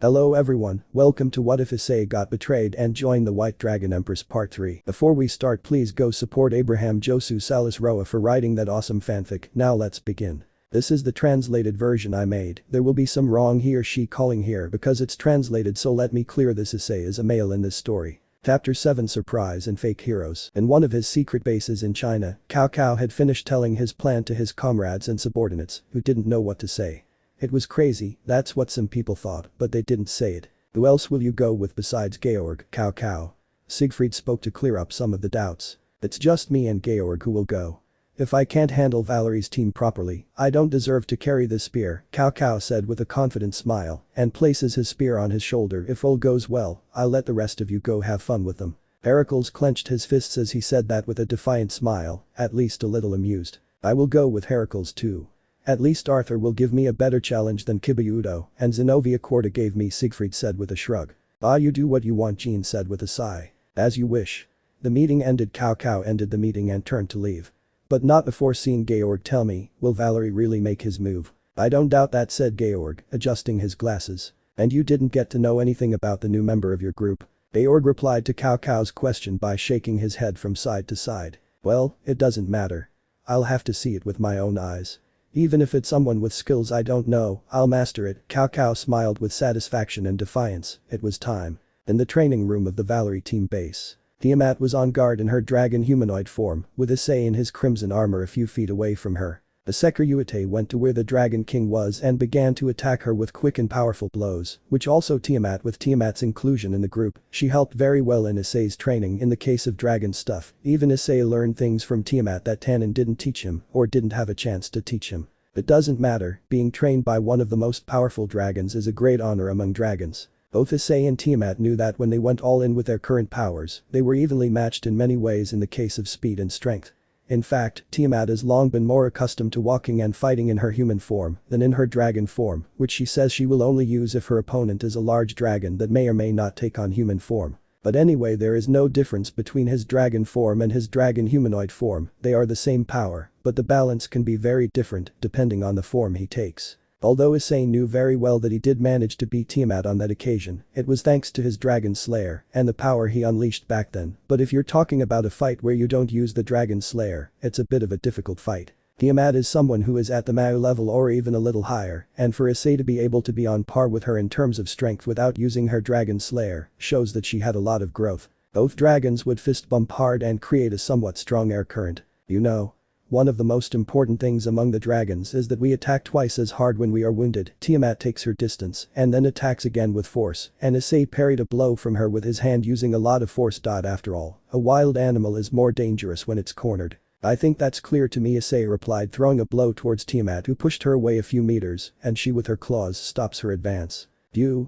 Hello everyone, welcome to What If Issei Got Betrayed and Joined the White Dragon Empress Part 3. Before we start, please go support AbrahamJosueSalasRoa for writing that awesome fanfic. Now let's begin. This is the translated version I made. There will be some wrong he or she calling here because it's translated, so let me clear this. Issei is a male in this story. Chapter 7 Surprise and Fake Heroes. In one of his secret bases in China, Cao Cao had finished telling his plan to his comrades and subordinates, who didn't know what to say. It was crazy, that's what some people thought, but they didn't say it. Who else will you go with besides Georg, Cao Cao? Siegfried spoke to clear up some of the doubts. It's just me and Georg who will go. If I can't handle Valery's team properly, I don't deserve to carry this spear, Cao Cao said with a confident smile, and places his spear on his shoulder. If all goes well, I'll let the rest of you go have fun with them. Heracles clenched his fists as he said that with a defiant smile, at least a little amused. I will go with Heracles too. At least Arthur will give me a better challenge than Kibayudo, and Zenobia Corda gave me, Siegfried said with a shrug. You do what you want, Jean said with a sigh. As you wish. The meeting ended. Cao Cao ended the meeting and turned to leave. But not before seeing Georg. Tell me, will Valery really make his move? I don't doubt that, said Georg, adjusting his glasses. And you didn't get to know anything about the new member of your group? Georg replied to Cao Cao's question by shaking his head from side to side. Well, it doesn't matter. I'll have to see it with my own eyes. Even if it's someone with skills I don't know, I'll master it. Cao Cao smiled with satisfaction and defiance. It was time. In the training room of the Valery team base. Tiamat was on guard in her dragon humanoid form, with Issei in his crimson armor a few feet away from her. The Securitate went to where the Dragon King was and began to attack her with quick and powerful blows, which also Tiamat. With Tiamat's inclusion in the group, she helped very well in Issei's training in the case of dragon stuff. Even Issei learned things from Tiamat that Tannen didn't teach him or didn't have a chance to teach him. It doesn't matter, being trained by one of the most powerful dragons is a great honor among dragons. Both Issei and Tiamat knew that when they went all in with their current powers, they were evenly matched in many ways in the case of speed and strength. In fact, Tiamat has long been more accustomed to walking and fighting in her human form than in her dragon form, which she says she will only use if her opponent is a large dragon that may or may not take on human form. But anyway, there is no difference between his dragon form and his dragon humanoid form, they are the same power, but the balance can be very different depending on the form he takes. Although Issei knew very well that he did manage to beat Tiamat on that occasion, it was thanks to his Dragon Slayer and the power he unleashed back then. But if you're talking about a fight where you don't use the Dragon Slayer, it's a bit of a difficult fight. Tiamat is someone who is at the Mao level or even a little higher, and for Issei to be able to be on par with her in terms of strength without using her Dragon Slayer shows that she had a lot of growth. Both dragons would fist bump hard and create a somewhat strong air current. You know. One of the most important things among the dragons is that we attack twice as hard when we are wounded. Tiamat takes her distance and then attacks again with force, and Issei parried a blow from her with his hand using a lot of force. After all, a wild animal is more dangerous when it's cornered. I think that's clear to me, Issei replied, throwing a blow towards Tiamat, who pushed her away a few meters, and she with her claws stops her advance.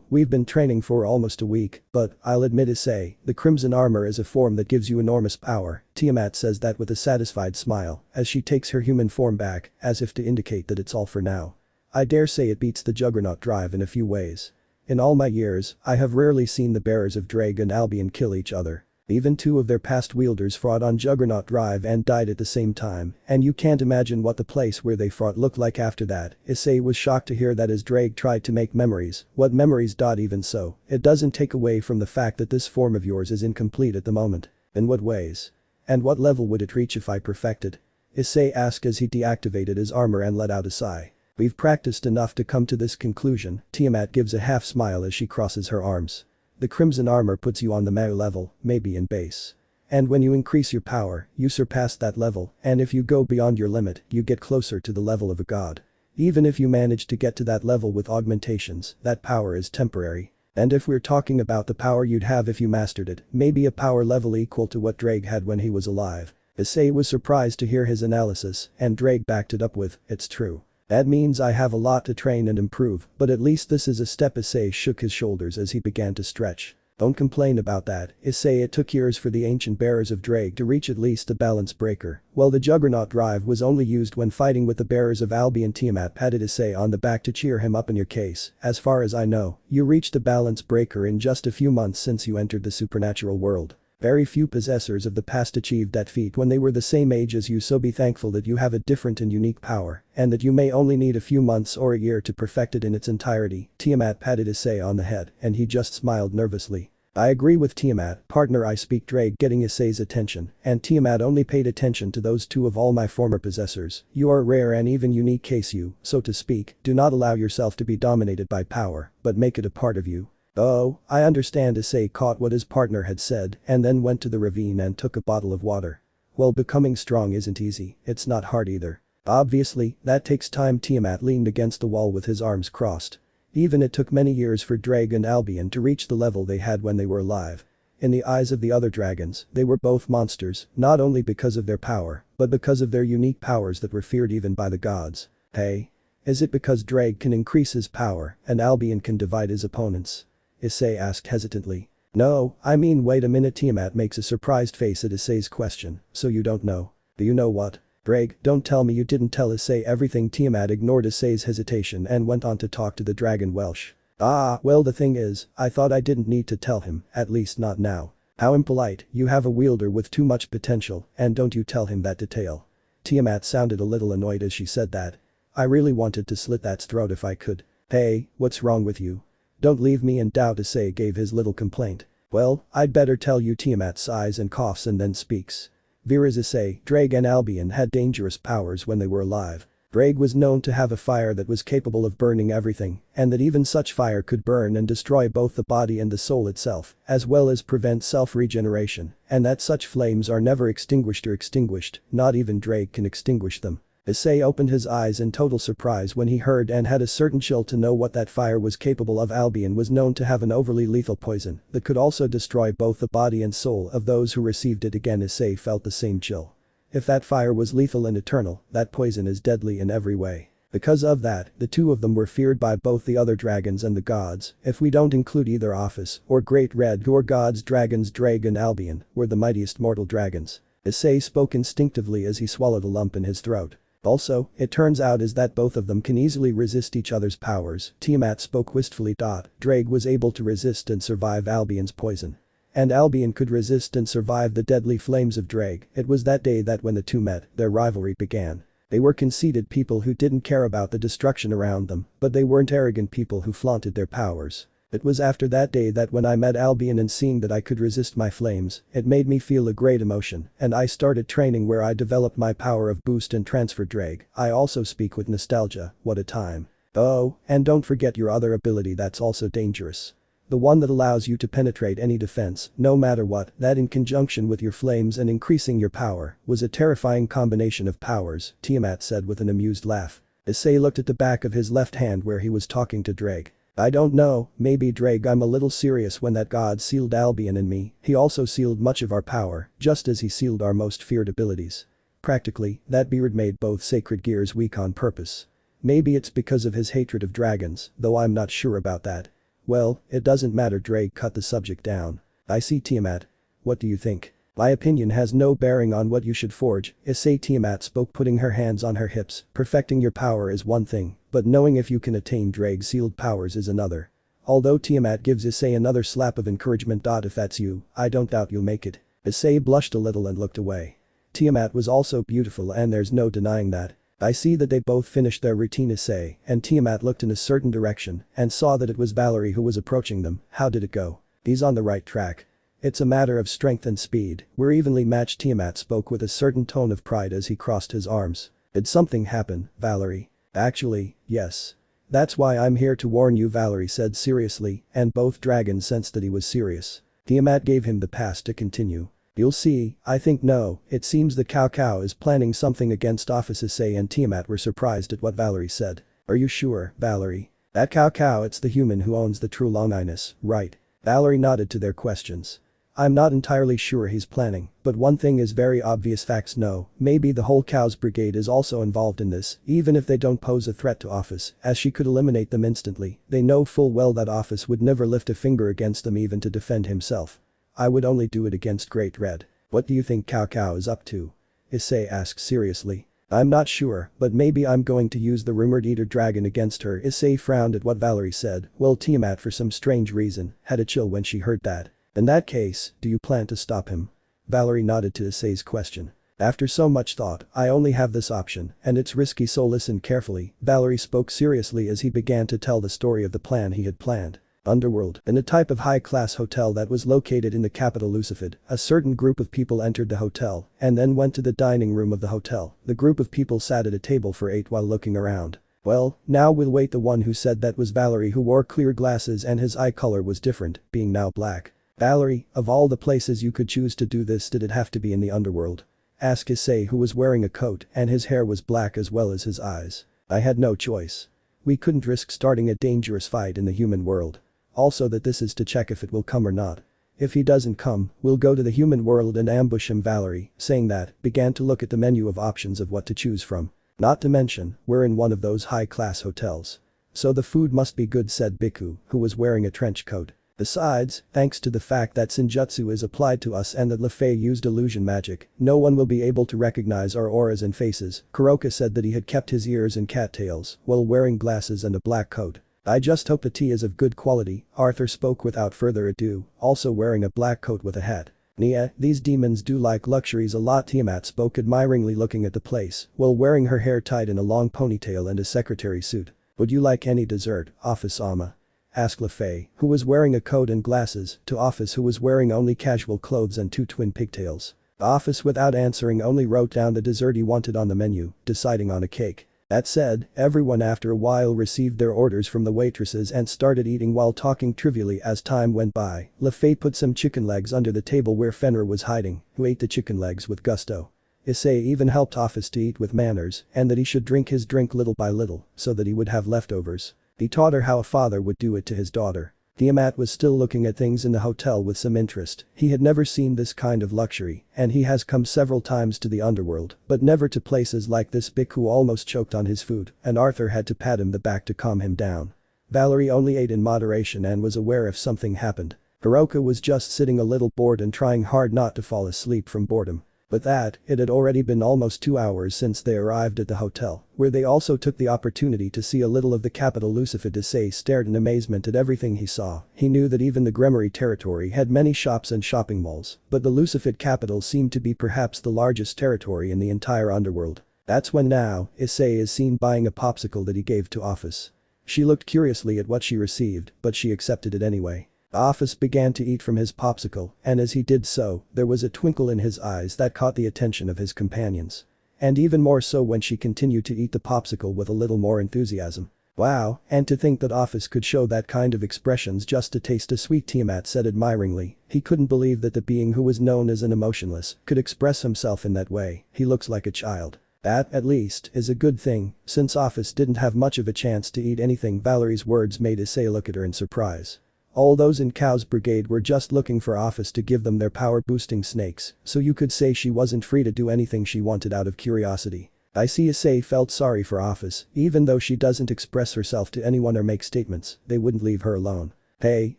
We've been training for almost a week, but I'll admit, Issei, the crimson armor is a form that gives you enormous power. Tiamat says that with a satisfied smile as she takes her human form back, as if to indicate that it's all for now. I dare say it beats the Juggernaut drive in a few ways. In all my years, I have rarely seen the bearers of Drake and Albion kill each other. Even two of their past wielders fought on Juggernaut Drive and died at the same time, and you can't imagine what the place where they fought looked like after that. Issei was shocked to hear that as Drake tried to make memories. What memories? Even so, it doesn't take away from the fact that this form of yours is incomplete at the moment. In what ways? And what level would it reach if I perfected? Issei asked as he deactivated his armor and let out a sigh. We've practiced enough to come to this conclusion. Tiamat gives a half smile as she crosses her arms. The crimson armor puts you on the Mao level, maybe in base. And when you increase your power, you surpass that level, and if you go beyond your limit, you get closer to the level of a god. Even if you manage to get to that level with augmentations, that power is temporary. And if we're talking about the power you'd have if you mastered it, maybe a power level equal to what Drake had when he was alive. Issei was surprised to hear his analysis, and Drake backed it up with, it's true. That means I have a lot to train and improve, but at least this is a step. Issei shook his shoulders as he began to stretch. Don't complain about that, Issei. It took years for the ancient bearers of Drake to reach at least a balance breaker. Well, the Juggernaut Drive was only used when fighting with the bearers of Albion. Tiamat patted Issei on the back to cheer him up. In your case, as far as I know, you reached a balance breaker in just a few months since you entered the supernatural world. Very few possessors of the past achieved that feat when they were the same age as you, so be thankful that you have a different and unique power, and that you may only need a few months or a year to perfect it in its entirety. Tiamat patted Issei on the head, and he just smiled nervously. I agree with Tiamat, partner, I speak. Drake getting Issei's attention, and Tiamat only paid attention to those two of all my former possessors. You are a rare and even unique case, you, so to speak, do not allow yourself to be dominated by power, but make it a part of you. Oh, I understand. Issei caught what his partner had said and then went to the ravine and took a bottle of water. Well, becoming strong isn't easy, it's not hard either. Obviously, that takes time. Tiamat leaned against the wall with his arms crossed. Even it took many years for Drake and Albion to reach the level they had when they were alive. In the eyes of the other dragons, they were both monsters, not only because of their power, but because of their unique powers that were feared even by the gods. Hey? Is it because Drake can increase his power and Albion can divide his opponents? Issei asked hesitantly. No, I mean wait a minute. Tiamat makes a surprised face at Issei's question. So you don't know? Do you know what? Drake, don't tell me you didn't tell Issei everything. Tiamat ignored Issei's hesitation and went on to talk to the dragon Welsh. Ah, well, the thing is, I thought I didn't need to tell him, at least not now. How impolite, you have a wielder with too much potential, and don't you tell him that detail. Tiamat sounded a little annoyed as she said that. I really wanted to slit that throat if I could. Hey, what's wrong with you? Don't leave me in doubt. Issei gave his little complaint. Well, I'd better tell you. Tiamat sighs and coughs and then speaks. Vira's Issei, Drake and Albion had dangerous powers when they were alive. Drake was known to have a fire that was capable of burning everything, and that even such fire could burn and destroy both the body and the soul itself, as well as prevent self-regeneration, and that such flames are never extinguished, not even Drake can extinguish them. Issei opened his eyes in total surprise when he heard and had a certain chill to know what that fire was capable of. Albion was known to have an overly lethal poison that could also destroy both the body and soul of those who received it. Again, Issei felt the same chill. If that fire was lethal and eternal, that poison is deadly in every way. Because of that, the two of them were feared by both the other dragons and the gods, if we don't include either Office or Great Red, who are gods. Dragons Drake and Albion were the mightiest mortal dragons. Issei spoke instinctively as he swallowed a lump in his throat. Also, it turns out is that both of them can easily resist each other's powers. Tiamat spoke wistfully. Drake was able to resist and survive Albion's poison. And Albion could resist and survive the deadly flames of Drake. It was that day that when the two met, their rivalry began. They were conceited people who didn't care about the destruction around them, but they weren't arrogant people who flaunted their powers. It was after that day that when I met Albion and seeing that I could resist my flames, it made me feel a great emotion, and I started training where I developed my power of boost and transfer. Drake, I also speak with nostalgia. What a time. Oh, and don't forget your other ability that's also dangerous. The one that allows you to penetrate any defense, no matter what. That in conjunction with your flames and increasing your power, was a terrifying combination of powers, Tiamat said with an amused laugh. Issei looked at the back of his left hand where he was talking to Drake. I don't know, maybe Drake, I'm a little serious. When that god sealed Albion and me, he also sealed much of our power, just as he sealed our most feared abilities. Practically, that beard made both sacred gears weak on purpose. Maybe it's because of his hatred of dragons, though I'm not sure about that. Well, it doesn't matter. Drake cut the subject down. I see. Tiamat. What do you think? My opinion has no bearing on what you should forge. Issei. Tiamat spoke, putting her hands on her hips. Perfecting your power is one thing, but knowing if you can attain Drake's sealed powers is another. Although Tiamat gives Issei another slap of encouragement. If that's you, I don't doubt you'll make it. Issei blushed a little and looked away. Tiamat was also beautiful and there's no denying that. I see that they both finished their routine. Issei and Tiamat looked in a certain direction and saw that it was Valery who was approaching them. How did it go? He's on the right track. It's a matter of strength and speed, we're evenly matched. Tiamat spoke with a certain tone of pride as he crossed his arms. Did something happen, Valery? Actually, yes. That's why I'm here to warn you, Valery said seriously, and both dragons sensed that he was serious. Tiamat gave him the pass to continue. You'll see, I think no, it seems the Cao is planning something against Office. Issei and Tiamat were surprised at what Valery said. Are you sure, Valery? That Cao, it's the human who owns the true Longinus, right? Valery nodded to their questions. I'm not entirely sure he's planning, but one thing is very obvious. Facts no, maybe the whole Cow's brigade is also involved in this, even if they don't pose a threat to Office, as she could eliminate them instantly. They know full well that Office would never lift a finger against them even to defend himself. I would only do it against Great Red. What do you think Cao is up to? Issei asked seriously. I'm not sure, but maybe I'm going to use the rumored Eater Dragon against her. Issei frowned at what Valery said. Well, Tiamat for some strange reason had a chill when she heard that. In that case, do you plan to stop him? Valery nodded to Issei's question. After so much thought, I only have this option, and it's risky, so listen carefully. Valery spoke seriously as he began to tell the story of the plan he had planned. Underworld, in a type of high-class hotel that was located in the capital Lucifer, a certain group of people entered the hotel and then went to the dining room of the hotel. The group of people sat at a table for 8 while looking around. Well, now we'll wait. The one who said that was Valery, who wore clear glasses and his eye color was different, being now black. Valery, of all the places you could choose to do this, did it have to be in the underworld? Asked Issei, who was wearing a coat and his hair was black as well as his eyes. I had no choice. We couldn't risk starting a dangerous fight in the human world. Also that this is to check if it will come or not. If he doesn't come, we'll go to the human world and ambush him. Valery, saying that, began to look at the menu of options of what to choose from. Not to mention, we're in one of those high-class hotels. So the food must be good, said Biku, who was wearing a trench coat. Besides, thanks to the fact that Senjutsu is applied to us and that Lefei used illusion magic, no one will be able to recognize our auras and faces. Kuroka said that he had kept his ears and cattails while wearing glasses and a black coat. I just hope the tea is of good quality, Arthur spoke without further ado, also wearing a black coat with a hat. Nia, these demons do like luxuries a lot. Tiamat spoke admiringly, looking at the place while wearing her hair tied in a long ponytail and a secretary suit. Would you like any dessert, Office Ama? Asked Lefei, who was wearing a coat and glasses, to Office, who was wearing only casual clothes and 2 twin pigtails. Office, without answering, only wrote down the dessert he wanted on the menu, deciding on a cake. That said, everyone after a while received their orders from the waitresses and started eating while talking trivially as time went by. Lefei put some chicken legs under the table where Fenrir was hiding, who ate the chicken legs with gusto. Issei even helped Office to eat with manners and that he should drink his drink little by little so that he would have leftovers. He taught her how a father would do it to his daughter. Tiamat was still looking at things in the hotel with some interest. He had never seen this kind of luxury, and he has come several times to the underworld, but never to places like this. Biku almost choked on his food, and Arthur had to pat him the back to calm him down. Valery only ate in moderation and was aware if something happened. Hiroka was just sitting a little bored and trying hard not to fall asleep from boredom. But it had already been almost 2 hours since they arrived at the hotel, where they also took the opportunity to see a little of the capital Lucifer. Issei stared in amazement at everything he saw. He knew that even the Gremory territory had many shops and shopping malls, but the Lucifer capital seemed to be perhaps the largest territory in the entire underworld. That's when now, Issei is seen buying a popsicle that he gave to Office. She looked curiously at what she received, but she accepted it anyway. Office began to eat from his popsicle, and as he did so, there was a twinkle in his eyes that caught the attention of his companions. And even more so when she continued to eat the popsicle with a little more enthusiasm. Wow, and to think that Office could show that kind of expressions just to taste a sweet. Tiamat said admiringly. He couldn't believe that the being who was known as an emotionless could express himself in that way. He looks like a child. That, at least, is a good thing, since Office didn't have much of a chance to eat anything. Valery's words made Issei look at her in surprise. All those in Cow's brigade were just looking for Office to give them their power-boosting snakes, so you could say she wasn't free to do anything she wanted out of curiosity. I see. Issei felt sorry for Office, even though she doesn't express herself to anyone or make statements, they wouldn't leave her alone. Hey,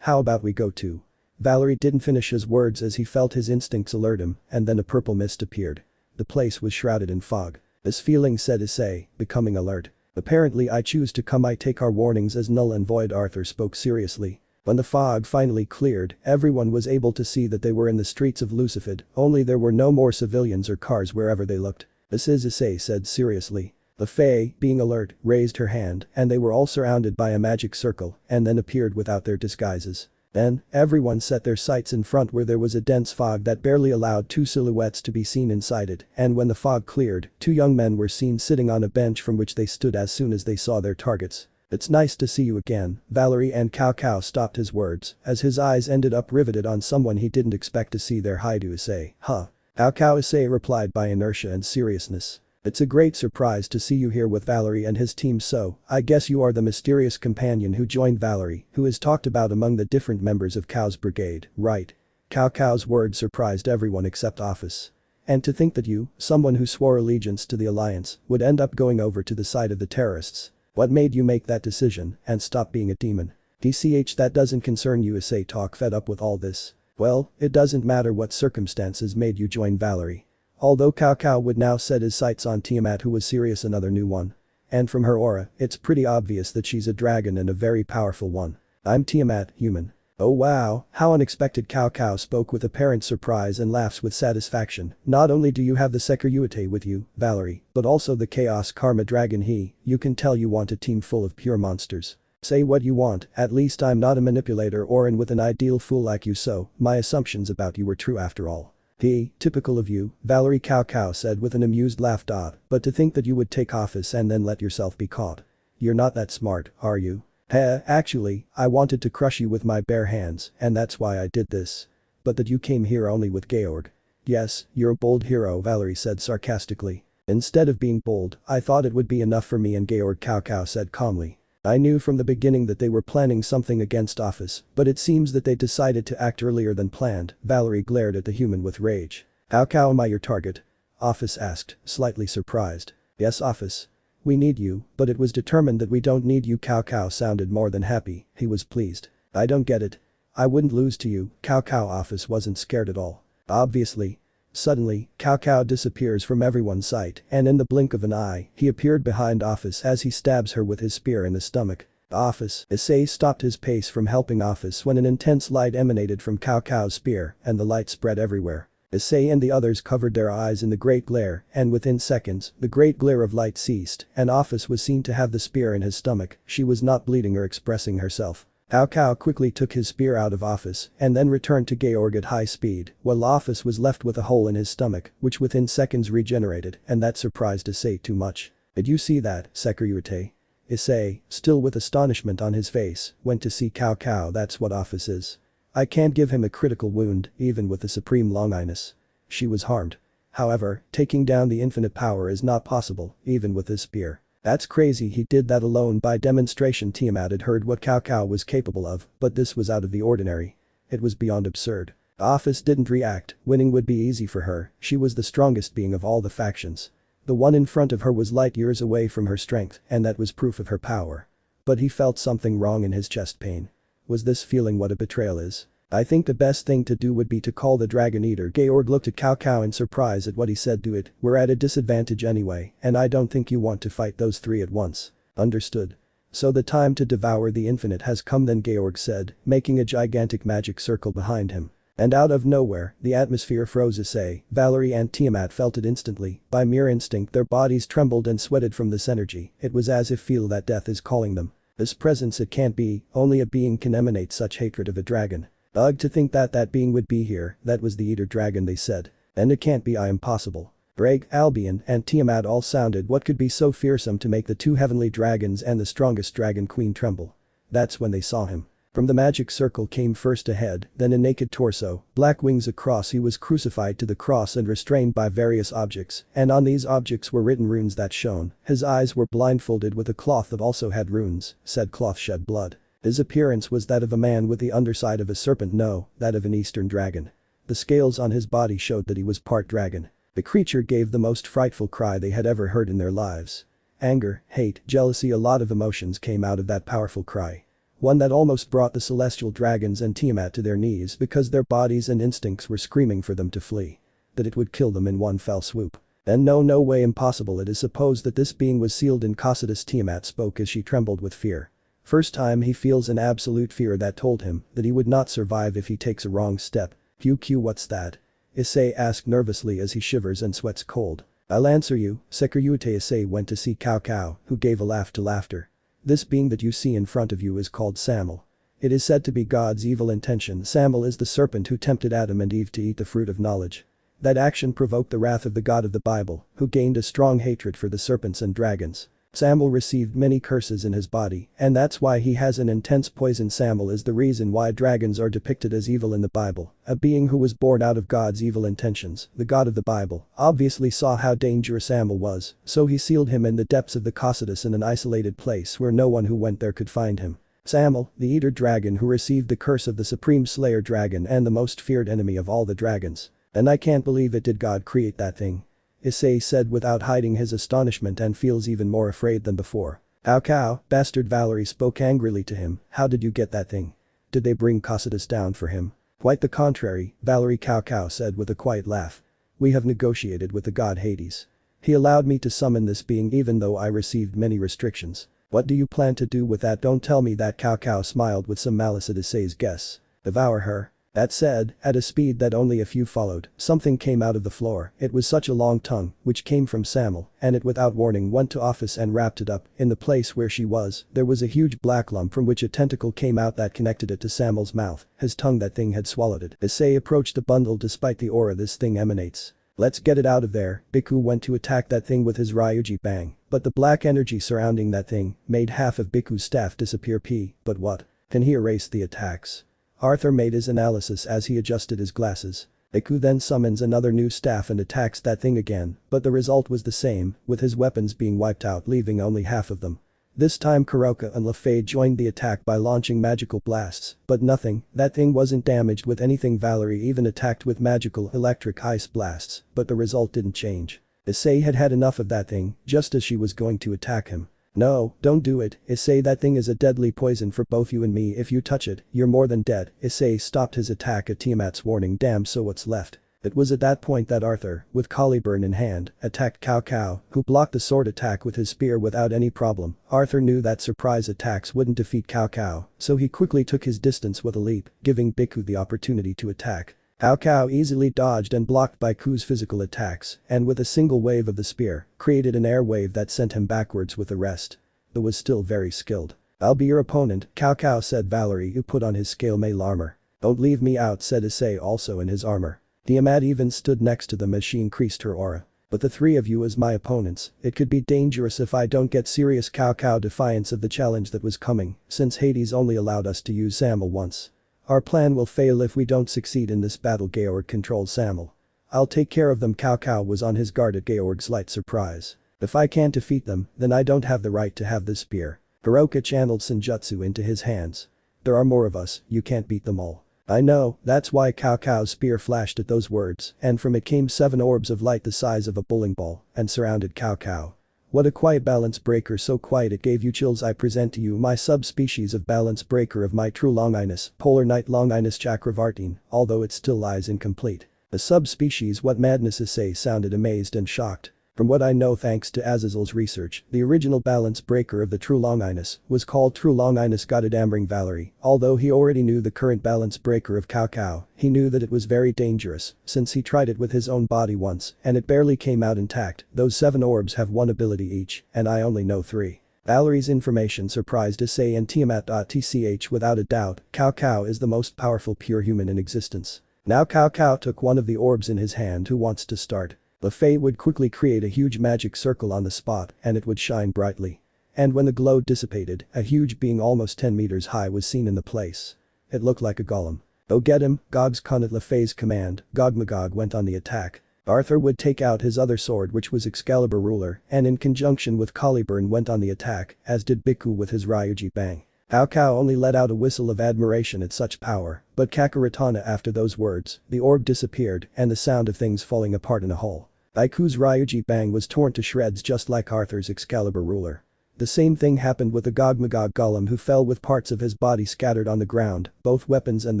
how about we go too? Valery didn't finish his words as he felt his instincts alert him, and then a purple mist appeared. The place was shrouded in fog. This feeling, said Issei, becoming alert. Apparently I choose to come. I take our warnings as null and void. Arthur spoke seriously. When the fog finally cleared, everyone was able to see that they were in the streets of Lucifer, only there were no more civilians or cars wherever they looked. This is Issei said seriously. The Fae, being alert, raised her hand and they were all surrounded by a magic circle and then appeared without their disguises. Then, everyone set their sights in front where there was a dense fog that barely allowed 2 silhouettes to be seen inside it, and when the fog cleared, 2 young men were seen sitting on a bench from which they stood as soon as they saw their targets. It's nice to see you again, Valery, and Cao stopped his words as his eyes ended up riveted on someone he didn't expect to see there. Hi to Issei. Huh. Cao Issei replied by inertia and seriousness. It's a great surprise to see you here with Valery and his team, so I guess you are the mysterious companion who joined Valery, who is talked about among the different members of Cow's brigade, right? Cao's words surprised everyone except Office. And to think that you, someone who swore allegiance to the Alliance, would end up going over to the side of the terrorists. What made you make that decision and stop being a demon? DCH, that doesn't concern you. Issei talk fed up with all this. Well, it doesn't matter what circumstances made you join Valery. Although Cao would now set his sights on Tiamat, who was serious, another new one. And from her aura, it's pretty obvious that she's a dragon and a very powerful one. I'm Tiamat, human. Oh wow, how unexpected. Cao spoke with apparent surprise and laughs with satisfaction. Not only do you have the Securite with you, Valery, but also the Chaos Karma Dragon you can tell you want a team full of pure monsters. Say what you want, at least I'm not a manipulator or in with an ideal fool like you, so my assumptions about you were true after all. Typical of you, Valery Cao said with an amused laugh. But to think that you would take office and then let yourself be caught. You're not that smart, are you? Actually, I wanted to crush you with my bare hands, and that's why I did this. But that you came here only with Georg. Yes, you're a bold hero, Valery said sarcastically. Instead of being bold, I thought it would be enough for me and Georg, Cao said calmly. I knew from the beginning that they were planning something against office, but it seems that they decided to act earlier than planned. Valery glared at the human with rage. How am I your target? Office asked, slightly surprised. Yes, office. We need you, but it was determined that we don't need you. Cao sounded more than happy, he was pleased. I don't get it. I wouldn't lose to you. Cao office wasn't scared at all. Obviously. Suddenly, Cao disappears from everyone's sight and in the blink of an eye, he appeared behind Office as he stabs her with his spear in the stomach. Office. Issei stopped his pace from helping Office when an intense light emanated from Cao's spear and the light spread everywhere. Issei and the others covered their eyes in the great glare and within seconds, the great glare of light ceased and Office was seen to have the spear in his stomach. She was not bleeding or expressing herself. Cao quickly took his spear out of Office and then returned to Georg at high speed, while Office was left with a hole in his stomach, which within seconds regenerated, and that surprised Issei too much. Did you see that, Securite? Issei, still with astonishment on his face, went to see Cao. That's what Office is. I can't give him a critical wound, even with the supreme longinus. She was harmed. However, taking down the infinite power is not possible, even with his spear. That's crazy, he did that alone by demonstration. Tiamat had heard what Cao was capable of, but this was out of the ordinary. It was beyond absurd. Office didn't react, winning would be easy for her, she was the strongest being of all the factions. The one in front of her was light years away from her strength, and that was proof of her power. But he felt something wrong in his chest pain. Was this feeling what a betrayal is? I think the best thing to do would be to call the Dragon Eater. Georg looked at Cao in surprise at what he said. Do it, we're at a disadvantage anyway, and I don't think you want to fight those three at once. Understood. So the time to devour the infinite has come then, Georg said, making a gigantic magic circle behind him. And out of nowhere, the atmosphere froze. Issei, Valery and Tiamat felt it instantly, by mere instinct their bodies trembled and sweated from this energy, it was as if feel that death is calling them. This presence it can't be, only a being can emanate such hatred of a dragon. Ugh, to think that being would be here, that was the Eater Dragon they said. And it can't be, impossible. Breg, Albion and Tiamat all sounded what could be so fearsome to make the two heavenly dragons and the strongest dragon queen tremble. That's when they saw him. From the magic circle came first a head, then a naked torso, black wings across. He was crucified to the cross and restrained by various objects, and on these objects were written runes that shone. His eyes were blindfolded with a cloth that also had runes, said cloth shed blood. His appearance was that of a man with the underside of a serpent, no, that of an eastern dragon. The scales on his body showed that he was part dragon. The creature gave the most frightful cry they had ever heard in their lives. Anger, hate, jealousy, a lot of emotions came out of that powerful cry. One that almost brought the celestial dragons and Tiamat to their knees because their bodies and instincts were screaming for them to flee. That it would kill them in one fell swoop. And no way, impossible. It is supposed that this being was sealed in Cocytus. Tiamat spoke as she trembled with fear. First time he feels an absolute fear that told him that he would not survive if he takes a wrong step. QQ, what's that? Issei asked nervously as he shivers and sweats cold. I'll answer you, Securite. Issei went to see Cao, who gave a laugh to laughter. This being that you see in front of you is called Samuel. It is said to be God's evil intention. Samuel is the serpent who tempted Adam and Eve to eat the fruit of knowledge. That action provoked the wrath of the God of the Bible, who gained a strong hatred for the serpents and dragons. Samuel received many curses in his body, and that's why he has an intense poison. Samuel is the reason why dragons are depicted as evil in the Bible, a being who was born out of God's evil intentions. The God of the Bible obviously saw how dangerous Samuel was, so he sealed him in the depths of the Cocytus in an isolated place where no one who went there could find him. Samuel, the Eater Dragon who received the curse of the Supreme Slayer Dragon and the most feared enemy of all the dragons. And I can't believe it. Did God create that thing? Issei said without hiding his astonishment and feels even more afraid than before. How, bastard, Valery spoke angrily to him, how did you get that thing? Did they bring Cocytus down for him? Quite the contrary, Valery Cao said with a quiet laugh. We have negotiated with the god Hades. He allowed me to summon this being even though I received many restrictions. What do you plan to do with that? Don't tell me that. Cao smiled with some malice at Issei's guess. Devour her. That said, at a speed that only a few followed, something came out of the floor. It was such a long tongue, which came from Samuel, and it without warning went to office and wrapped it up. In the place where she was, there was a huge black lump from which a tentacle came out that connected it to Samuel's mouth. His tongue, that thing had swallowed it. Issei approached the bundle despite the aura this thing emanates. Let's get it out of there. Bhikkhu went to attack that thing with his Ryuji bang, but the black energy surrounding that thing made half of Bhikkhu's staff disappear. But what? Can he erase the attacks? Arthur made his analysis as he adjusted his glasses. Bhikkhu then summons another new staff and attacks that thing again, but the result was the same, with his weapons being wiped out, leaving only half of them. This time Kuroka and Lefei joined the attack by launching magical blasts, but nothing, that thing wasn't damaged with anything. Valery even attacked with magical electric ice blasts, but the result didn't change. Issei had had enough of that thing, just as she was going to attack him. No, don't do it, Issei, that thing is a deadly poison for both you and me. If you touch it, you're more than dead. Issei stopped his attack at Tiamat's warning. Damn, so what's left? It was at that point that Arthur, with Caliburn in hand, attacked Cao Cao, who blocked the sword attack with his spear without any problem. Arthur knew that surprise attacks wouldn't defeat Cao Cao, so he quickly took his distance with a leap, giving Bhikkhu the opportunity to attack. Cao Cao easily dodged and blocked Bhikkhu's physical attacks, and with a single wave of the spear, created an air wave that sent him backwards with the rest. But was still very skilled. I'll be your opponent, Cao Cao, said Valery, who put on his scale mail armor. Don't leave me out, said Issei, also in his armor. Tiamat even stood next to them as she increased her aura. But the three of you as my opponents, it could be dangerous if I don't get serious. Cao Cao defiance of the challenge that was coming, since Hades only allowed us to use Samuel once. Our plan will fail if we don't succeed in this battle. Georg controls Samuel. I'll take care of them. Cao Cao was on his guard at Georg's light surprise. If I can't defeat them, then I don't have the right to have this spear. Kuroka channeled Senjutsu into his hands. There are more of us, you can't beat them all. I know, that's why. Cao Cao's spear flashed at those words, and from it came 7 orbs of light the size of a bowling ball, and surrounded Cao Cao. What a quiet balance breaker, so quiet it gave you chills. I present to you my subspecies of balance breaker of my true Longinus, Polar Knight Longinus Chakravartin, although it still lies incomplete. A subspecies, what madness? Issei sounded amazed and shocked. From what I know, thanks to Azazel's research, the original balance breaker of the true Longinus was called True Longinus. Got it, ambering Valery. Although he already knew the current balance breaker of Cao Cao, he knew that it was very dangerous, since he tried it with his own body once, and it barely came out intact. Those 7 orbs have 1 ability each, and I only know 3. Valery's information surprised Issei and Tiamat. Tch, without a doubt, Cao Cao is the most powerful pure human in existence. Now Cao Cao took one of the orbs in his hand. Who wants to start? Lefei would quickly create a huge magic circle on the spot, and it would shine brightly. And when the glow dissipated, a huge being almost 10 meters high was seen in the place. It looked like a golem. Go get him, Gog's Khan. At Lefei's command, Gog-Magog went on the attack. Arthur would take out his other sword, which was Excalibur Ruler, and in conjunction with Caliburn went on the attack, as did Bhikkhu with his Ryuji bang. Cao Cao only let out a whistle of admiration at such power, but Kakarotana, after those words, the orb disappeared and the sound of things falling apart in a hole. Bhikkhu's Ryuji bang was torn to shreds just like Arthur's Excalibur Ruler. The same thing happened with the Gog-Magog golem, who fell with parts of his body scattered on the ground. Both weapons and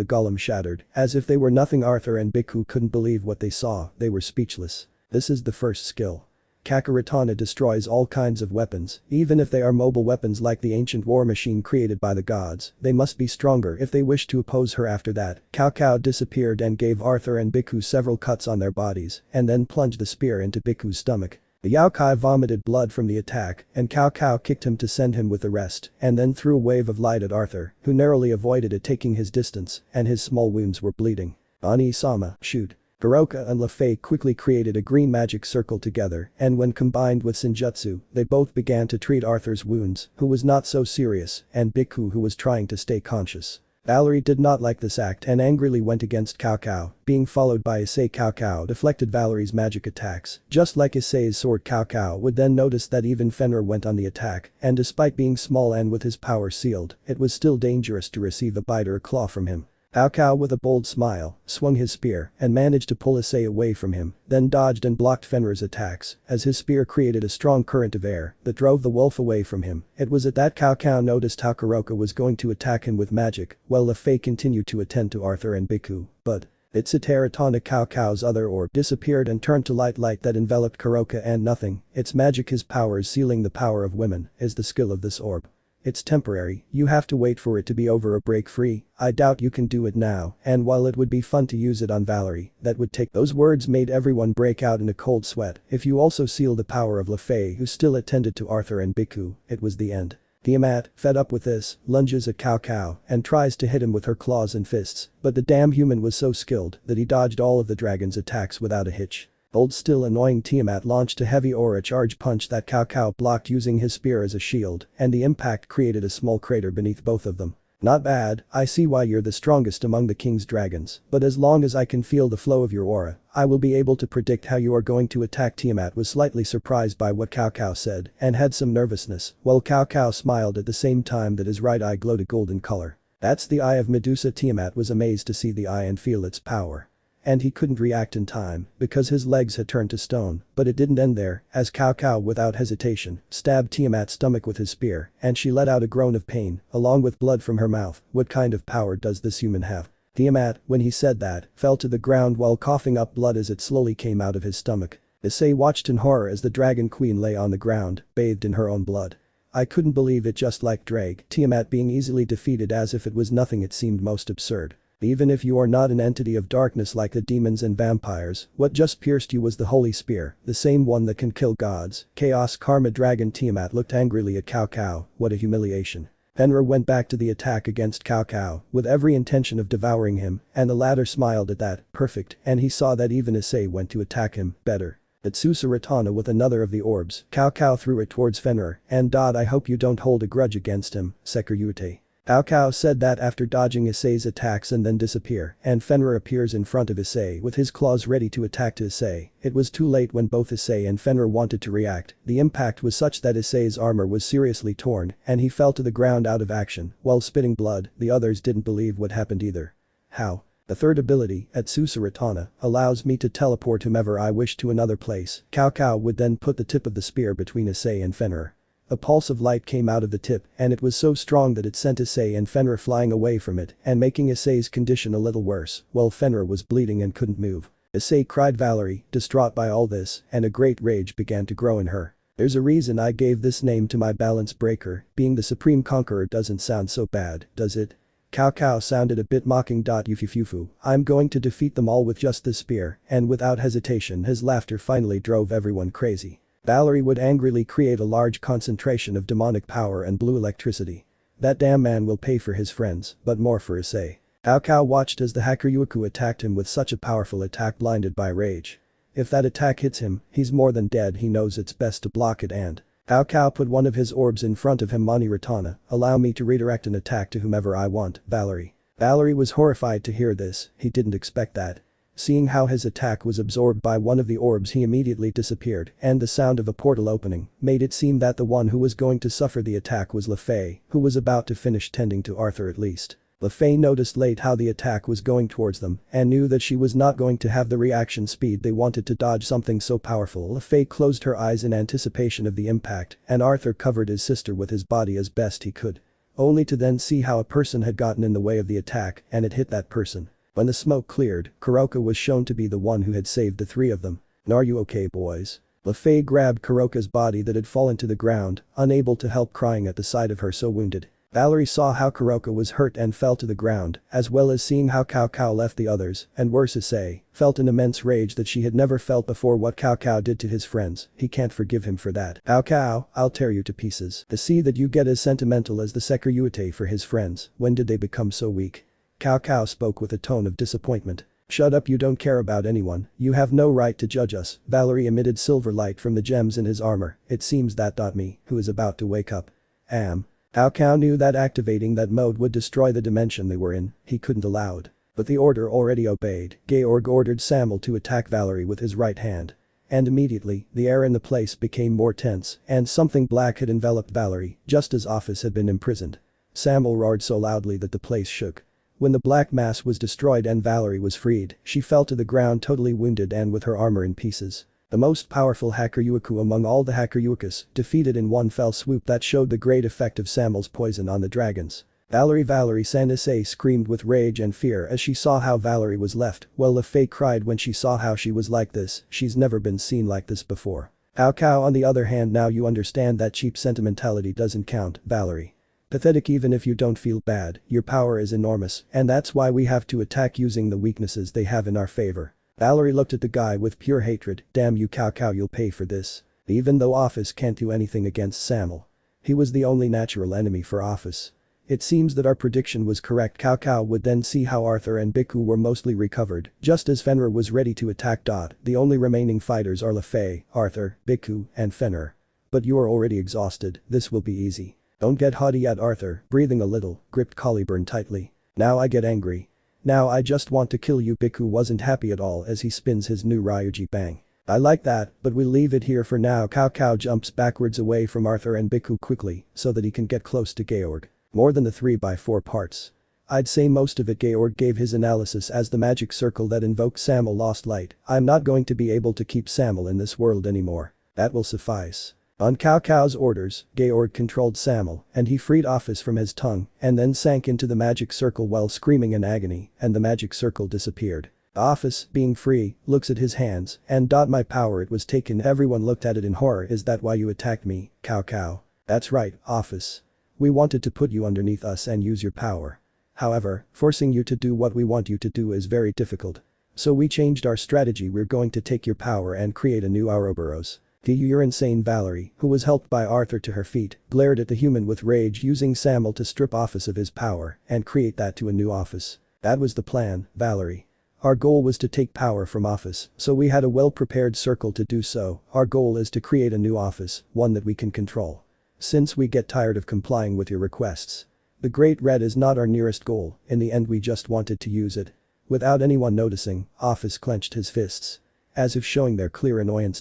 the golem shattered, as if they were nothing. Arthur and Bhikkhu couldn't believe what they saw, they were speechless. This is the first skill. Kakarotana destroys all kinds of weapons, even if they are mobile weapons like the ancient war machine created by the gods. They must be stronger if they wish to oppose her. After that, Cao Cao disappeared and gave Arthur and Bhikkhu several cuts on their bodies, and then plunged the spear into Bhikkhu's stomach. The Yaokai vomited blood from the attack, and Cao Cao kicked him to send him with the rest, and then threw a wave of light at Arthur, who narrowly avoided it, taking his distance, and his small wounds were bleeding. Ani-sama, shoot. Kuroka and Lefei quickly created a green magic circle together, and when combined with Senjutsu, they both began to treat Arthur's wounds, who was not so serious, and Bhikkhu, who was trying to stay conscious. Valery did not like this act and angrily went against Cao Cao, being followed by Issei. Cao Cao deflected Valery's magic attacks, just like Issei's sword. Cao Cao would then notice that even Fenrir went on the attack, and despite being small and with his power sealed, it was still dangerous to receive a bite or a claw from him. Cao Cao, with a bold smile, swung his spear and managed to pull Issei away from him, then dodged and blocked Fenrir's attacks, as his spear created a strong current of air that drove the wolf away from him. It was at that Cao Cao noticed how Kuroka was going to attack him with magic, while Lefei continued to attend to Arthur and Bhikkhu, but its Iteratana, Cao Cao's other orb, disappeared and turned to light that enveloped Kuroka and nothing. Its magic, his powers sealing the power of women, is the skill of this orb. It's temporary, you have to wait for it to be over or break free. I doubt you can do it now, and while it would be fun to use it on Valery, that would take. Those words made everyone break out in a cold sweat. If you also seal the power of LeFay who still attended to Arthur and Biku, it was the end. Tiamat, fed up with this, lunges at Cao Cao and tries to hit him with her claws and fists, but the damn human was so skilled that he dodged all of the dragon's attacks without a hitch. Old still annoying Tiamat launched a heavy aura charge punch that Cao Cao blocked using his spear as a shield, and the impact created a small crater beneath both of them. Not bad, I see why you're the strongest among the king's dragons, but as long as I can feel the flow of your aura, I will be able to predict how you are going to attack. Tiamat was slightly surprised by what Cao Cao said and had some nervousness, while Cao Cao smiled at the same time that his right eye glowed a golden color. That's the eye of Medusa. Tiamat was amazed to see the eye and feel its power. And he couldn't react in time because his legs had turned to stone, but it didn't end there, as Cao Cao without hesitation stabbed Tiamat's stomach with his spear and she let out a groan of pain, along with blood from her mouth. What kind of power does this human have? Tiamat, when he said that, fell to the ground while coughing up blood as it slowly came out of his stomach. Issei watched in horror as the dragon queen lay on the ground, bathed in her own blood. I couldn't believe it, just like Drake, Tiamat being easily defeated as if it was nothing. It seemed most absurd. Even if you are not an entity of darkness like the demons and vampires, what just pierced you was the holy spear, the same one that can kill gods. Chaos Karma Dragon. Tiamat looked angrily at Cao Cao. What a humiliation. Fenrir went back to the attack against Cao Cao with every intention of devouring him, and the latter smiled at that. Perfect, and he saw that even Issei went to attack him. Better. At Susaratana with another of the orbs, Cao Cao threw it towards Fenrir, and I hope you don't hold a grudge against him, Sekirute. Cao Cao said that after dodging Issei's attacks and then disappear, and Fenrir appears in front of Issei with his claws ready to attack Issei. It was too late when both Issei and Fenrir wanted to react. The impact was such that Issei's armor was seriously torn and he fell to the ground out of action while spitting blood. The others didn't believe what happened either. How? The third ability, at Susaratana, allows me to teleport whomever I wish to another place. Cao Cao would then put the tip of the spear between Issei and Fenrir. A pulse of light came out of the tip and it was so strong that it sent Issei and Fenrir flying away from it and making Issei's condition a little worse, while Fenrir was bleeding and couldn't move. Issei cried. Valery, distraught by all this, and a great rage began to grow in her. There's a reason I gave this name to my balance breaker. Being the supreme conqueror doesn't sound so bad, does it? Cao Cao sounded a bit mocking. Yufufufu, I'm going to defeat them all with just this spear, and without hesitation his laughter finally drove everyone crazy. Valery would angrily create a large concentration of demonic power and blue electricity. That damn man will pay for his friends, but more for Issei. Cao Cao watched as the Hakuryuku attacked him with such a powerful attack, blinded by rage. If that attack hits him, he's more than dead. He knows it's best to block it and Cao Cao put one of his orbs in front of him. Mani Ratana, allow me to redirect an attack to whomever I want, Valery. Valery was horrified to hear this, he didn't expect that. Seeing how his attack was absorbed by one of the orbs, he immediately disappeared, and the sound of a portal opening made it seem that the one who was going to suffer the attack was LeFay, who was about to finish tending to Arthur at least. LeFay noticed late how the attack was going towards them and knew that she was not going to have the reaction speed they wanted to dodge something so powerful. LeFay closed her eyes in anticipation of the impact, and Arthur covered his sister with his body as best he could. Only to then see how a person had gotten in the way of the attack and it hit that person. When the smoke cleared, Kuroka was shown to be the one who had saved the three of them. Are you okay, boys? LeFay grabbed Kuroka's body that had fallen to the ground, unable to help crying at the sight of her so wounded. Valery saw how Kuroka was hurt and fell to the ground, as well as seeing how Cao Cao left the others, and worse, Issei felt an immense rage that she had never felt before. What Cao Cao did to his friends, he can't forgive him for that. Cao Cao, I'll tear you to pieces. To see that you get as sentimental as the Sekirute for his friends, when did they become so weak? Cao Cao spoke with a tone of disappointment. Shut up, you don't care about anyone, you have no right to judge us. Valery emitted silver light from the gems in his armor. It seems that me, who is about to wake up. Cao Cao knew that activating that mode would destroy the dimension they were in, he couldn't allow it. But the order already obeyed. Georg ordered Samuel to attack Valery with his right hand. And immediately, the air in the place became more tense, and something black had enveloped Valery, just as Office had been imprisoned. Samuel roared so loudly that the place shook. When the black mass was destroyed and Valery was freed, she fell to the ground totally wounded and with her armor in pieces. The most powerful Hakuryuku among all the Hakuryukas, defeated in one fell swoop. That showed the great effect of Samuel's poison on the dragons. Valery-san. Issei screamed with rage and fear as she saw how Valery was left, while LeFay cried when she saw how she was like this. She's never been seen like this before. Cao Cao, on the other hand, now you understand that cheap sentimentality doesn't count, Valery. Pathetic even if you don't feel bad, your power is enormous, and that's why we have to attack using the weaknesses they have in our favor. Valery looked at the guy with pure hatred. Damn you Cao, you'll pay for this. Even though Office can't do anything against Samuel. He was the only natural enemy for Office. It seems that our prediction was correct. Cao would then see how Arthur and Biku were mostly recovered, just as Fenrir was ready to attack. The only remaining fighters are Lefei, Arthur, Biku, and Fenrir. But you are already exhausted, this will be easy. Don't get haughty at Arthur, breathing a little, gripped Caliburn tightly. Now I get angry. Now I just want to kill you. Biku wasn't happy at all as he spins his new Ryuji bang. I like that, but we'll leave it here for now. Cao jumps backwards away from Arthur and Biku quickly so that he can get close to Georg. More than the 3x4 parts. I'd say most of it. Georg gave his analysis as the magic circle that invoked Samuel lost light. I'm not going to be able to keep Samuel in this world anymore. That will suffice. On Cao's orders, Georg controlled Samuel and he freed Office from his tongue and then sank into the magic circle while screaming in agony and the magic circle disappeared. Office, being free, looks at his hands and my power, it was taken. Everyone looked at it in horror. Is that why you attacked me, Cao? That's right, Office. We wanted to put you underneath us and use your power. However, forcing you to do what we want you to do is very difficult. So we changed our strategy. We're going to take your power and create a new Ouroboros. You're insane. Valery, who was helped by Arthur to her feet, glared at the human with rage, using Samuel to strip Office of his power and create that to a new Office. That was the plan, Valery. Our goal was to take power from Office, so we had a well-prepared circle to do so. Our goal is to create a new Office, one that we can control. Since we get tired of complying with your requests. The Great Red is not our nearest goal, in the end we just wanted to use it. Without anyone noticing, Office clenched his fists. As if showing their clear annoyance.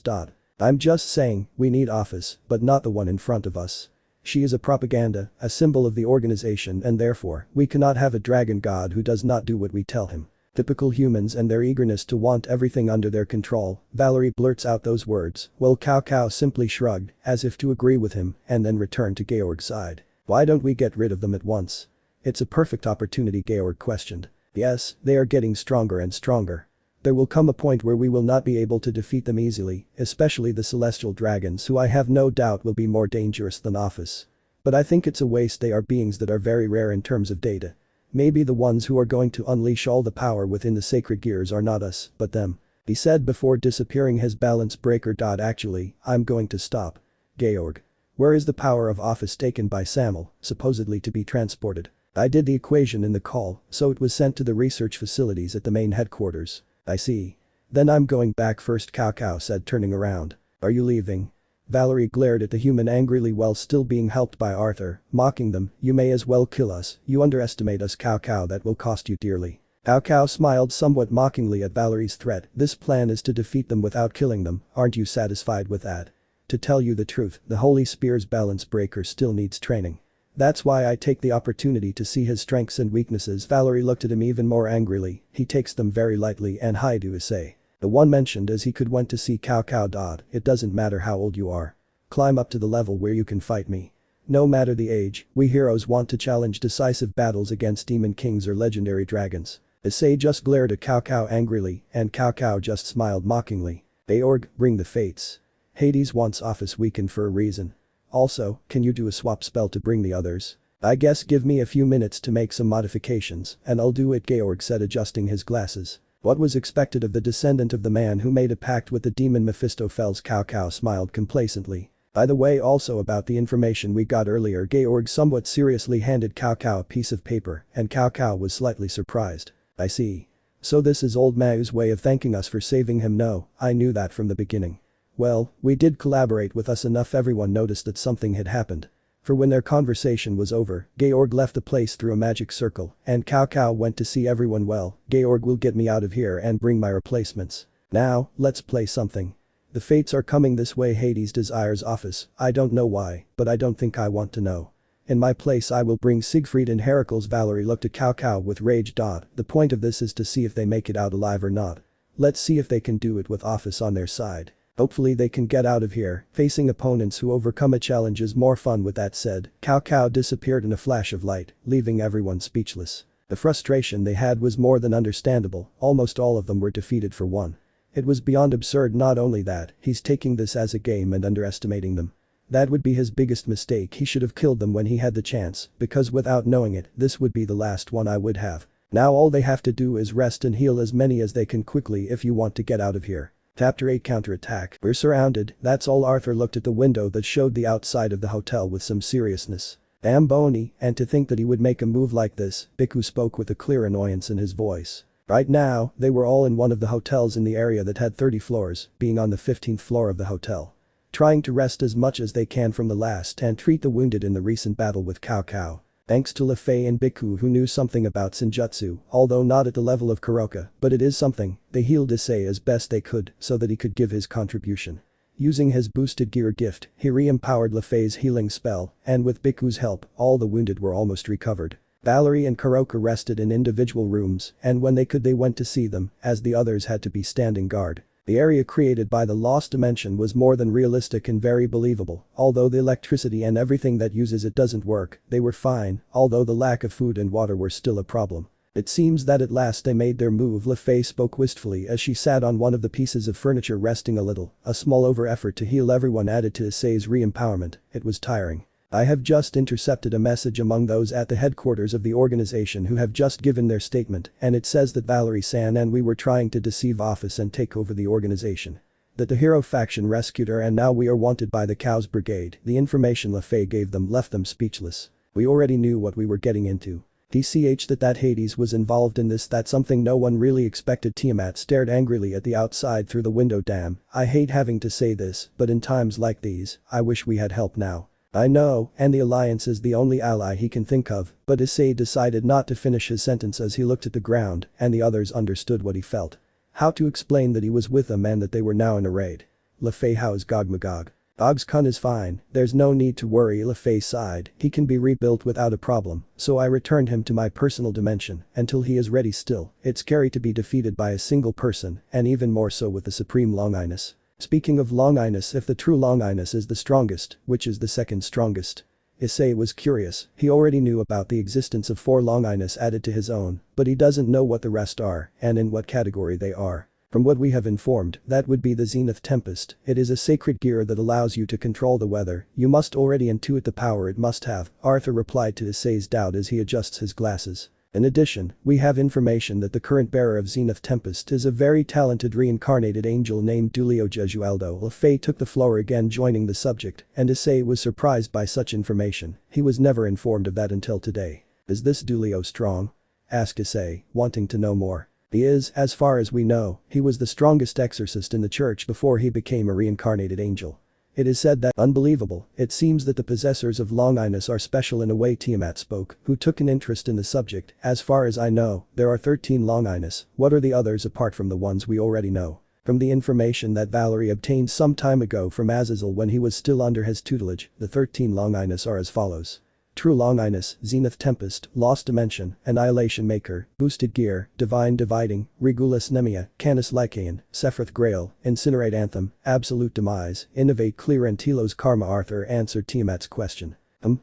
I'm just saying, we need Office, but not the one in front of us. She is a propaganda, a symbol of the organization, and therefore, we cannot have a dragon god who does not do what we tell him. Typical humans and their eagerness to want everything under their control. Valery blurts out those words, while Cao simply shrugged, as if to agree with him, and then returned to Georg's side. Why don't we get rid of them at once? It's a perfect opportunity, Georg questioned. Yes, they are getting stronger and stronger. There will come a point where we will not be able to defeat them easily, especially the celestial dragons, who I have no doubt will be more dangerous than Office. But I think it's a waste. They are beings that are very rare in terms of data. Maybe the ones who are going to unleash all the power within the sacred gears are not us, but them. He said before disappearing his balance breaker. Actually, I'm going to stop. Georg. Where is the power of Office taken by Samuel, supposedly to be transported? I did the equation in the call, so it was sent to the research facilities at the main headquarters. I see. Then I'm going back first, Cao said, turning around. Are you leaving? Valery glared at the human angrily while still being helped by Arthur, mocking them. You may as well kill us, you underestimate us, Cao, that will cost you dearly. Cao smiled somewhat mockingly at Valery's threat. This plan is to defeat them without killing them, aren't you satisfied with that? To tell you the truth, the Holy Spear's balance breaker still needs training. That's why I take the opportunity to see his strengths and weaknesses. Valery looked at him even more angrily. He takes them very lightly. And hi to Issei. The one mentioned as he could went to see Cao. It doesn't matter how old you are. Climb up to the level where you can fight me. No matter the age, we heroes want to challenge decisive battles against demon kings or legendary dragons. Issei just glared at Cao angrily, and Cao just smiled mockingly. Georg, bring the fates. Hades wants Office weakened for a reason. Also, can you do a swap spell to bring the others? I guess give me a few minutes to make some modifications, and I'll do it, Georg said, adjusting his glasses. What was expected of the descendant of the man who made a pact with the demon Mephistopheles? Cao smiled complacently. By the way, also about the information we got earlier. Georg somewhat seriously handed Cao a piece of paper, and Cao was slightly surprised. I see. So this is old Mau's way of thanking us for saving him. No, I knew that from the beginning. Well, we did collaborate with us enough. Everyone noticed that something had happened. For when their conversation was over, Georg left the place through a magic circle, and Cao went to see everyone. Well, Georg will get me out of here and bring my replacements. Now, let's play something. The fates are coming this way. Hades desires Office. I don't know why, but I don't think I want to know. In my place I will bring Siegfried and Heracles. Valery looked at Cao with rage. The point of this is to see if they make it out alive or not. Let's see if they can do it with Office on their side. Hopefully they can get out of here. Facing opponents who overcome a challenge is more fun. With that said, Cao disappeared in a flash of light, leaving everyone speechless. The frustration they had was more than understandable. Almost all of them were defeated for one. It was beyond absurd. Not only that, he's taking this as a game and underestimating them. That would be his biggest mistake. He should have killed them when he had the chance, because without knowing it, this would be the last one I would have. Now all they have to do is rest and heal as many as they can quickly if you want to get out of here. Chapter 8 Counterattack. We're surrounded, that's all. Arthur looked at the window that showed the outside of the hotel with some seriousness. Damn bony, and to think that he would make a move like this, Bhikkhu spoke with a clear annoyance in his voice. Right now, they were all in one of the hotels in the area that had 30 floors, being on the 15th floor of the hotel. Trying to rest as much as they can from the last and treat the wounded in the recent battle with Cao Cao. Thanks to Lefei and Bhikkhu who knew something about Senjutsu, although not at the level of Kuroka, but it is something, they healed Issei as best they could so that he could give his contribution. Using his boosted gear gift, he re-empowered Lefei's healing spell, and with Bhikkhu's help, all the wounded were almost recovered. Valery and Kuroka rested in individual rooms, and when they could they went to see them, as the others had to be standing guard. The area created by the lost dimension was more than realistic and very believable, although the electricity and everything that uses it doesn't work, they were fine, although the lack of food and water were still a problem. It seems that at last they made their move. Lefei spoke wistfully as she sat on one of the pieces of furniture resting a little, a small over-effort to heal everyone added to Issei's re-empowerment. It was tiring. I have just intercepted a message among those at the headquarters of the organization who have just given their statement, and it says that Valery-san and we were trying to deceive office and take over the organization. That the hero faction rescued her and now we are wanted by the Cows Brigade. The information Lefei gave them left them speechless. We already knew what we were getting into. TCH that Hades was involved in this, that's something no one really expected. Tiamat stared angrily at the outside through the window. Damn, I hate having to say this, but in times like these, I wish we had help now. I know, and the Alliance is the only ally he can think of, but Issei decided not to finish his sentence as he looked at the ground, and the others understood what he felt. How to explain that he was with them and that they were now in a raid. Lefei, how's Gogmagog? Gog's-kun is fine, there's no need to worry. Lefei sighed, he can be rebuilt without a problem, so I returned him to my personal dimension, until he is ready. Still, it's scary to be defeated by a single person, and even more so with the Supreme Longinus. Speaking of Longinus, if the true Longinus is the strongest, which is the second strongest? Issei was curious, he already knew about the existence of 4 Longinus added to his own, but he doesn't know what the rest are, and in what category they are. From what we have informed, that would be the Zenith Tempest. It is a sacred gear that allows you to control the weather. You must already intuit the power it must have, Arthur replied to Issei's doubt as he adjusts his glasses. In addition, we have information that the current bearer of Zenith Tempest is a very talented reincarnated angel named Dulio Gesualdo. Lefei took the floor again, joining the subject, and Issei was surprised by such information. He was never informed of that until today. Is this Dulio strong? Asked Issei, wanting to know more. He is, as far as we know, he was the strongest exorcist in the church before he became a reincarnated angel. It is said that, unbelievable, it seems that the possessors of Longinus are special in a way. Tiamat spoke, who took an interest in the subject. As far as I know, there are 13 Longinus. What are the others apart from the ones we already know? From the information that Valery obtained some time ago from Azazel when he was still under his tutelage, the 13 Longinus are as follows. True Longinus, Zenith Tempest, Lost Dimension, Annihilation Maker, Boosted Gear, Divine Dividing, Regulus Nemia, Canis Lycaean, Sephiroth Grail, Incinerate Anthem, Absolute Demise, Innovate Clear and Telos Karma. Arthur answered Tiamat's question.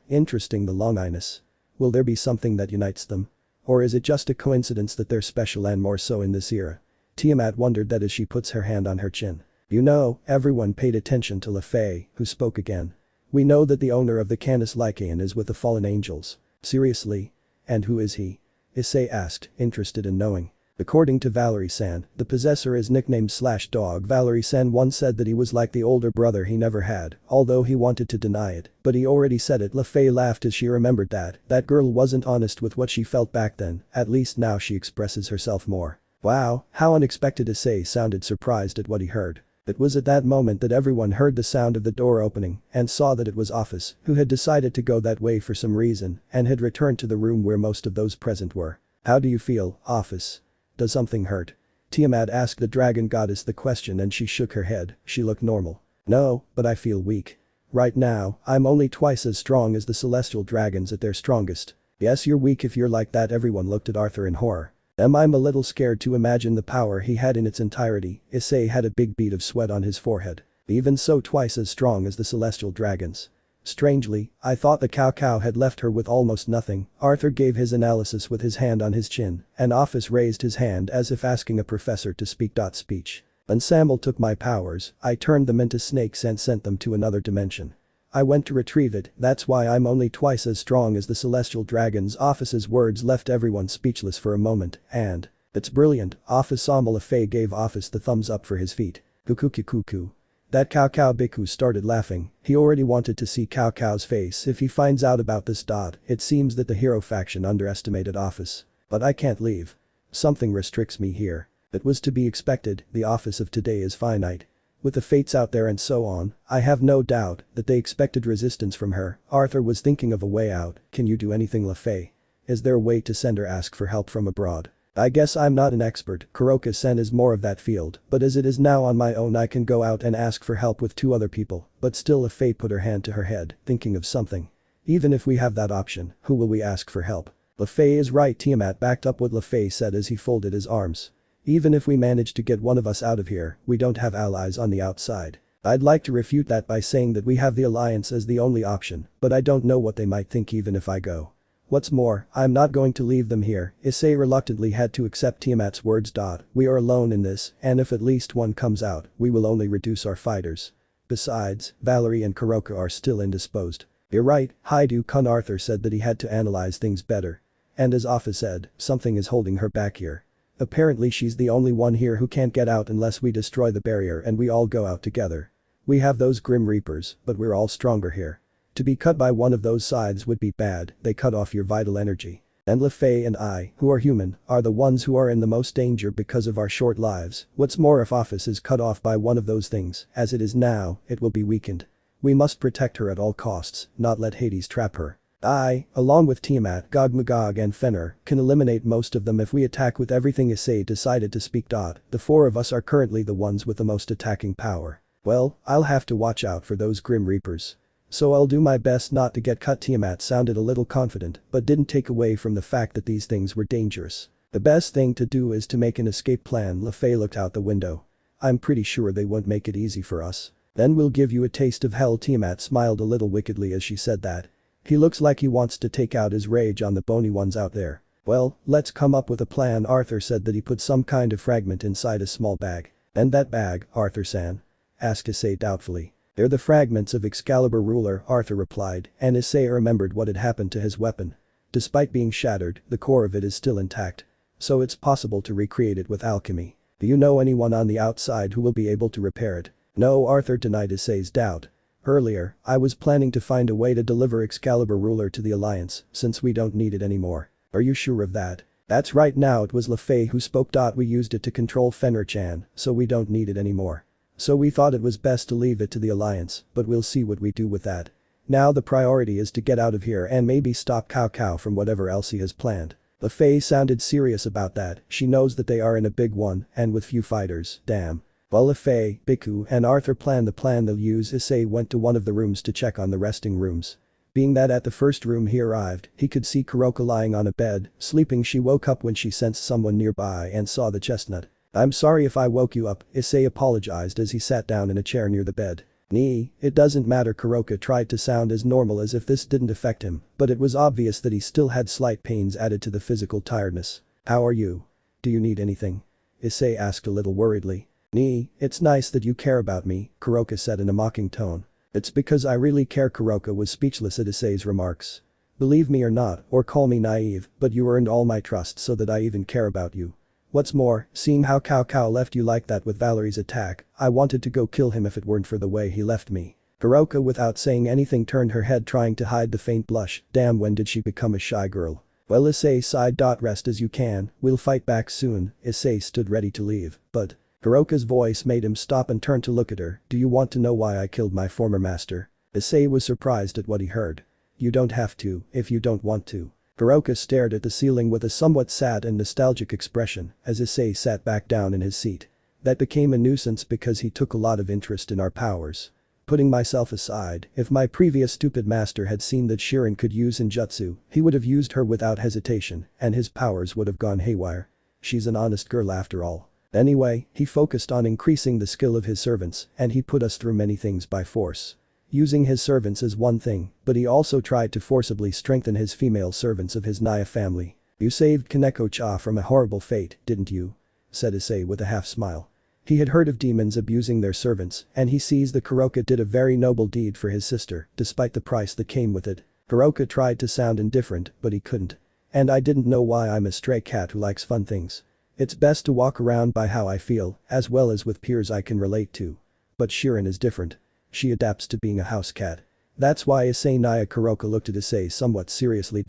Interesting. The Longinus. Will there be something that unites them? Or is it just a coincidence that they're special and more so in this era? Tiamat wondered that as she puts her hand on her chin. You know, everyone paid attention to Lefei, who spoke again. We know that the owner of the Canis Lycaean is with the fallen angels. Seriously? And who is he? Issei asked, interested in knowing. According to Valery-san, the possessor is nicknamed /Dog. Valery-san once said that he was like the older brother he never had, although he wanted to deny it, but he already said it. Lefei laughed as she remembered that girl wasn't honest with what she felt back then, at least now she expresses herself more. Wow, how unexpected. Issei sounded surprised at what he heard. It was at that moment that everyone heard the sound of the door opening and saw that it was Office, who had decided to go that way for some reason and had returned to the room where most of those present were. How do you feel, Office? Does something hurt? Tiamat asked the dragon goddess the question and she shook her head. She looked normal. No, but I feel weak. Right now, I'm only twice as strong as the celestial dragons at their strongest. Yes, you're weak if you're like that. Everyone looked at Arthur in horror. I'm a little scared to imagine the power he had in its entirety. Issei had a big bead of sweat on his forehead. Even so, twice as strong as the celestial dragons. Strangely, I thought the Cao Cao had left her with almost nothing. Arthur gave his analysis with his hand on his chin, and Office raised his hand as if asking a professor to speak. Speech. Ensemble took my powers, I turned them into snakes and sent them to another dimension. I went to retrieve it, that's why I'm only twice as strong as the celestial dragons. Office's words left everyone speechless for a moment, and… It's brilliant, Office Issei gave Office the thumbs up for his feat. Kuku. That Cao Cao Biku started laughing, he already wanted to see Cao Cao's face if he finds out about this. It seems that the hero faction underestimated Office. But I can't leave. Something restricts me here. It was to be expected, the office of today is finite. With the fates out there and so on, I have no doubt that they expected resistance from her. Arthur was thinking of a way out. Can you do anything, Lefay? Is there a way to send her ask for help from abroad? I guess I'm not an expert, Kuroka-sen is more of that field, but as it is now on my own I can go out and ask for help with 2 other people, but still Lefay put her hand to her head, thinking of something. Even if we have that option, who will we ask for help? Lefay is right, Tiamat backed up what Lefay said as he folded his arms. Even if we manage to get one of us out of here, we don't have allies on the outside. I'd like to refute that by saying that we have the alliance as the only option, but I don't know what they might think even if I go. What's more, I'm not going to leave them here. Issei reluctantly had to accept Tiamat's words. We are alone in this, and if at least one comes out, we will only reduce our fighters. Besides, Valery and Kuroka are still indisposed. You're right, Haidu-kun. Arthur said that he had to analyze things better. And as Office said, something is holding her back here. Apparently she's the only one here who can't get out unless we destroy the barrier and we all go out together. We have those Grim Reapers, but we're all stronger here. To be cut by one of those sides would be bad, they cut off your vital energy. And Lefay and I, who are human, are the ones who are in the most danger because of our short lives. What's more, if Office is cut off by one of those things, as it is now, it will be weakened. We must protect her at all costs, not let Hades trap her. I, along with Tiamat, Gog-Magog and Fenrir, can eliminate most of them if we attack with everything. Issei decided to speak. The 4 of us are currently the ones with the most attacking power. Well, I'll have to watch out for those Grim Reapers. So I'll do my best not to get cut. Tiamat sounded a little confident, but didn't take away from the fact that these things were dangerous. The best thing to do is to make an escape plan. Lefay looked out the window. I'm pretty sure they won't make it easy for us. Then we'll give you a taste of hell. Tiamat smiled a little wickedly as she said that. He looks like he wants to take out his rage on the bony ones out there. Well, let's come up with a plan. Arthur said that he put some kind of fragment inside a small bag. And that bag, Arthur-san? Asked Issei doubtfully. They're the fragments of Excalibur ruler, Arthur replied, and Issei remembered what had happened to his weapon. Despite being shattered, the core of it is still intact. So it's possible to recreate it with alchemy. Do you know anyone on the outside who will be able to repair it? No, Arthur denied Issei's doubt. Earlier, I was planning to find a way to deliver Excalibur ruler to the Alliance, since we don't need it anymore. Are you sure of that? That's right. Now it was Lefay who spoke. We used it to control Fenrir-chan, so we don't need it anymore. So we thought it was best to leave it to the Alliance, but we'll see what we do with that. Now the priority is to get out of here and maybe stop Cao Cao from whatever else he has planned. Lefay sounded serious about that. She knows that they are in a big one, and with few fighters, damn. While Lefay, Biku and Arthur plan the plan they'll use, Issei went to one of the rooms to check on the resting rooms. Being that at the first room he arrived, he could see Kuroka lying on a bed, sleeping. She woke up when she sensed someone nearby and saw the chestnut. I'm sorry if I woke you up, Issei apologized as he sat down in a chair near the bed. It doesn't matter. Kuroka tried to sound as normal as if this didn't affect him, but it was obvious that he still had slight pains added to the physical tiredness. How are you? Do you need anything? Issei asked a little worriedly. It's nice that you care about me, Kuroka said in a mocking tone. It's because I really care. Kuroka was speechless at Issei's remarks. Believe me or not, or call me naive, but you earned all my trust so that I even care about you. What's more, seeing how Cao Cao left you like that with Valery's attack, I wanted to go kill him if it weren't for the way he left me. Kuroka without saying anything turned her head trying to hide the faint blush. Damn, when did she become a shy girl? Well, Issei sighed. Rest as you can, we'll fight back soon. Issei stood ready to leave, but Kuroka's voice made him stop and turn to look at her. Do you want to know why I killed my former master? Issei was surprised at what he heard. You don't have to, if you don't want to. Kuroka stared at the ceiling with a somewhat sad and nostalgic expression as Issei sat back down in his seat. That became a nuisance because he took a lot of interest in our powers. Putting myself aside, if my previous stupid master had seen that Shirin could use ninjutsu, he would have used her without hesitation, and his powers would have gone haywire. She's an honest girl after all. Anyway, he focused on increasing the skill of his servants, and he put us through many things by force. Using his servants is one thing, but he also tried to forcibly strengthen his female servants of his Naya family. You saved Kaneko-cha from a horrible fate, didn't you? Said Issei with a half smile. He had heard of demons abusing their servants, and he sees that Kuroka did a very noble deed for his sister, despite the price that came with it. Kuroka tried to sound indifferent, but he couldn't. And I didn't know why I'm a stray cat who likes fun things. It's best to walk around by how I feel, as well as with peers I can relate to. But Shirin is different. She adapts to being a house cat. That's why Issei Naya Kuroka looked at Issei somewhat seriously.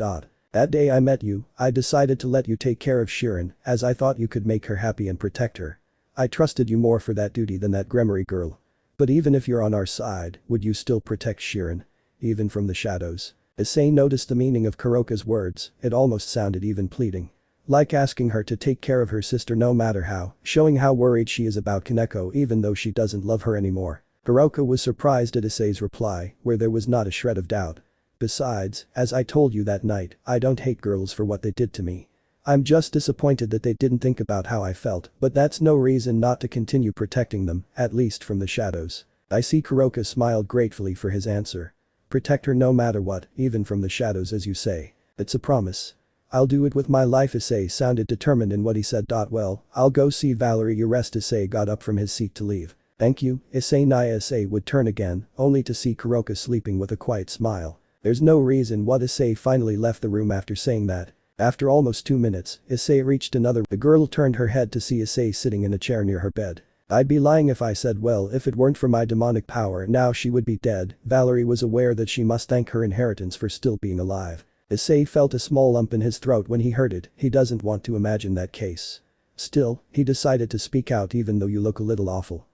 That day I met you, I decided to let you take care of Shirin, as I thought you could make her happy and protect her. I trusted you more for that duty than that Gremory girl. But even if you're on our side, would you still protect Shirin? Even from the shadows? Issei noticed the meaning of Kuroka's words, it almost sounded even pleading. Like asking her to take care of her sister no matter how, showing how worried she is about Kaneko even though she doesn't love her anymore. Kuroka was surprised at Issei's reply, where there was not a shred of doubt. Besides, as I told you that night, I don't hate girls for what they did to me. I'm just disappointed that they didn't think about how I felt, but that's no reason not to continue protecting them, at least from the shadows. I see Kuroka smiled gratefully for his answer. Protect her no matter what, even from the shadows as you say. It's a promise. I'll do it with my life. Issei sounded determined in what he said. Well, I'll go see Valery. You rest. Issei got up from his seat to leave. Thank you, Issei Naya. Issei would turn again, only to see Kuroka sleeping with a quiet smile. There's no reason why Issei finally left the room after saying that. After almost 2 minutes, Issei reached another. The girl turned her head to see Issei sitting in a chair near her bed. I'd be lying if I said well if it weren't for my demonic power now she would be dead. Valery was aware that she must thank her inheritance for still being alive. Issei felt a small lump in his throat when he heard it, he doesn't want to imagine that case. Still, he decided to speak out even though you look a little awful.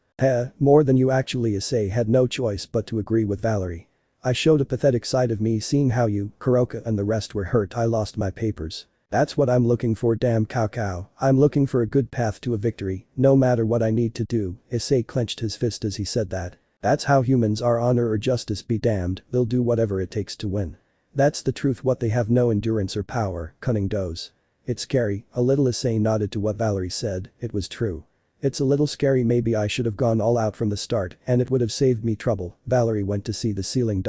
More than you actually. Issei had no choice but to agree with Valery. I showed a pathetic side of me seeing how you, Kuroka and the rest were hurt. I lost my papers. That's what I'm looking for. Damn cow. I'm looking for a good path to a victory, no matter what I need to do. Issei clenched his fist as he said that. That's how humans are. Honor or justice be damned, they'll do whatever it takes to win. That's the truth. What they have no endurance or power, cunning does. It's scary, a little. Issei nodded to what Valery said, it was true. It's a little scary. Maybe I should have gone all out from the start and it would have saved me trouble. Valery went to see the ceiling.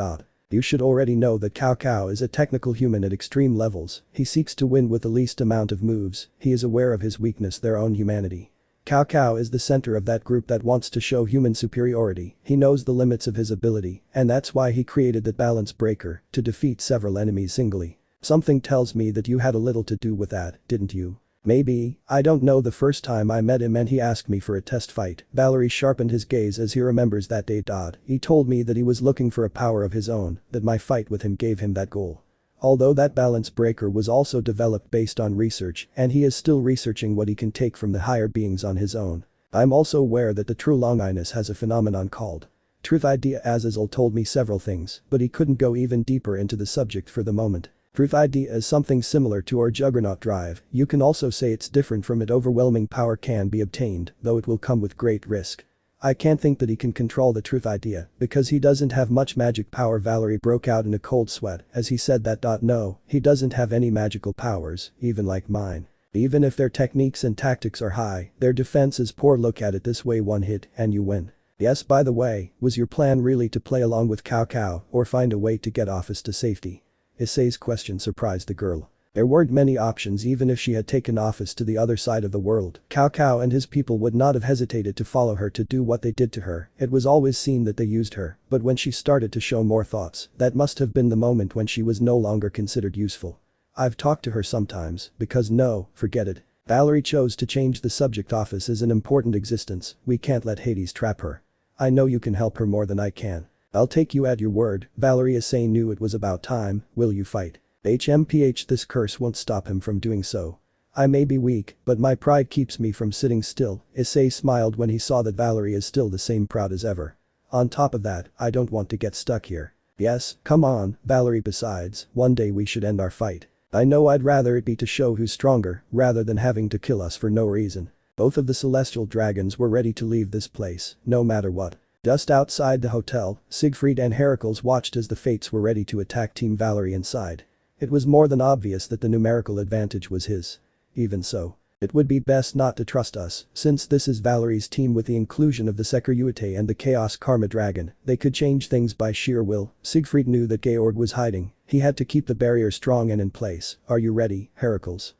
You should already know that Cao is a technical human at extreme levels, he seeks to win with the least amount of moves, he is aware of his weakness, their own humanity. Cao is the center of that group that wants to show human superiority, he knows the limits of his ability, and that's why he created that balance breaker, to defeat several enemies singly. Something tells me that you had a little to do with that, didn't you? Maybe, I don't know. The first time I met him and he asked me for a test fight. Valery sharpened his gaze as he remembers that day. He told me that he was looking for a power of his own, that my fight with him gave him that goal. Although that balance breaker was also developed based on research and he is still researching what he can take from the higher beings on his own. I'm also aware that the true Longinus has a phenomenon called truth idea. Azazel told me several things, but he couldn't go even deeper into the subject for the moment. Truth idea is something similar to our juggernaut drive, you can also say it's different from it. Overwhelming power can be obtained, though it will come with great risk. I can't think that he can control the truth idea, because he doesn't have much magic power. Valery broke out in a cold sweat as he said that. No, he doesn't have any magical powers, even like mine. Even if their techniques and tactics are high, their defense is poor. Look at it this way, one hit and you win. Yes, by the way, was your plan really to play along with Cao or find a way to get Office to safety? Issei's question surprised the girl. There weren't many options. Even if she had taken Office to the other side of the world, Cao and his people would not have hesitated to follow her to do what they did to her. It was always seen that they used her, but when she started to show more thoughts, that must have been the moment when she was no longer considered useful. I've talked to her sometimes, because no, forget it. Valery chose to change the subject. Office is an important existence, we can't let Hades trap her. I know you can help her more than I can. I'll take you at your word. Valery. Issei knew it was about time. Will you fight? HMPH. This curse won't stop him from doing so. I may be weak, but my pride keeps me from sitting still. Issei smiled when he saw that Valery is still the same proud as ever. On top of that, I don't want to get stuck here. Yes, come on, Valery. Besides, one day we should end our fight. I know I'd rather it be to show who's stronger, rather than having to kill us for no reason. Both of the celestial dragons were ready to leave this place, no matter what. Just outside the hotel, Siegfried and Heracles watched as the Fates were ready to attack Team Valery inside. It was more than obvious that the numerical advantage was his. Even so, it would be best not to trust us, since this is Valery's team. With the inclusion of the Sekiryuite and the Chaos Karma Dragon, they could change things by sheer will. Siegfried knew that Georg was hiding, he had to keep the barrier strong and in place. Are you ready, Heracles?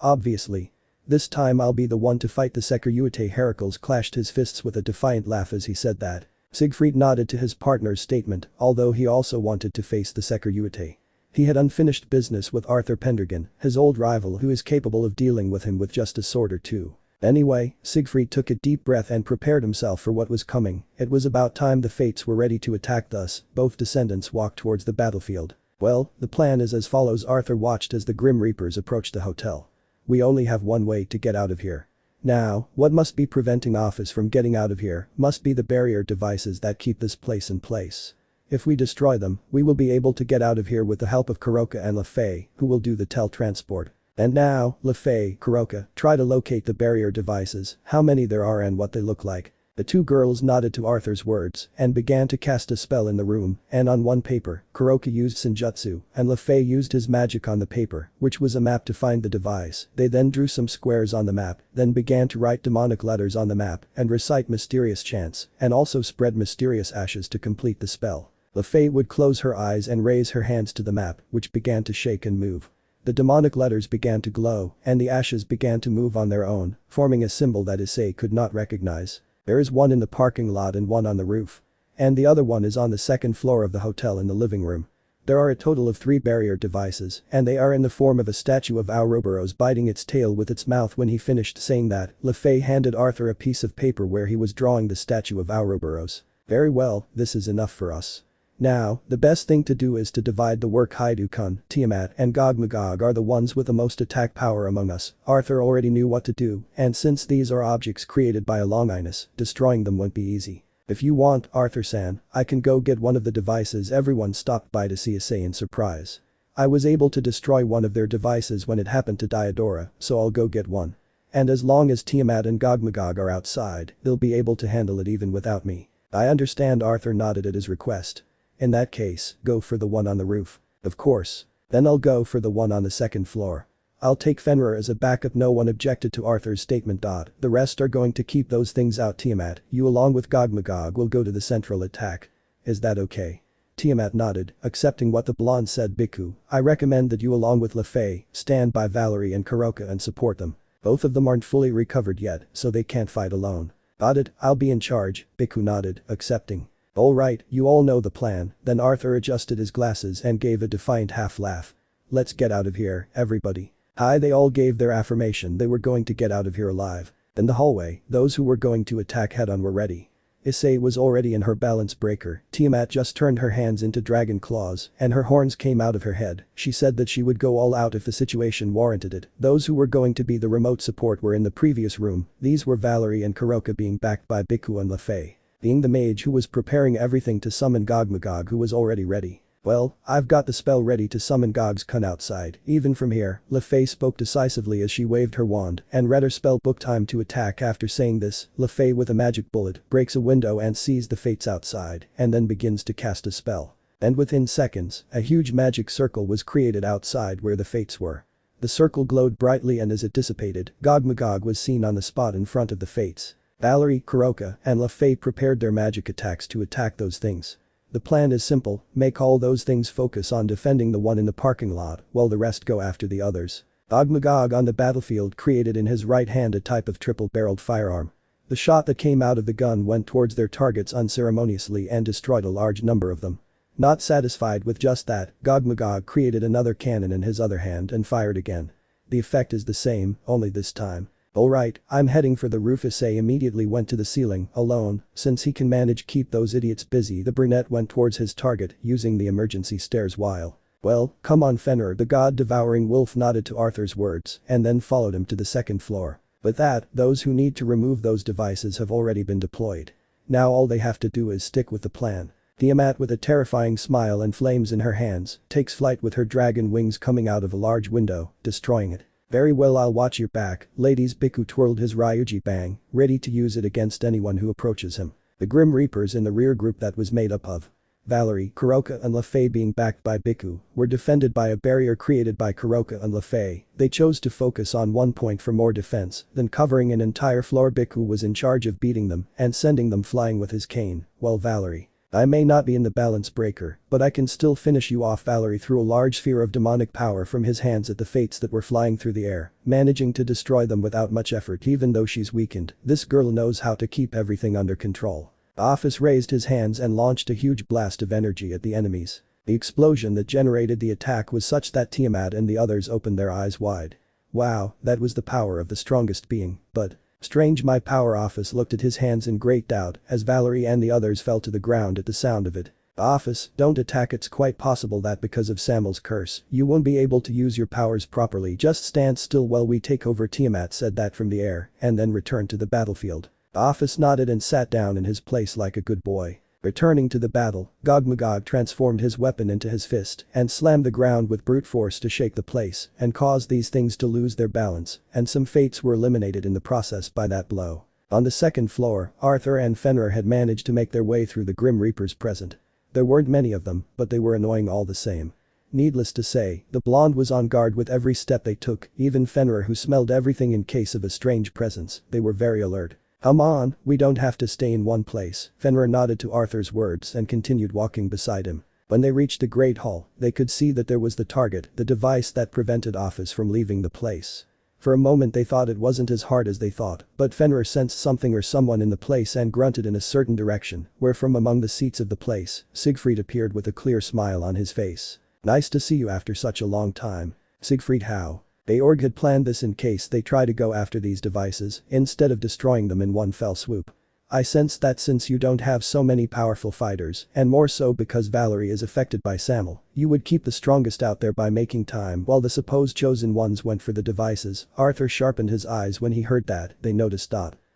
Obviously. This time I'll be the one to fight the Securite. Heracles clashed his fists with a defiant laugh as he said that. Siegfried nodded to his partner's statement, although he also wanted to face the Securite. He had unfinished business with Arthur Pendragon, his old rival who is capable of dealing with him with just a sword or two. Anyway, Siegfried took a deep breath and prepared himself for what was coming. It was about time the fates were ready to attack. Thus, both descendants walked towards the battlefield. Well, the plan is as follows. Arthur watched as the Grim Reapers approached the hotel. We only have one way to get out of here. Now, what must be preventing us from getting out of here must be the barrier devices that keep this place in place. If we destroy them, we will be able to get out of here with the help of Kuroka and Lefay, who will do the teletransport. And now, Lefay, Kuroka, try to locate the barrier devices, how many there are and what they look like. The two girls nodded to Arthur's words and began to cast a spell in the room, and on one paper, Kuroka used Senjutsu, and Lefay used his magic on the paper, which was a map to find the device. They then drew some squares on the map, then began to write demonic letters on the map and recite mysterious chants, and also spread mysterious ashes to complete the spell. Lefay would close her eyes and raise her hands to the map, which began to shake and move. The demonic letters began to glow, and the ashes began to move on their own, forming a symbol that Issei could not recognize. There is one in the parking lot and one on the roof. And the other one is on the second floor of the hotel in the living room. There are a total of 3 barrier devices, and they are in the form of a statue of Ouroboros biting its tail with its mouth. When he finished saying that, Lefay handed Arthur a piece of paper where he was drawing the statue of Ouroboros. Very well, this is enough for us. Now, the best thing to do is to divide the work. Haidu-kun, Tiamat and Gog-Magog are the ones with the most attack power among us. Arthur already knew what to do, and since these are objects created by a Longinus, destroying them won't be easy. If you want, Arthur-san, I can go get one of the devices. Everyone stopped by to see Issei in surprise. I was able to destroy one of their devices when it happened to Diodora, so I'll go get one. And as long as Tiamat and Gog-Magog are outside, they'll be able to handle it even without me. I understand. Arthur nodded at his request. In that case, go for the one on the roof. Of course. Then I'll go for the one on the second floor. I'll take Fenrir as a backup. No one objected to Arthur's statement. The rest are going to keep those things out. Tiamat, you along with Gog-Magog will go to the central attack. Is that okay? Tiamat nodded, accepting what the blonde said. Bhikkhu, I recommend that you along with Lefay stand by Valery and Kuroka and support them. Both of them aren't fully recovered yet, so they can't fight alone. Got it, I'll be in charge. Bhikkhu nodded, accepting. Alright, you all know the plan. Then Arthur adjusted his glasses and gave a defiant half laugh. Let's get out of here, everybody. Hi. They all gave their affirmation they were going to get out of here alive. In the hallway, those who were going to attack head-on were ready. Issei was already in her balance breaker. Tiamat just turned her hands into dragon claws and her horns came out of her head. She said that she would go all out if the situation warranted it. Those who were going to be the remote support were in the previous room. These were Valery and Kuroka being backed by Bhikkhu and Lefay. Being the mage who was preparing everything to summon Gog-Magog, who was already ready. Well, I've got the spell ready to summon Gog's-kun outside. Even from here, Lefay spoke decisively as she waved her wand and read her spell book. Time to attack. After saying this, Lefay with a magic bullet breaks a window and sees the fates outside and then begins to cast a spell. And within seconds, a huge magic circle was created outside where the fates were. The circle glowed brightly and as it dissipated, Gog-Magog was seen on the spot in front of the fates. Valery, Kuroka, and Lefay prepared their magic attacks to attack those things. The plan is simple, make all those things focus on defending the one in the parking lot while the rest go after the others. Gog-Magog on the battlefield created in his right hand a type of triple-barreled firearm. The shot that came out of the gun went towards their targets unceremoniously and destroyed a large number of them. Not satisfied with just that, Gog-Magog created another cannon in his other hand and fired again. The effect is the same, only this time. Alright, I'm heading for the roof. Issei immediately went to the ceiling, alone, since he can manage keep those idiots busy. The brunette went towards his target, using the emergency stairs while. Well, come on Fenrir. The god-devouring wolf nodded to Arthur's words and then followed him to the second floor. With that, those who need to remove those devices have already been deployed. Now all they have to do is stick with the plan. Tiamat with a terrifying smile and flames in her hands, takes flight with her dragon wings coming out of a large window, destroying it. Very well, I'll watch your back, ladies. Bhikkhu twirled his Ryuji bang, ready to use it against anyone who approaches him. The Grim Reapers in the rear group that was made up of Valery, Kuroka and Lefay being backed by Bhikkhu were defended by a barrier created by Kuroka and Lefay. They chose to focus on one point for more defense than covering an entire floor. Bhikkhu was in charge of beating them and sending them flying with his cane, while Valery I may not be in the balance breaker, but I can still finish you off. Valery threw a large sphere of demonic power from his hands at the fates that were flying through the air, managing to destroy them without much effort. Even though she's weakened, this girl knows how to keep everything under control. Office raised his hands and launched a huge blast of energy at the enemies. The explosion that generated the attack was such that Tiamat and the others opened their eyes wide. Wow, that was the power of the strongest being, but… Strange, my power. Office looked at his hands in great doubt as Valery and the others fell to the ground at the sound of it. Office, don't attack. It's quite possible that because of Samuel's curse, you won't be able to use your powers properly. Just stand still while we take over. Tiamat said that from the air and then returned to the battlefield. Office nodded and sat down in his place like a good boy. Returning to the battle, Gog transformed his weapon into his fist and slammed the ground with brute force to shake the place and cause these things to lose their balance, and some fates were eliminated in the process by that blow. On the second floor, Arthur and Fenrir had managed to make their way through the Grim Reapers present. There weren't many of them, but they were annoying all the same. Needless to say, the blonde was on guard with every step they took, even Fenrir, who smelled everything in case of a strange presence. They were very alert. Come on, we don't have to stay in one place. Fenrir nodded to Arthur's words and continued walking beside him. When they reached the Great Hall, they could see that there was the target, the device that prevented Office from leaving the place. For a moment they thought it wasn't as hard as they thought, but Fenrir sensed something or someone in the place and grunted in a certain direction, where from among the seats of the place, Siegfried appeared with a clear smile on his face. Nice to see you after such a long time. Siegfried, how? Georg had planned this in case they try to go after these devices instead of destroying them in one fell swoop. I sense that since you don't have so many powerful fighters, and more so because Valery is affected by Samuel, you would keep the strongest out there by making time while the supposed chosen ones went for the devices. Arthur sharpened his eyes when he heard that. They noticed.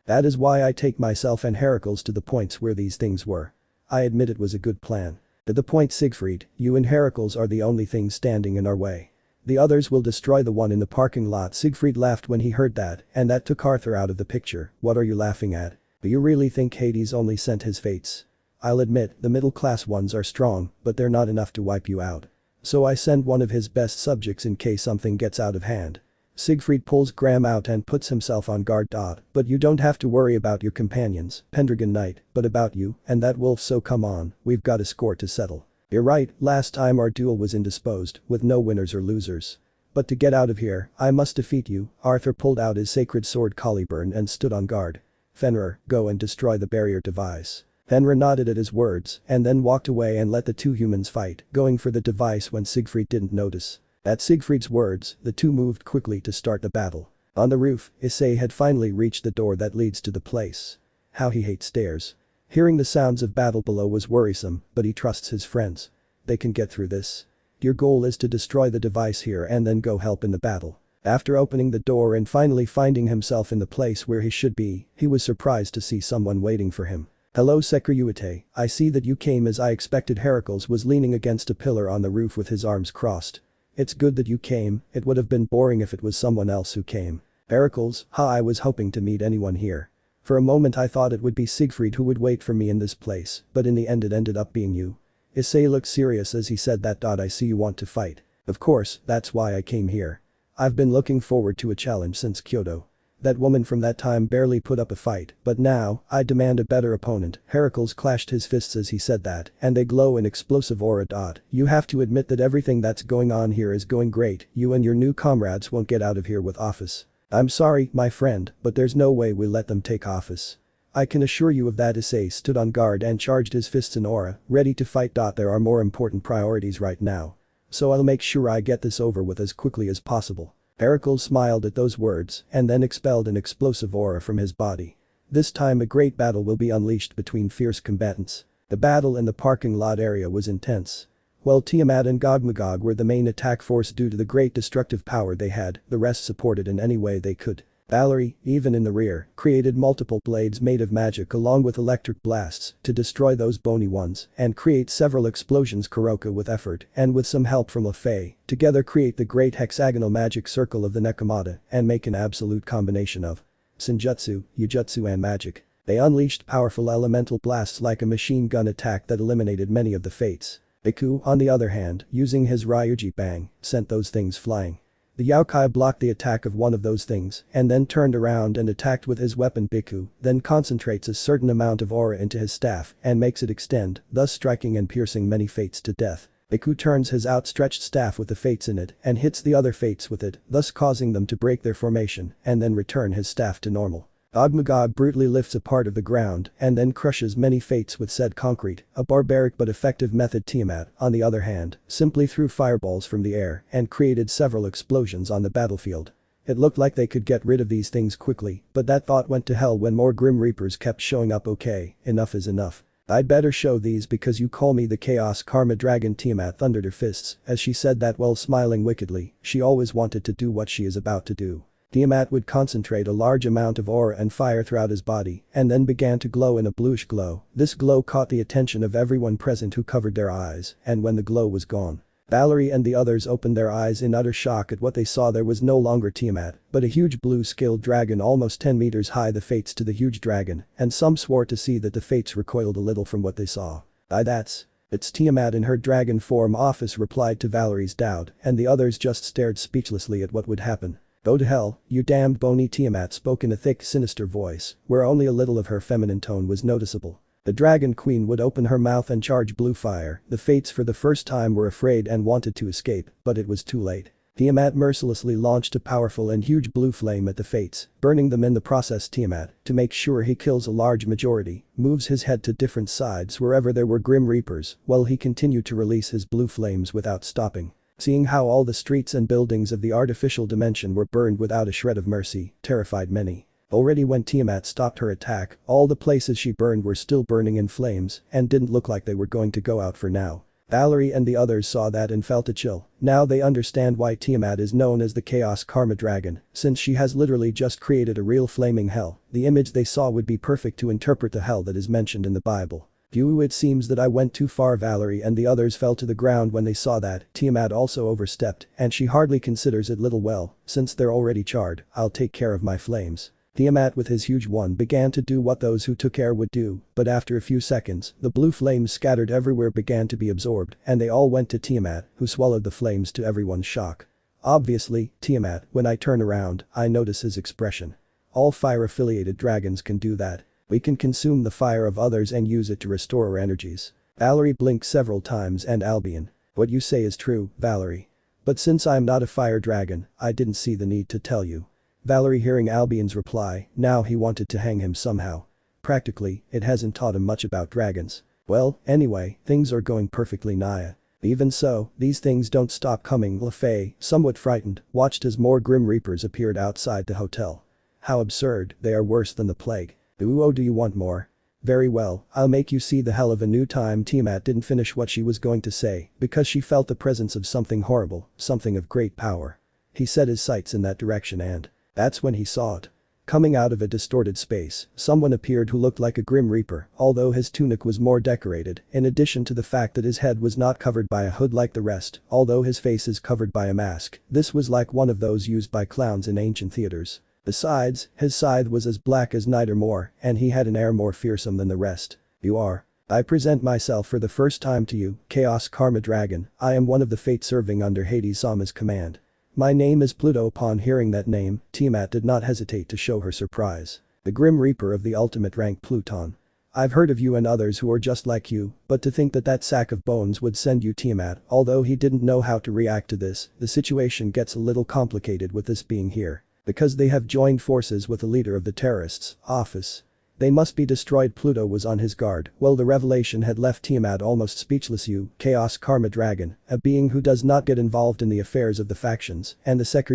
That is why I take myself and Heracles to the points where these things were. I admit it was a good plan. To the point, Siegfried, you and Heracles are the only things standing in our way. The others will destroy the one in the parking lot. Siegfried laughed when he heard that, and that took Arthur out of the picture. What are you laughing at? Do you really think Hades only sent his fates? I'll admit, the middle-class ones are strong, but they're not enough to wipe you out. So I send one of his best subjects in case something gets out of hand. Siegfried pulls Graham out and puts himself on guard. But you don't have to worry about your companions, Pendragon Knight, but about you and that wolf. So come on, we've got a score to settle. You're right, last time our duel was indisposed, with no winners or losers. But to get out of here, I must defeat you. Arthur pulled out his sacred sword Caliburn and stood on guard. Fenrir, go and destroy the barrier device. Fenrir nodded at his words and then walked away and let the two humans fight, going for the device when Siegfried didn't notice. At Siegfried's words, the two moved quickly to start the battle. On the roof, Issei had finally reached the door that leads to the place. How he hates stairs. Hearing the sounds of battle below was worrisome, but he trusts his friends. They can get through this. Your goal is to destroy the device here and then go help in the battle. After opening the door and finally finding himself in the place where he should be, he was surprised to see someone waiting for him. Hello Securitate, I see that you came as I expected. Heracles was leaning against a pillar on the roof with his arms crossed. It's good that you came, it would have been boring if it was someone else who came. Heracles, I was hoping to meet anyone here. For a moment I thought it would be Siegfried who would wait for me in this place, but in the end it ended up being you. Issei looked serious as he said that. I see you want to fight. Of course, that's why I came here. I've been looking forward to a challenge since Kyoto. That woman from that time barely put up a fight, but now, I demand a better opponent. Heracles clashed his fists as he said that, and they glow in explosive aura. You have to admit that everything that's going on here is going great. You and your new comrades won't get out of here with Office. I'm sorry, my friend, but there's no way we let them take Office. I can assure you of that. Issei stood on guard and charged his fists in aura, ready to fight. There are more important priorities right now. So I'll make sure I get this over with as quickly as possible. Heracles smiled at those words and then expelled an explosive aura from his body. This time a great battle will be unleashed between fierce combatants. The battle in the parking lot area was intense. While Tiamat and Gog were the main attack force due to the great destructive power they had, the rest supported in any way they could. Valery, even in the rear, created multiple blades made of magic along with electric blasts to destroy those bony ones and create several explosions. Kuroka with effort and with some help from Lefay, together create the great hexagonal magic circle of the Nekomata and make an absolute combination of Senjutsu, Yujutsu and magic. They unleashed powerful elemental blasts like a machine gun attack that eliminated many of the fates. Iku, on the other hand, using his Ryuji Bang, sent those things flying. The Yaokai blocked the attack of one of those things and then turned around and attacked with his weapon Biku, then concentrates a certain amount of aura into his staff and makes it extend, thus striking and piercing many fates to death. Biku turns his outstretched staff with the fates in it and hits the other fates with it, thus causing them to break their formation and then return his staff to normal. Ogmagog brutally lifts a part of the ground and then crushes many fates with said concrete, a barbaric but effective method. Tiamat, on the other hand, simply threw fireballs from the air and created several explosions on the battlefield. It looked like they could get rid of these things quickly, but that thought went to hell when more Grim Reapers kept showing up. Okay, enough is enough. I'd better show these because you call me the Chaos Karma Dragon. Tiamat thundered her fists as she said that while smiling wickedly. She always wanted to do what she is about to do. Tiamat would concentrate a large amount of aura and fire throughout his body and then began to glow in a bluish glow. This glow caught the attention of everyone present who covered their eyes, and when the glow was gone, Valery and the others opened their eyes in utter shock at what they saw. There was no longer Tiamat, but a huge blue-scaled dragon almost 10 meters high. The fates to the huge dragon, and some swore to see that the fates recoiled a little from what they saw. It's Tiamat in her dragon form. Office replied to Valery's doubt, and the others just stared speechlessly at what would happen. Go to hell, you damned bony. Tiamat spoke in a thick, sinister voice, where only a little of her feminine tone was noticeable. The Dragon Queen would open her mouth and charge blue fire. The fates for the first time were afraid and wanted to escape, but it was too late. Tiamat mercilessly launched a powerful and huge blue flame at the fates, burning them in the process. Tiamat, to make sure he kills a large majority, moves his head to different sides wherever there were Grim Reapers, while he continued to release his blue flames without stopping. Seeing how all the streets and buildings of the artificial dimension were burned without a shred of mercy, terrified many. Already when Tiamat stopped her attack, all the places she burned were still burning in flames and didn't look like they were going to go out for now. Valery and the others saw that and felt a chill. Now they understand why Tiamat is known as the Chaos Karma Dragon, since she has literally just created a real flaming hell. The image they saw would be perfect to interpret the hell that is mentioned in the Bible. Phew, it seems that I went too far. Valery and the others fell to the ground when they saw that. Tiamat also overstepped, and she hardly considers it little. Well, since they're already charred, I'll take care of my flames. Tiamat with his huge one began to do what those who took air would do, but after a few seconds, the blue flames scattered everywhere began to be absorbed, and they all went to Tiamat, who swallowed the flames to everyone's shock. Obviously, Tiamat, when I turn around, I notice his expression. All fire-affiliated dragons can do that. We can consume the fire of others and use it to restore our energies. Valery blinked several times and Albion. What you say is true, Valery. But since I'm not a fire dragon, I didn't see the need to tell you. Valery hearing Albion's reply, now he wanted to hang him somehow. Practically, it hasn't taught him much about dragons. Well, anyway, things are going perfectly Naya. Even so, these things don't stop coming. LaFay, somewhat frightened, watched as more Grim Reapers appeared outside the hotel. How absurd, they are worse than the plague. Oh, do you want more? Very well, I'll make you see the hell of a new time. Tiamat didn't finish what she was going to say because she felt the presence of something horrible, something of great power. He set his sights in that direction and that's when he saw it. Coming out of a distorted space, someone appeared who looked like a Grim Reaper, although his tunic was more decorated, in addition to the fact that his head was not covered by a hood like the rest, although his face is covered by a mask. This was like one of those used by clowns in ancient theaters. Besides, his scythe was as black as night or more, and he had an air more fearsome than the rest. I present myself for the first time to you, Chaos Karma Dragon. I am one of the fates serving under Hades Sama's command. My name is Pluto. Upon hearing that name, Tiamat did not hesitate to show her surprise. The Grim Reaper of the ultimate rank, Pluton. I've heard of you and others who are just like you, but to think that that sack of bones would send you. Tiamat, although he didn't know how to react to this, the situation gets a little complicated with this being here. Because they have joined forces with the leader of the terrorists, Office. They must be destroyed. Pluto was on his guard. Well, the revelation had left Tiamat almost speechless. You, Chaos Karma Dragon, a being who does not get involved in the affairs of the factions, and the Seker,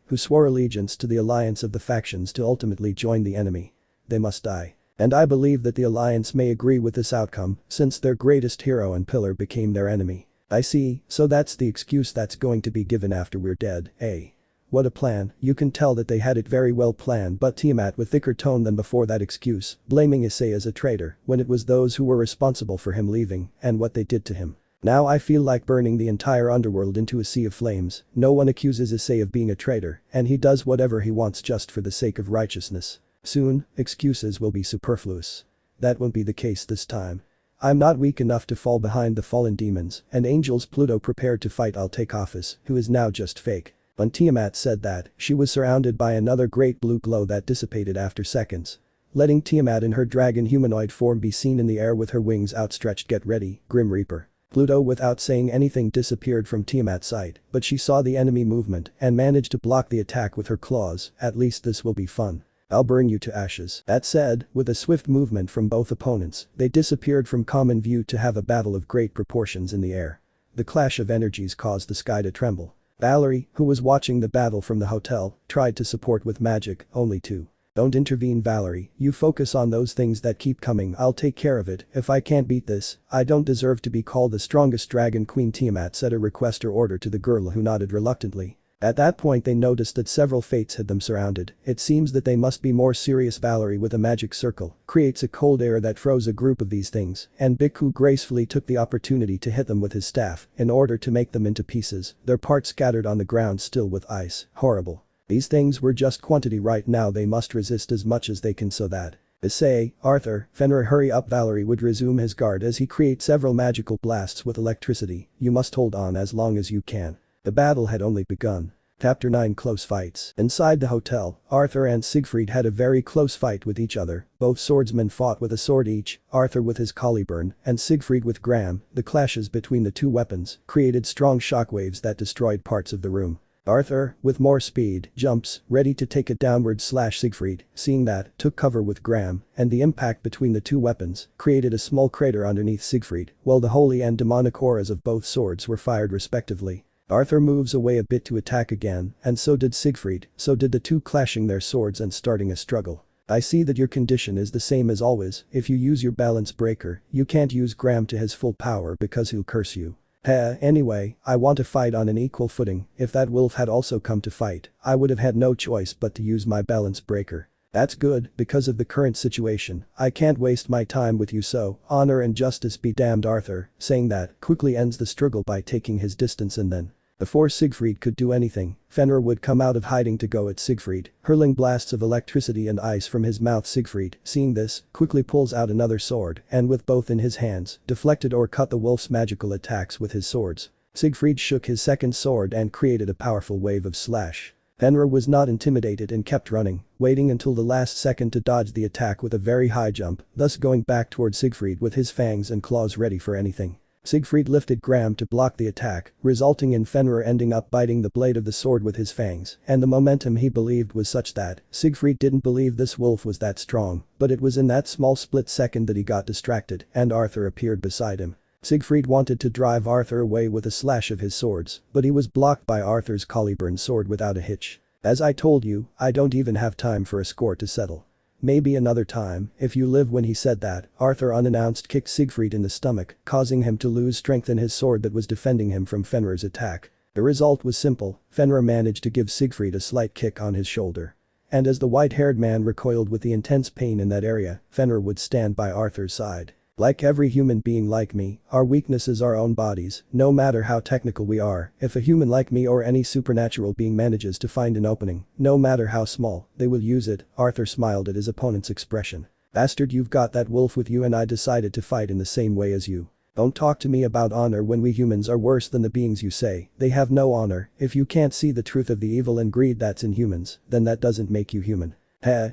who swore allegiance to the alliance of the factions to ultimately join the enemy. They must die. And I believe that the alliance may agree with this outcome, since their greatest hero and pillar became their enemy. I see, so that's the excuse that's going to be given after we're dead, eh? What a plan. You can tell that they had it very well planned. But Tiamat with thicker tone than before that excuse, blaming Issei as a traitor when it was those who were responsible for him leaving and what they did to him. Now I feel like burning the entire underworld into a sea of flames. No one accuses Issei of being a traitor, and he does whatever he wants just for the sake of righteousness. Soon, excuses will be superfluous. That won't be the case this time. I'm not weak enough to fall behind the fallen demons and angels. Pluto prepared to fight. I'll take Office, who is now just fake. When Tiamat said that, she was surrounded by another great blue glow that dissipated after seconds. Letting Tiamat in her dragon humanoid form be seen in the air with her wings outstretched. Get ready, Grim Reaper. Pluto without saying anything disappeared from Tiamat's sight, but she saw the enemy movement and managed to block the attack with her claws. At least this will be fun. I'll burn you to ashes. That said, with a swift movement from both opponents, they disappeared from common view to have a battle of great proportions in the air. The clash of energies caused the sky to tremble. Valery, who was watching the battle from the hotel, tried to support with magic, only to. Don't intervene, Valery, you focus on those things that keep coming. I'll take care of it. If I can't beat this, I don't deserve to be called the strongest dragon. Queen Tiamat said a request or order to the girl, who nodded reluctantly. At that point they noticed that several fates had them surrounded. It seems that they must be more serious. Valery with a magic circle creates a cold air that froze a group of these things, and Bhikkhu gracefully took the opportunity to hit them with his staff in order to make them into pieces, their parts scattered on the ground still with ice. Horrible. These things were just quantity. Right now they must resist as much as they can so that Issei, Arthur, Fenrir, hurry up. Valery would resume his guard as he creates several magical blasts with electricity. You must hold on as long as you can. The battle had only begun. Chapter 9 Close Fights. Inside the hotel, Arthur and Siegfried had a very close fight with each other. Both swordsmen fought with a sword each, Arthur with his Caliburn and Siegfried with Gram. The clashes between the two weapons created strong shockwaves that destroyed parts of the room. Arthur, with more speed, jumps, ready to take it downward. Siegfried, seeing that, took cover with Gram, and the impact between the two weapons created a small crater underneath Siegfried, while the holy and demonic auras of both swords were fired respectively. Arthur moves away a bit to attack again, and so did Siegfried, so did the two, clashing their swords and starting a struggle. I see that your condition is the same as always. If you use your balance breaker, you can't use Gram to his full power because he'll curse you. Anyway, I want to fight on an equal footing. If that wolf had also come to fight, I would have had no choice but to use my balance breaker. That's good, because of the current situation, I can't waste my time with you, so, honor and justice be damned. Arthur, saying that, quickly ends the struggle by taking his distance, and then before Siegfried could do anything, Fenrir would come out of hiding to go at Siegfried, hurling blasts of electricity and ice from his mouth. Siegfried, seeing this, quickly pulls out another sword and with both in his hands, deflected or cut the wolf's magical attacks with his swords. Siegfried shook his second sword and created a powerful wave of slash. Fenrir was not intimidated and kept running, waiting until the last second to dodge the attack with a very high jump, thus going back toward Siegfried with his fangs and claws ready for anything. Siegfried lifted Gram to block the attack, resulting in Fenrir ending up biting the blade of the sword with his fangs, and the momentum he believed was such that Siegfried didn't believe this wolf was that strong, but it was in that small split second that he got distracted and Arthur appeared beside him. Siegfried wanted to drive Arthur away with a slash of his swords, but he was blocked by Arthur's Caliburn sword without a hitch. As I told you, I don't even have time for a score to settle. Maybe another time, if you live. When he said that, Arthur unannounced kicked Siegfried in the stomach, causing him to lose strength in his sword that was defending him from Fenrir's attack. The result was simple, Fenrir managed to give Siegfried a slight kick on his shoulder. And as the white-haired man recoiled with the intense pain in that area, Fenrir would stand by Arthur's side. Like every human being like me, our weakness is our own bodies. No matter how technical we are, if a human like me or any supernatural being manages to find an opening, no matter how small, they will use it. Arthur smiled at his opponent's expression. Bastard, you've got that wolf with you and I decided to fight in the same way as you. Don't talk to me about honor when we humans are worse than the beings you say. They have no honor. If you can't see the truth of the evil and greed that's in humans, then that doesn't make you human.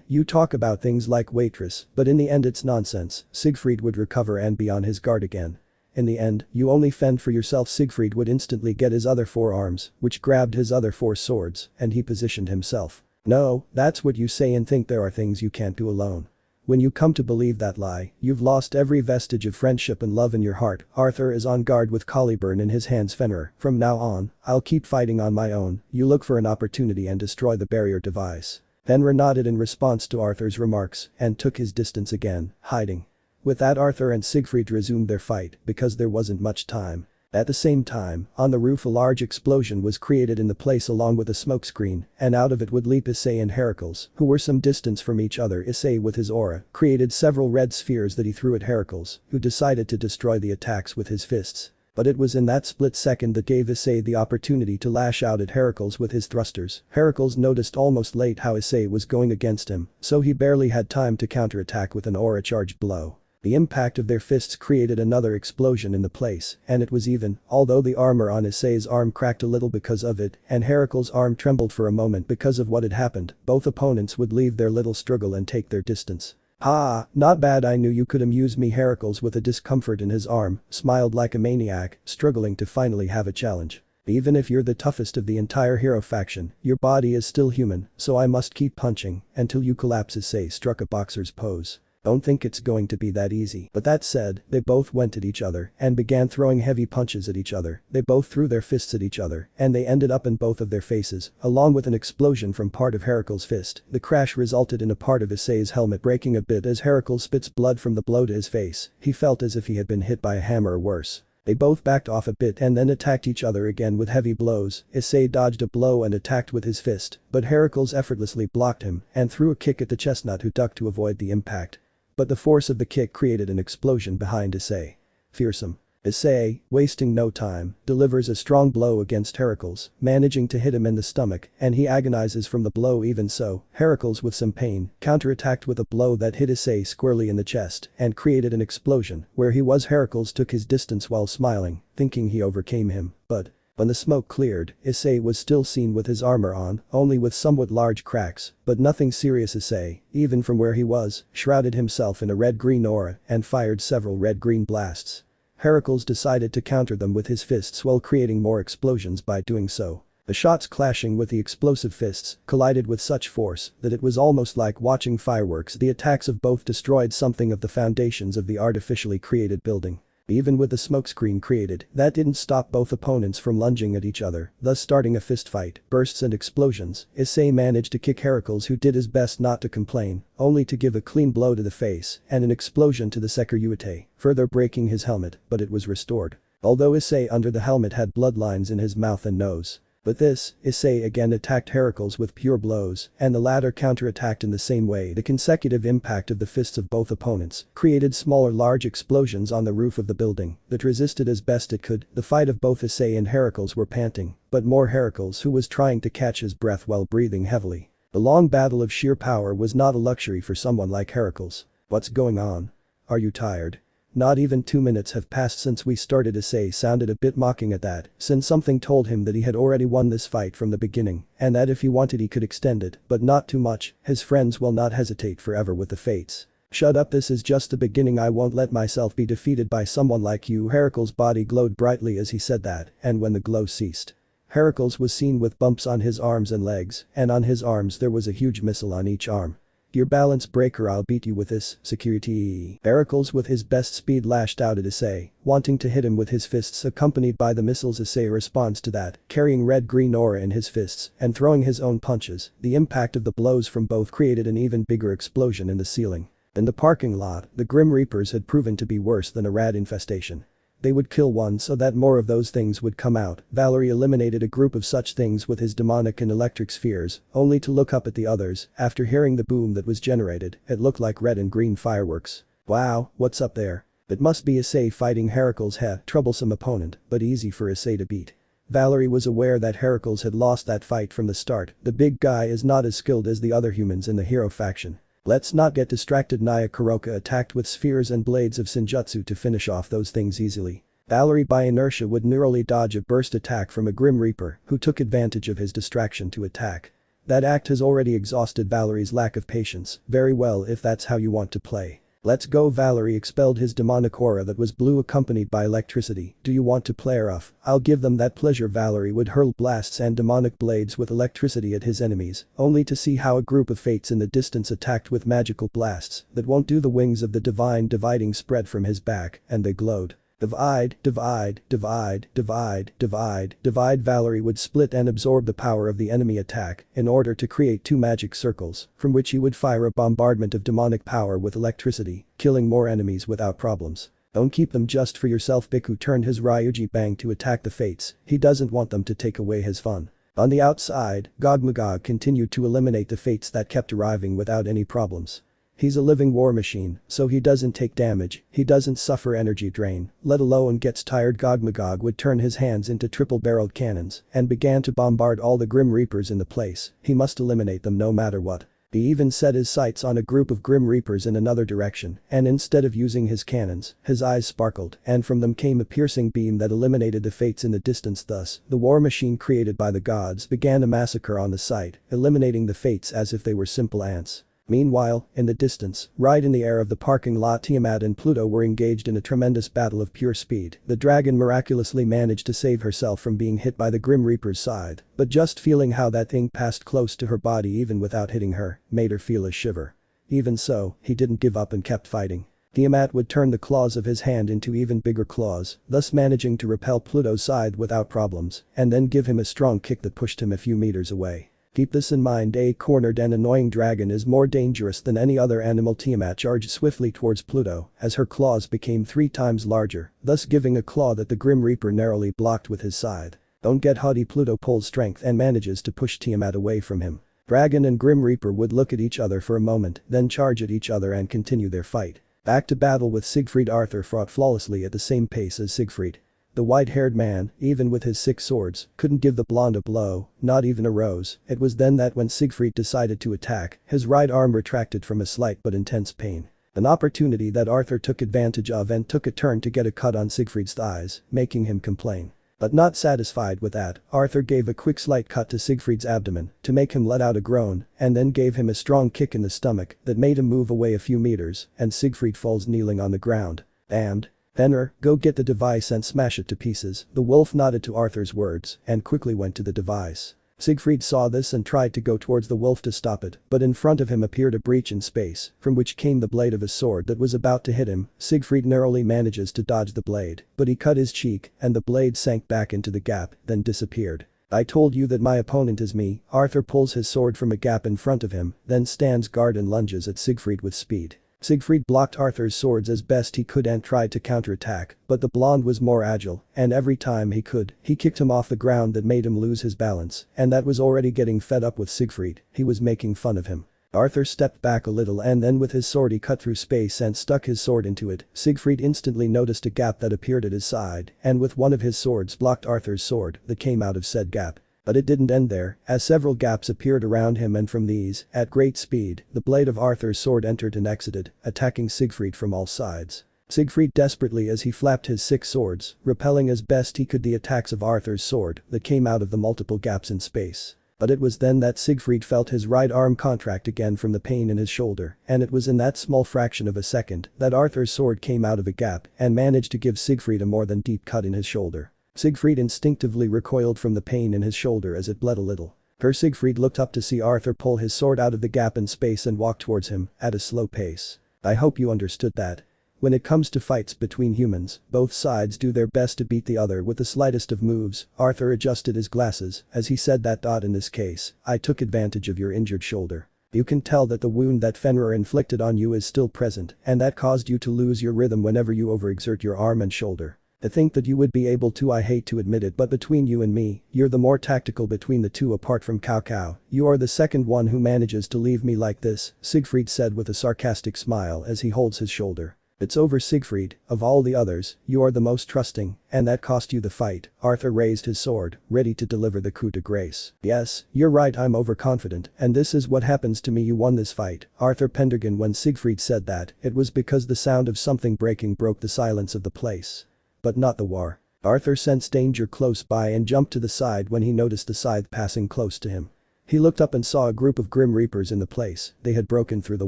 You talk about things like waitress, but in the end it's nonsense. Siegfried would recover and be on his guard again. In the end, you only fend for yourself. Siegfried would instantly get his other 4 arms, which grabbed his other 4 swords, and he positioned himself. No, that's what you say and think there are things you can't do alone. When you come to believe that lie, you've lost every vestige of friendship and love in your heart. Arthur is on guard with Caliburn in his hands. Fenrir, from now on, I'll keep fighting on my own. You look for an opportunity and destroy the barrier device. Fenrir nodded in response to Arthur's remarks and took his distance again, hiding. With that, Arthur and Siegfried resumed their fight because there wasn't much time. At the same time, on the roof a large explosion was created in the place along with a smokescreen, and out of it would leap Issei and Heracles, who were some distance from each other. Issei with his aura created several red spheres that he threw at Heracles, who decided to destroy the attacks with his fists. But it was in that split second that gave Issei the opportunity to lash out at Heracles with his thrusters. Heracles noticed almost late how Issei was going against him, so he barely had time to counterattack with an aura-charged blow. The impact of their fists created another explosion in the place, and it was even, although the armor on Issei's arm cracked a little because of it, and Heracle's arm trembled for a moment because of what had happened, both opponents would leave their little struggle and take their distance. "Ha, not bad, I knew you could amuse me." Heracles, with a discomfort in his arm, smiled like a maniac, struggling to finally have a challenge. "Even if you're the toughest of the entire hero faction, your body is still human, so I must keep punching until you collapse." Issei struck a boxer's pose. "Don't think it's going to be that easy." But that said, they both went at each other and began throwing heavy punches at each other. They both threw their fists at each other, and they ended up in both of their faces, along with an explosion from part of Heracle's fist. The crash resulted in a part of Issei's helmet breaking a bit as Heracles spits blood from the blow to his face. He felt as if he had been hit by a hammer or worse. They both backed off a bit and then attacked each other again with heavy blows. Issei dodged a blow and attacked with his fist, but Heracles effortlessly blocked him and threw a kick at the chestnut, who ducked to avoid the impact. But the force of the kick created an explosion behind Issei. Fearsome. Issei, wasting no time, delivers a strong blow against Heracles, managing to hit him in the stomach, and he agonizes from the blow. Even so, Heracles, with some pain, counterattacked with a blow that hit Issei squarely in the chest and created an explosion. Where he was, Heracles took his distance while smiling, thinking he overcame him, but when the smoke cleared, Issei was still seen with his armor on, only with somewhat large cracks, but nothing serious. Issei, even from where he was, shrouded himself in a red-green aura and fired several red-green blasts. Heracles decided to counter them with his fists while creating more explosions by doing so. The shots, clashing with the explosive fists, collided with such force that it was almost like watching fireworks. The attacks of both destroyed something of the foundations of the artificially created building. Even with the smokescreen created, that didn't stop both opponents from lunging at each other, thus starting a fistfight. Bursts and explosions. Issei managed to kick Heracles, who did his best not to complain, only to give a clean blow to the face and an explosion to the Securite, further breaking his helmet, but it was restored. Although Issei under the helmet had bloodlines in his mouth and nose. But this, Issei again attacked Heracles with pure blows, and the latter counterattacked in the same way. The consecutive impact of the fists of both opponents created smaller large explosions on the roof of the building that resisted as best it could. The fight of both Issei and Heracles were panting, but more Heracles, who was trying to catch his breath while breathing heavily. The long battle of sheer power was not a luxury for someone like Heracles. "What's going on? Are you tired? Not even 2 minutes have passed since we started." Issei sounded a bit mocking at that, since something told him that he had already won this fight from the beginning, and that if he wanted he could extend it, but not too much. His friends will not hesitate forever with the fates. "Shut up, this is just the beginning. I won't let myself be defeated by someone like you." Heracles' body glowed brightly as he said that, and when the glow ceased, Heracles was seen with bumps on his arms and legs, and on his arms there was a huge missile on each arm. "Your balance breaker, I'll beat you with this, Security." Heracles with his best speed lashed out at Issei, wanting to hit him with his fists accompanied by the missiles. Issei responds to that, carrying red-green aura in his fists and throwing his own punches. The impact of the blows from both created an even bigger explosion in the ceiling. In the parking lot, the Grim Reapers had proven to be worse than a rat infestation. They would kill one so that more of those things would come out. Valery eliminated a group of such things with his demonic and electric spheres, only to look up at the others. After hearing the boom that was generated, it looked like red and green fireworks. "Wow, what's up there?" It must be Issei fighting Heracles' troublesome opponent, but easy for Issei to beat. Valery was aware that Heracles had lost that fight from the start. The big guy is not as skilled as the other humans in the hero faction. Let's not get distracted. Naya Kuroka attacked with spheres and blades of Senjutsu to finish off those things easily. Valery by inertia would nearly dodge a burst attack from a Grim Reaper, who took advantage of his distraction to attack. That act has already exhausted Valery's lack of patience. Very well, if that's how you want to play. Let's go. Valery expelled his demonic aura that was blue accompanied by electricity. "Do you want to play rough? I'll give them that pleasure." Valery would hurl blasts and demonic blades with electricity at his enemies, only to see how a group of fates in the distance attacked with magical blasts that won't do. The wings of the divine dividing spread from his back, and they glowed. Divide, divide, divide, divide, divide, divide. Valery would split and absorb the power of the enemy attack in order to create 2 magic circles, from which he would fire a bombardment of demonic power with electricity, killing more enemies without problems. "Don't keep them just for yourself." Biku turned his Ryuji Bang to attack the fates. He doesn't want them to take away his fun. On the outside, Gogmagog continued to eliminate the fates that kept arriving without any problems. He's a living war machine, so he doesn't take damage, he doesn't suffer energy drain, let alone gets tired. Gogmagog would turn his hands into triple-barreled cannons and began to bombard all the Grim Reapers in the place. He must eliminate them no matter what. He even set his sights on a group of Grim Reapers in another direction, and instead of using his cannons, his eyes sparkled, and from them came a piercing beam that eliminated the fates in the distance. Thus, the war machine created by the gods began a massacre on the site, eliminating the fates as if they were simple ants. Meanwhile, in the distance, right in the air of the parking lot, Tiamat and Pluto were engaged in a tremendous battle of pure speed. The dragon miraculously managed to save herself from being hit by the Grim Reaper's side, but just feeling how that thing passed close to her body even without hitting her, made her feel a shiver. Even so, he didn't give up and kept fighting. Tiamat would turn the claws of his hand into even bigger claws, thus managing to repel Pluto's side without problems, and then give him a strong kick that pushed him a few meters away. Keep this in mind, a cornered and annoying dragon is more dangerous than any other animal. Tiamat charged swiftly towards Pluto as her claws became 3 times larger, thus giving a claw that the Grim Reaper narrowly blocked with his scythe. Don't get haughty. Pluto pulls strength and manages to push Tiamat away from him. Dragon and Grim Reaper would look at each other for a moment, then charge at each other and continue their fight. Back to battle with Siegfried. Arthur fought flawlessly at the same pace as Siegfried. The white-haired man, even with his 6 swords, couldn't give the blonde a blow, not even a rose. It was then that when Siegfried decided to attack, his right arm retracted from a slight but intense pain. An opportunity that Arthur took advantage of and took a turn to get a cut on Siegfried's thighs, making him complain. But not satisfied with that, Arthur gave a quick slight cut to Siegfried's abdomen to make him let out a groan, and then gave him a strong kick in the stomach that made him move away a few meters, and Siegfried falls kneeling on the ground. Damned. Fenrir, go get the device and smash it to pieces. The wolf nodded to Arthur's words and quickly went to the device. Siegfried saw this and tried to go towards the wolf to stop it, but in front of him appeared a breach in space, from which came the blade of a sword that was about to hit him. Siegfried narrowly manages to dodge the blade, but he cut his cheek and the blade sank back into the gap, then disappeared. I told you that my opponent is me. Arthur pulls his sword from a gap in front of him, then stands guard and lunges at Siegfried with speed. Siegfried blocked Arthur's swords as best he could and tried to counterattack, but the blonde was more agile, and every time he could, he kicked him off the ground that made him lose his balance, and that was already getting fed up with Siegfried. He was making fun of him. Arthur stepped back a little and then with his sword he cut through space and stuck his sword into it. Siegfried instantly noticed a gap that appeared at his side, and with one of his swords blocked Arthur's sword that came out of said gap. But it didn't end there, as several gaps appeared around him, and from these, at great speed, the blade of Arthur's sword entered and exited, attacking Siegfried from all sides. Siegfried desperately as he flapped his 6 swords, repelling as best he could the attacks of Arthur's sword that came out of the multiple gaps in space. But it was then that Siegfried felt his right arm contract again from the pain in his shoulder, and it was in that small fraction of a second that Arthur's sword came out of a gap and managed to give Siegfried a more than deep cut in his shoulder. Siegfried instinctively recoiled from the pain in his shoulder as it bled a little. Siegfried looked up to see Arthur pull his sword out of the gap in space and walk towards him, at a slow pace. I hope you understood that. When it comes to fights between humans, both sides do their best to beat the other with the slightest of moves. Arthur adjusted his glasses as he said that. In this case, I took advantage of your injured shoulder. You can tell that the wound that Fenrir inflicted on you is still present, and that caused you to lose your rhythm whenever you overexert your arm and shoulder. To think that you would be able to. I hate to admit it, but between you and me, you're the more tactical between the two. Apart from Cao, you are the second one who manages to leave me like this, Siegfried said with a sarcastic smile as he holds his shoulder. It's over, Siegfried. Of all the others, you are the most trusting, and that cost you the fight. Arthur raised his sword, ready to deliver the coup de grace. Yes, you're right, I'm overconfident, and this is what happens to me. You won this fight, Arthur Pendergan. When Siegfried said that, it was because the sound of something breaking broke the silence of the place. But not the war. Arthur sensed danger close by and jumped to the side when he noticed the scythe passing close to him. He looked up and saw a group of Grim Reapers in the place. They had broken through the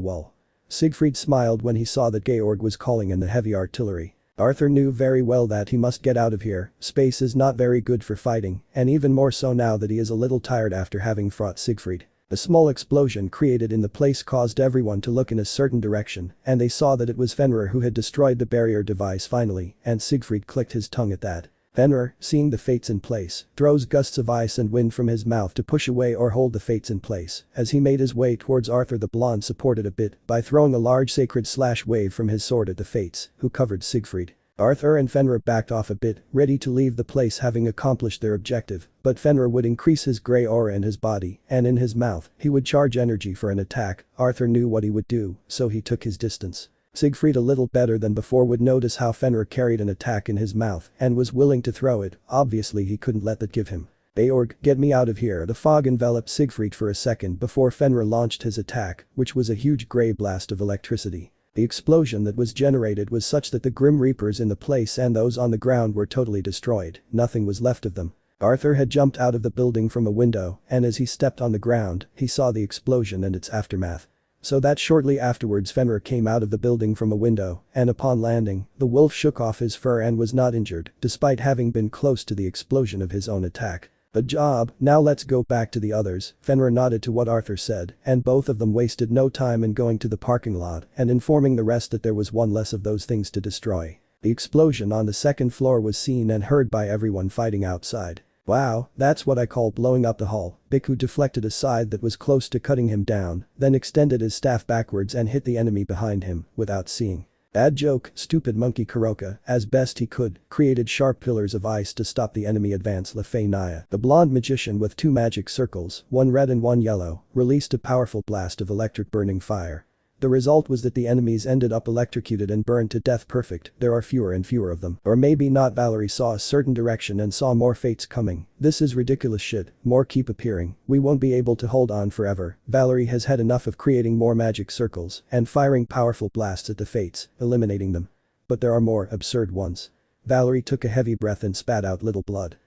wall. Siegfried smiled when he saw that Georg was calling in the heavy artillery. Arthur knew very well that he must get out of here. Space is not very good for fighting, and even more so now that he is a little tired after having fought Siegfried. A small explosion created in the place caused everyone to look in a certain direction, and they saw that it was Fenrir who had destroyed the barrier device finally, and Siegfried clicked his tongue at that. Fenrir, seeing the fates in place, throws gusts of ice and wind from his mouth to push away or hold the fates in place. As he made his way towards Arthur, the blonde supported a bit by throwing a large sacred slash wave from his sword at the fates, who covered Siegfried. Arthur and Fenrir backed off a bit, ready to leave the place having accomplished their objective, but Fenrir would increase his grey aura in his body, and in his mouth, he would charge energy for an attack. Arthur knew what he would do, so he took his distance. Siegfried, a little better than before, would notice how Fenrir carried an attack in his mouth and was willing to throw it. Obviously he couldn't let that give him. Beorg, get me out of here. The fog enveloped Siegfried for a second before Fenrir launched his attack, which was a huge grey blast of electricity. The explosion that was generated was such that the Grim Reapers in the place and those on the ground were totally destroyed, nothing was left of them. Arthur had jumped out of the building from a window, and as he stepped on the ground, he saw the explosion and its aftermath. So that shortly afterwards Fenrir came out of the building from a window, and upon landing, the wolf shook off his fur and was not injured, despite having been close to the explosion of his own attack. Good job, now let's go back to the others. Fenrir nodded to what Arthur said, and both of them wasted no time in going to the parking lot and informing the rest that there was one less of those things to destroy. The explosion on the second floor was seen and heard by everyone fighting outside. Wow, that's what I call blowing up the hall. Bhikkhu deflected aside that was close to cutting him down, then extended his staff backwards and hit the enemy behind him, without seeing. Bad joke, stupid monkey. Kuroka, as best he could, created sharp pillars of ice to stop the enemy advance. Lefei Naya, the blonde magician with two magic circles, one red and one yellow, released a powerful blast of electric burning fire. The result was that the enemies ended up electrocuted and burned to death. Perfect, there are fewer and fewer of them. Or maybe not. Valery saw a certain direction and saw more fates coming. This is ridiculous shit, more keep appearing, we won't be able to hold on forever. Valery has had enough of creating more magic circles and firing powerful blasts at the fates, eliminating them. But there are more absurd ones. Valery took a heavy breath and spat out little blood.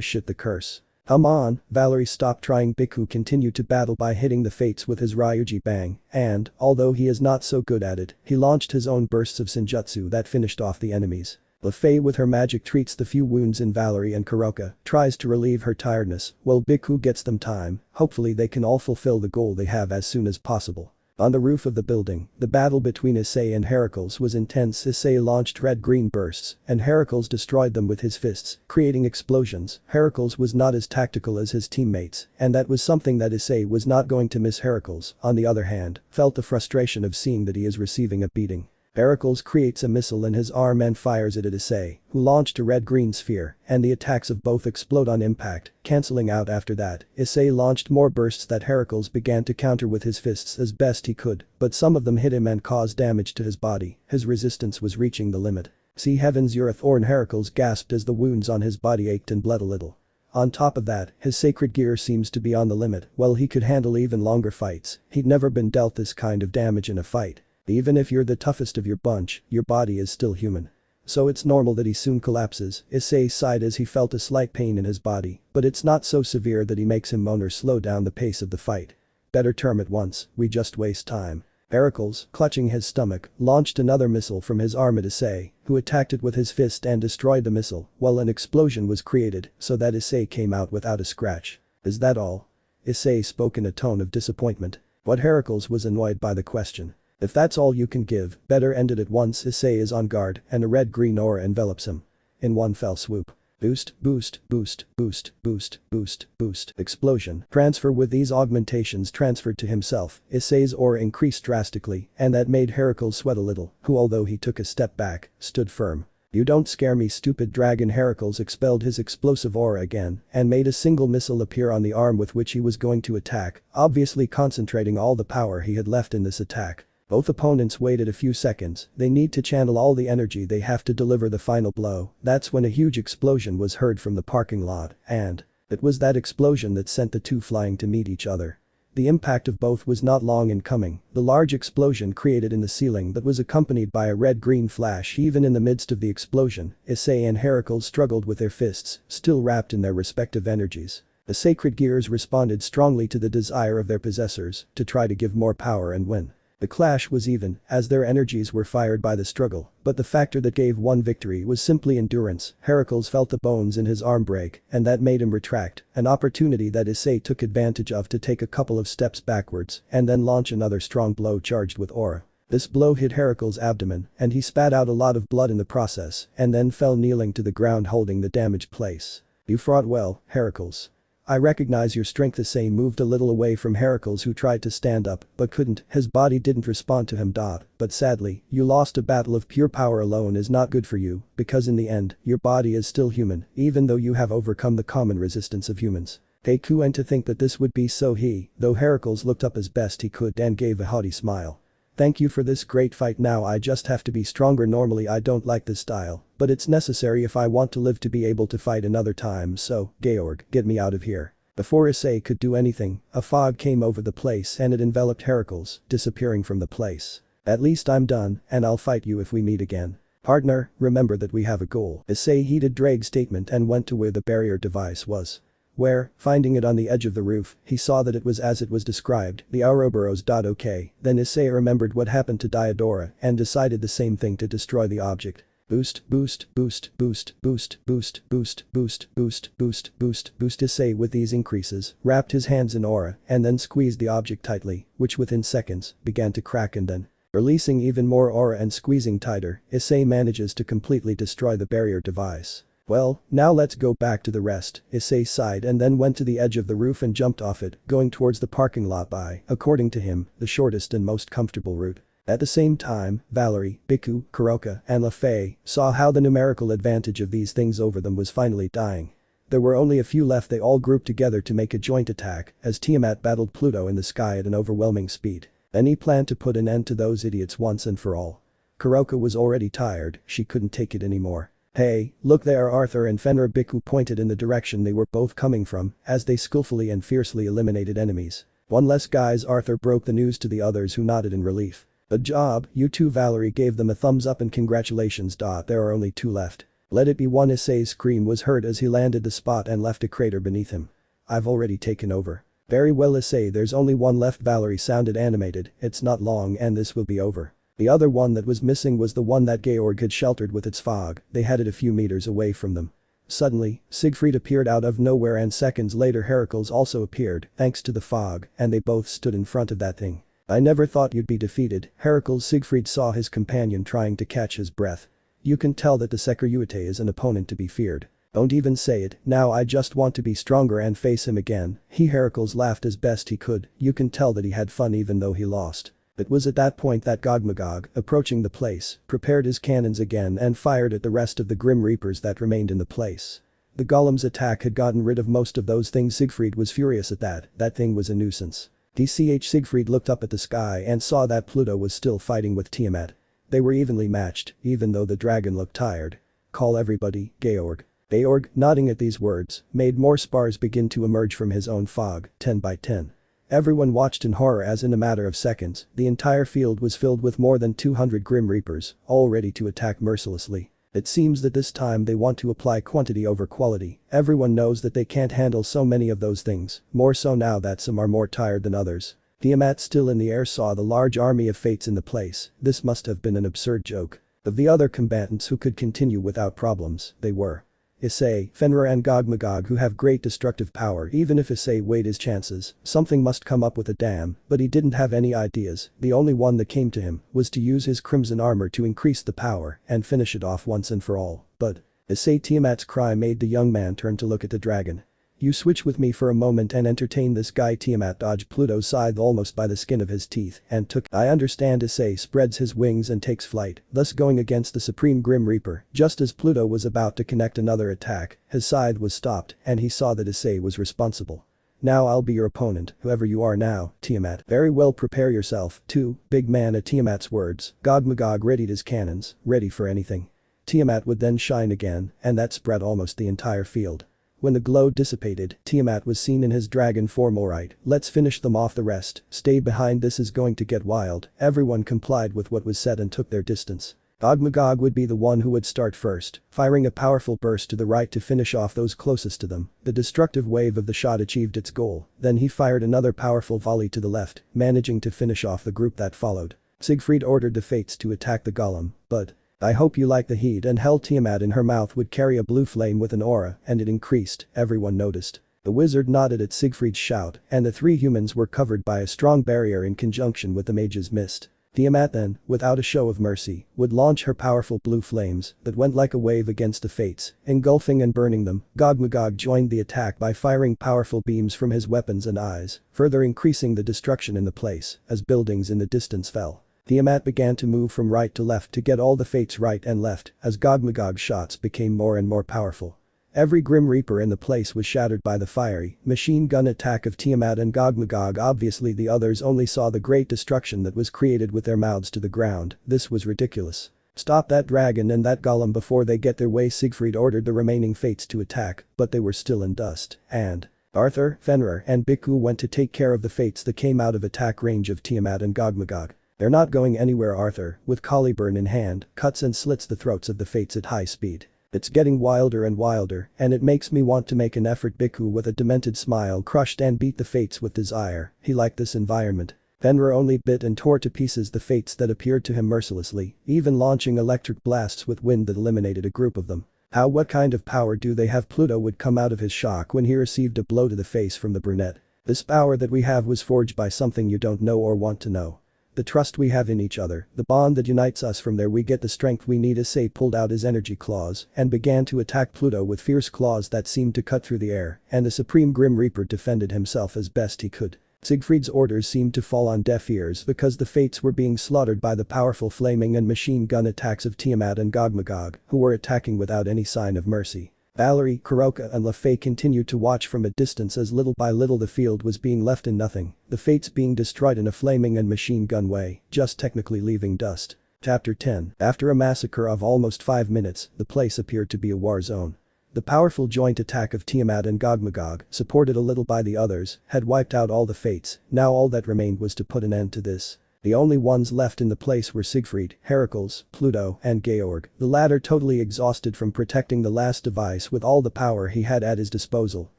Shit, the curse. Come on, Valery stopped trying. Bhikkhu continued to battle by hitting the fates with his Ryuji bang, and, although he is not so good at it, he launched his own bursts of Senjutsu that finished off the enemies. Lefei with her magic treats the few wounds in Valery, and Kuroka tries to relieve her tiredness while Bhikkhu gets them time. Hopefully they can all fulfill the goal they have as soon as possible. On the roof of the building, the battle between Issei and Heracles was intense. Issei launched red-green bursts, and Heracles destroyed them with his fists, creating explosions. Heracles was not as tactical as his teammates, and that was something that Issei was not going to miss. Heracles, on the other hand, felt the frustration of seeing that he is receiving a beating. Heracles creates a missile in his arm and fires it at Issei, who launched a red-green sphere, and the attacks of both explode on impact, cancelling out. After that, Issei launched more bursts that Heracles began to counter with his fists as best he could, but some of them hit him and caused damage to his body. His resistance was reaching the limit. See heavens, you're a thorn. Heracles gasped as the wounds on his body ached and bled a little. On top of that, his sacred gear seems to be on the limit. Well, he could handle even longer fights. He'd never been dealt this kind of damage in a fight. Even if you're the toughest of your bunch, your body is still human. So it's normal that he soon collapses. Issei sighed as he felt a slight pain in his body, but it's not so severe that he makes him moan or slow down the pace of the fight. Better term it once, we just waste time. Heracles, clutching his stomach, launched another missile from his arm at Issei, who attacked it with his fist and destroyed the missile, while an explosion was created so that Issei came out without a scratch. Is that all? Issei spoke in a tone of disappointment. But Heracles was annoyed by the question. If that's all you can give, better end it at once. Issei is on guard and a red-green aura envelops him. In one fell swoop. Boost, boost, boost, boost, boost, boost, boost, explosion. Transfer. With these augmentations transferred to himself, Issei's aura increased drastically, and that made Heracles sweat a little, who, although he took a step back, stood firm. You don't scare me, stupid dragon. Heracles expelled his explosive aura again and made a single missile appear on the arm with which he was going to attack, obviously concentrating all the power he had left in this attack. Both opponents waited a few seconds. They need to channel all the energy they have to deliver the final blow. That's when a huge explosion was heard from the parking lot, and it was that explosion that sent the two flying to meet each other. The impact of both was not long in coming. The large explosion created in the ceiling that was accompanied by a red-green flash. Even in the midst of the explosion, Issei and Heracles struggled with their fists, still wrapped in their respective energies. The sacred gears responded strongly to the desire of their possessors to try to give more power and win. The clash was even, as their energies were fired by the struggle, but the factor that gave one victory was simply endurance. Heracles felt the bones in his arm break, and that made him retract, an opportunity that Issei took advantage of to take a couple of steps backwards and then launch another strong blow charged with aura. This blow hit Heracles' abdomen, and he spat out a lot of blood in the process, and then fell kneeling to the ground holding the damaged place. You fought well, Heracles. I recognize your strength. Issei moved a little away from Heracles, who tried to stand up but couldn't. His body didn't respond to him. But sadly, you lost. A battle of pure power alone is not good for you, because in the end, your body is still human, even though you have overcome the common resistance of humans. And to think that this would be so. Though Heracles looked up as best he could and gave a haughty smile. Thank you for this great fight, now I just have to be stronger. Normally I don't like this style, but it's necessary if I want to live to be able to fight another time, so, Georg, get me out of here. Before Issei could do anything, a fog came over the place and it enveloped Heracles, disappearing from the place. At least I'm done, and I'll fight you if we meet again. Partner, remember that we have a goal. Issei heeded Drake's statement and went to where the barrier device was. Where, finding it on the edge of the roof, he saw that it was as it was described, the Ouroboros. Okay, then Issei remembered what happened to Diodora and decided the same thing to destroy the object. Boost, boost, boost, boost, boost, boost, boost, boost, boost, boost, boost, boost. Issei with these increases, wrapped his hands in aura and then squeezed the object tightly, which within seconds, began to crack and then, releasing even more aura and squeezing tighter, Issei manages to completely destroy the barrier device. Well, now let's go back to the rest, Issei sighed and then went to the edge of the roof and jumped off it, going towards the parking lot by, according to him, the shortest and most comfortable route. At the same time, Valery, Biku, Kuroka, and Lafay saw how the numerical advantage of these things over them was finally dying. There were only a few left. They all grouped together to make a joint attack as Tiamat battled Pluto in the sky at an overwhelming speed. Then he planned to put an end to those idiots once and for all. Kuroka was already tired, she couldn't take it anymore. Hey, look there, Arthur and Fenrir. Biku pointed in the direction they were both coming from as they skillfully and fiercely eliminated enemies. One less guys. Arthur broke the news to the others who nodded in relief. Good job, you two. Valery gave them a thumbs up and congratulations. There are only 2 left. Let it be one. Issei's scream was heard as he landed the spot and left a crater beneath him. I've already taken over. Very well, Issei, there's only 1 left. Valery sounded animated, it's not long and this will be over. The other one that was missing was the one that Georg had sheltered with its fog. They had it a few meters away from them. Suddenly, Siegfried appeared out of nowhere and seconds later Heracles also appeared, thanks to the fog, and they both stood in front of that thing. I never thought you'd be defeated, Heracles. Siegfried saw his companion trying to catch his breath. You can tell that the Sekiryuite is an opponent to be feared. Don't even say it, now I just want to be stronger and face him again. Heracles laughed as best he could, you can tell that he had fun even though he lost. It was at that point that Gogmagog, approaching the place, prepared his cannons again and fired at the rest of the Grim Reapers that remained in the place. The golem's attack had gotten rid of most of those things. Siegfried was furious at that thing was a nuisance. Siegfried looked up at the sky and saw that Pluto was still fighting with Tiamat. They were evenly matched, even though the dragon looked tired. Call everybody, Georg. Georg, nodding at these words, made more spars begin to emerge from his own fog, 10 by 10. Everyone watched in horror as in a matter of seconds, the entire field was filled with more than 200 Grim Reapers, all ready to attack mercilessly. It seems that this time they want to apply quantity over quality. Everyone knows that they can't handle so many of those things, more so now that some are more tired than others. Tiamat, still in the air, saw the large army of fates in the place. This must have been an absurd joke. Of the other combatants who could continue without problems, they were Issei, Fenrir and Gogmagog, who have great destructive power. Even if Issei weighed his chances, something must come up with a dam, but he didn't have any ideas. The only one that came to him was to use his crimson armor to increase the power and finish it off once and for all. But Issei, Tiamat's cry made the young man turn to look at the dragon. You switch with me for a moment and entertain this guy. Tiamat dodged Pluto's scythe almost by the skin of his teeth and took. I understand. Issei spreads his wings and takes flight, thus going against the Supreme Grim Reaper. Just as Pluto was about to connect another attack, his scythe was stopped and he saw that Issei was responsible. Now I'll be your opponent, whoever you are now, Tiamat. Very well, prepare yourself, too, big man. At Tiamat's words, Gogmagog readied his cannons, ready for anything. Tiamat would then shine again, and that spread almost the entire field. When the glow dissipated, Tiamat was seen in his dragon form. Alright, let's finish them off. The rest, stay behind, this is going to get wild. Everyone complied with what was said and took their distance. Gogmagog would be the one who would start first, firing a powerful burst to the right to finish off those closest to them. The destructive wave of the shot achieved its goal, then he fired another powerful volley to the left, managing to finish off the group that followed. Siegfried ordered the fates to attack the golem, but I hope you like the heat and hell. Tiamat in her mouth would carry a blue flame with an aura and it increased, everyone noticed. The wizard nodded at Siegfried's shout and the 3 humans were covered by a strong barrier in conjunction with the mage's mist. Tiamat then, without a show of mercy, would launch her powerful blue flames that went like a wave against the fates, engulfing and burning them. Gogmagog joined the attack by firing powerful beams from his weapons and eyes, further increasing the destruction in the place as buildings in the distance fell. Tiamat began to move from right to left to get all the fates right and left as Gogmagog's shots became more and more powerful. Every Grim Reaper in the place was shattered by the fiery, machine gun attack of Tiamat and Gog-Magog. Obviously the others only saw the great destruction that was created with their mouths to the ground. This was ridiculous. Stop that dragon and that golem before they get their way. Siegfried ordered the remaining fates to attack, but they were still in dust, and Arthur, Fenrir and Bhikkhu went to take care of the fates that came out of attack range of Tiamat and Gog-Magog. They're not going anywhere. Arthur, with Caliburn in hand, cuts and slits the throats of the fates at high speed. It's getting wilder and wilder, and it makes me want to make an effort. Bhikkhu with a demented smile crushed and beat the fates with desire. He liked this environment. Fenrir only bit and tore to pieces the fates that appeared to him mercilessly, even launching electric blasts with wind that eliminated a group of them. What kind of power do they have? Pluto would come out of his shock when he received a blow to the face from the brunette. This power that we have was forged by something you don't know or want to know. The trust we have in each other, the bond that unites us. From there we get the strength we need. Issei pulled out his energy claws and began to attack Pluto with fierce claws that seemed to cut through the air, and the Supreme Grim Reaper defended himself as best he could. Siegfried's orders seemed to fall on deaf ears because the fates were being slaughtered by the powerful flaming and machine gun attacks of Tiamat and Gog-Magog, who were attacking without any sign of mercy. Valery, Kuroka and Lefay continued to watch from a distance as little by little the field was being left in nothing, the fates being destroyed in a flaming and machine gun way, just technically leaving dust. Chapter 10. After a massacre of almost 5 minutes, the place appeared to be a war zone. The powerful joint attack of Tiamat and Gog-Magog, supported a little by the others, had wiped out all the fates. Now all that remained was to put an end to this. The only ones left in the place were Siegfried, Heracles, Pluto and Georg, the latter totally exhausted from protecting the last device with all the power he had at his disposal,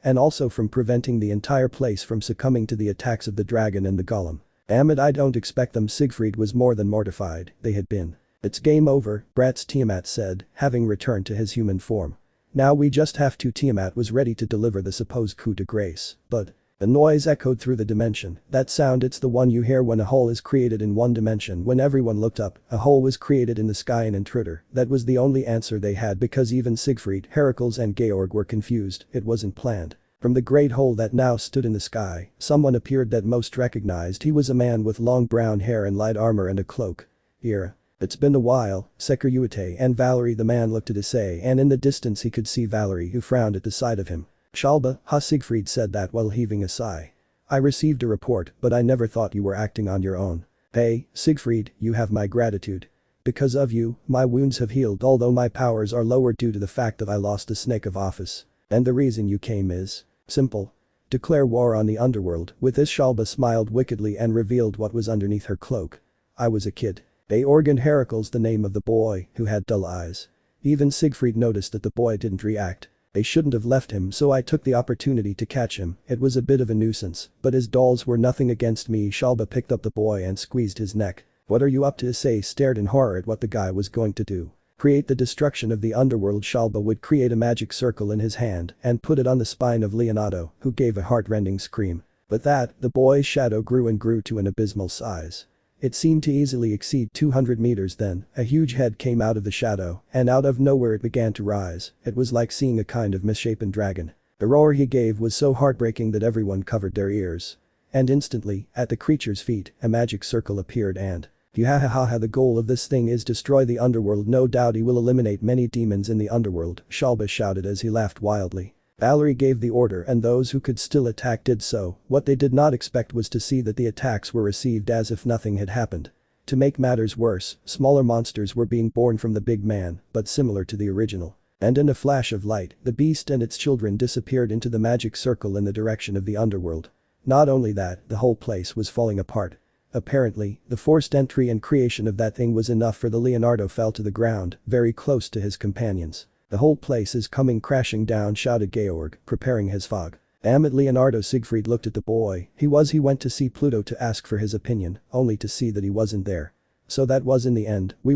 and also from preventing the entire place from succumbing to the attacks of the dragon and the golem. Damn it, I don't expect them. Siegfried was more than mortified. They had been. It's game over, brats, Tiamat said, having returned to his human form. Now we just have to. Tiamat was ready to deliver the supposed coup de grace, but a noise echoed through the dimension. That sound, it's the one you hear when a hole is created in one dimension. When everyone looked up, a hole was created in the sky. An intruder. That was the only answer they had because even Siegfried, Heracles and Georg were confused. It wasn't planned. From the great hole that now stood in the sky, someone appeared that most recognized. He was a man with long brown hair and light armor and a cloak. Here. It's been a while, Issei and Valery. The man looked at Issei, and in the distance he could see Valery, who frowned at the sight of him. Shalba, Siegfried said that while heaving a sigh. I received a report, but I never thought you were acting on your own. Hey, Siegfried, you have my gratitude. Because of you, my wounds have healed, although my powers are lowered due to the fact that I lost the snake of office. And the reason you came is simple. Declare war on the underworld. With this, Shalba smiled wickedly and revealed what was underneath her cloak. I was a kid. Georg and Heracles, the name of the boy, who had dull eyes. Even Siegfried noticed that the boy didn't react. They shouldn't have left him, so I took the opportunity to catch him. It was a bit of a nuisance, but his dolls were nothing against me. Shalba picked up the boy and squeezed his neck. What are you up to? Issei stared in horror at what the guy was going to do. Create the destruction of the underworld. Shalba would create a magic circle in his hand and put it on the spine of Leonardo, who gave a heart-rending scream. With that, the boy's shadow grew and grew to an abysmal size. It seemed to easily exceed 200 meters. Then, a huge head came out of the shadow, and out of nowhere it began to rise. It was like seeing a kind of misshapen dragon. The roar he gave was so heartbreaking that everyone covered their ears. And instantly, at the creature's feet, a magic circle appeared and the goal of this thing is destroy the underworld. No doubt he will eliminate many demons in the underworld, Shalba shouted as he laughed wildly. Valery gave the order and those who could still attack did so. What they did not expect was to see that the attacks were received as if nothing had happened. To make matters worse, smaller monsters were being born from the big man, but similar to the original. And in a flash of light, the beast and its children disappeared into the magic circle in the direction of the underworld. Not only that, the whole place was falling apart. Apparently, the forced entry and creation of that thing was enough for the Leonardo fell to the ground, very close to his companions. The whole place is coming crashing down, shouted Georg, preparing his fog. Damn it, Leonardo. Siegfried looked at the boy. He went to see Pluto to ask for his opinion, only to see that he wasn't there. So that was in the end, we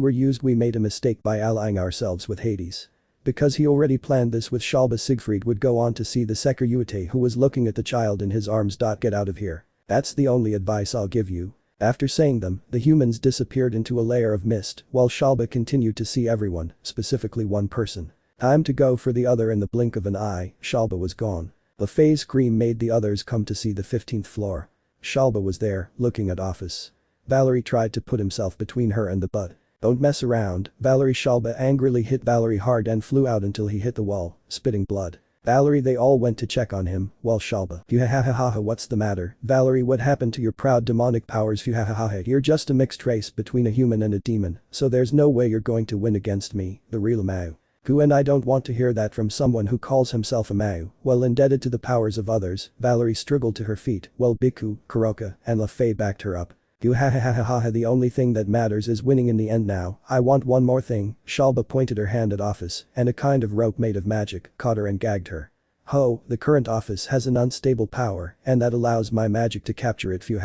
made a mistake by allying ourselves with Hades. Because he already planned this with Shalba. Siegfried would go on to see the Issei, who was looking at the child in his arms. Get out of here. That's the only advice I'll give you. After saying them, the humans disappeared into a layer of mist, while Shalba continued to see everyone, specifically one person. Time to go for the other. In the blink of an eye, Shalba was gone. Lefay's scream made the others come to see the 15th floor. Shalba was there, looking at office. Valery tried to put himself between her and the butt. Don't mess around, Valery. Shalba angrily hit Valery hard and flew out until he hit the wall, spitting blood. Valery, they all went to check on him, while Shalba. Phew, what's the matter, Valery? What happened to your proud demonic powers? Phew, you're just a mixed race between a human and a demon, so there's no way you're going to win against me, the real Mau. And I don't want to hear that from someone who calls himself a Mau, well indebted to the powers of others. Valery struggled to her feet while Biku, Kuroka, and Lafay backed her up. The only thing that matters is winning in the end now. I want one more thing. Shalba pointed her hand at Office, and a kind of rope made of magic caught her and gagged her. Ho, the current Office has an unstable power, and that allows my magic to capture it. Phew.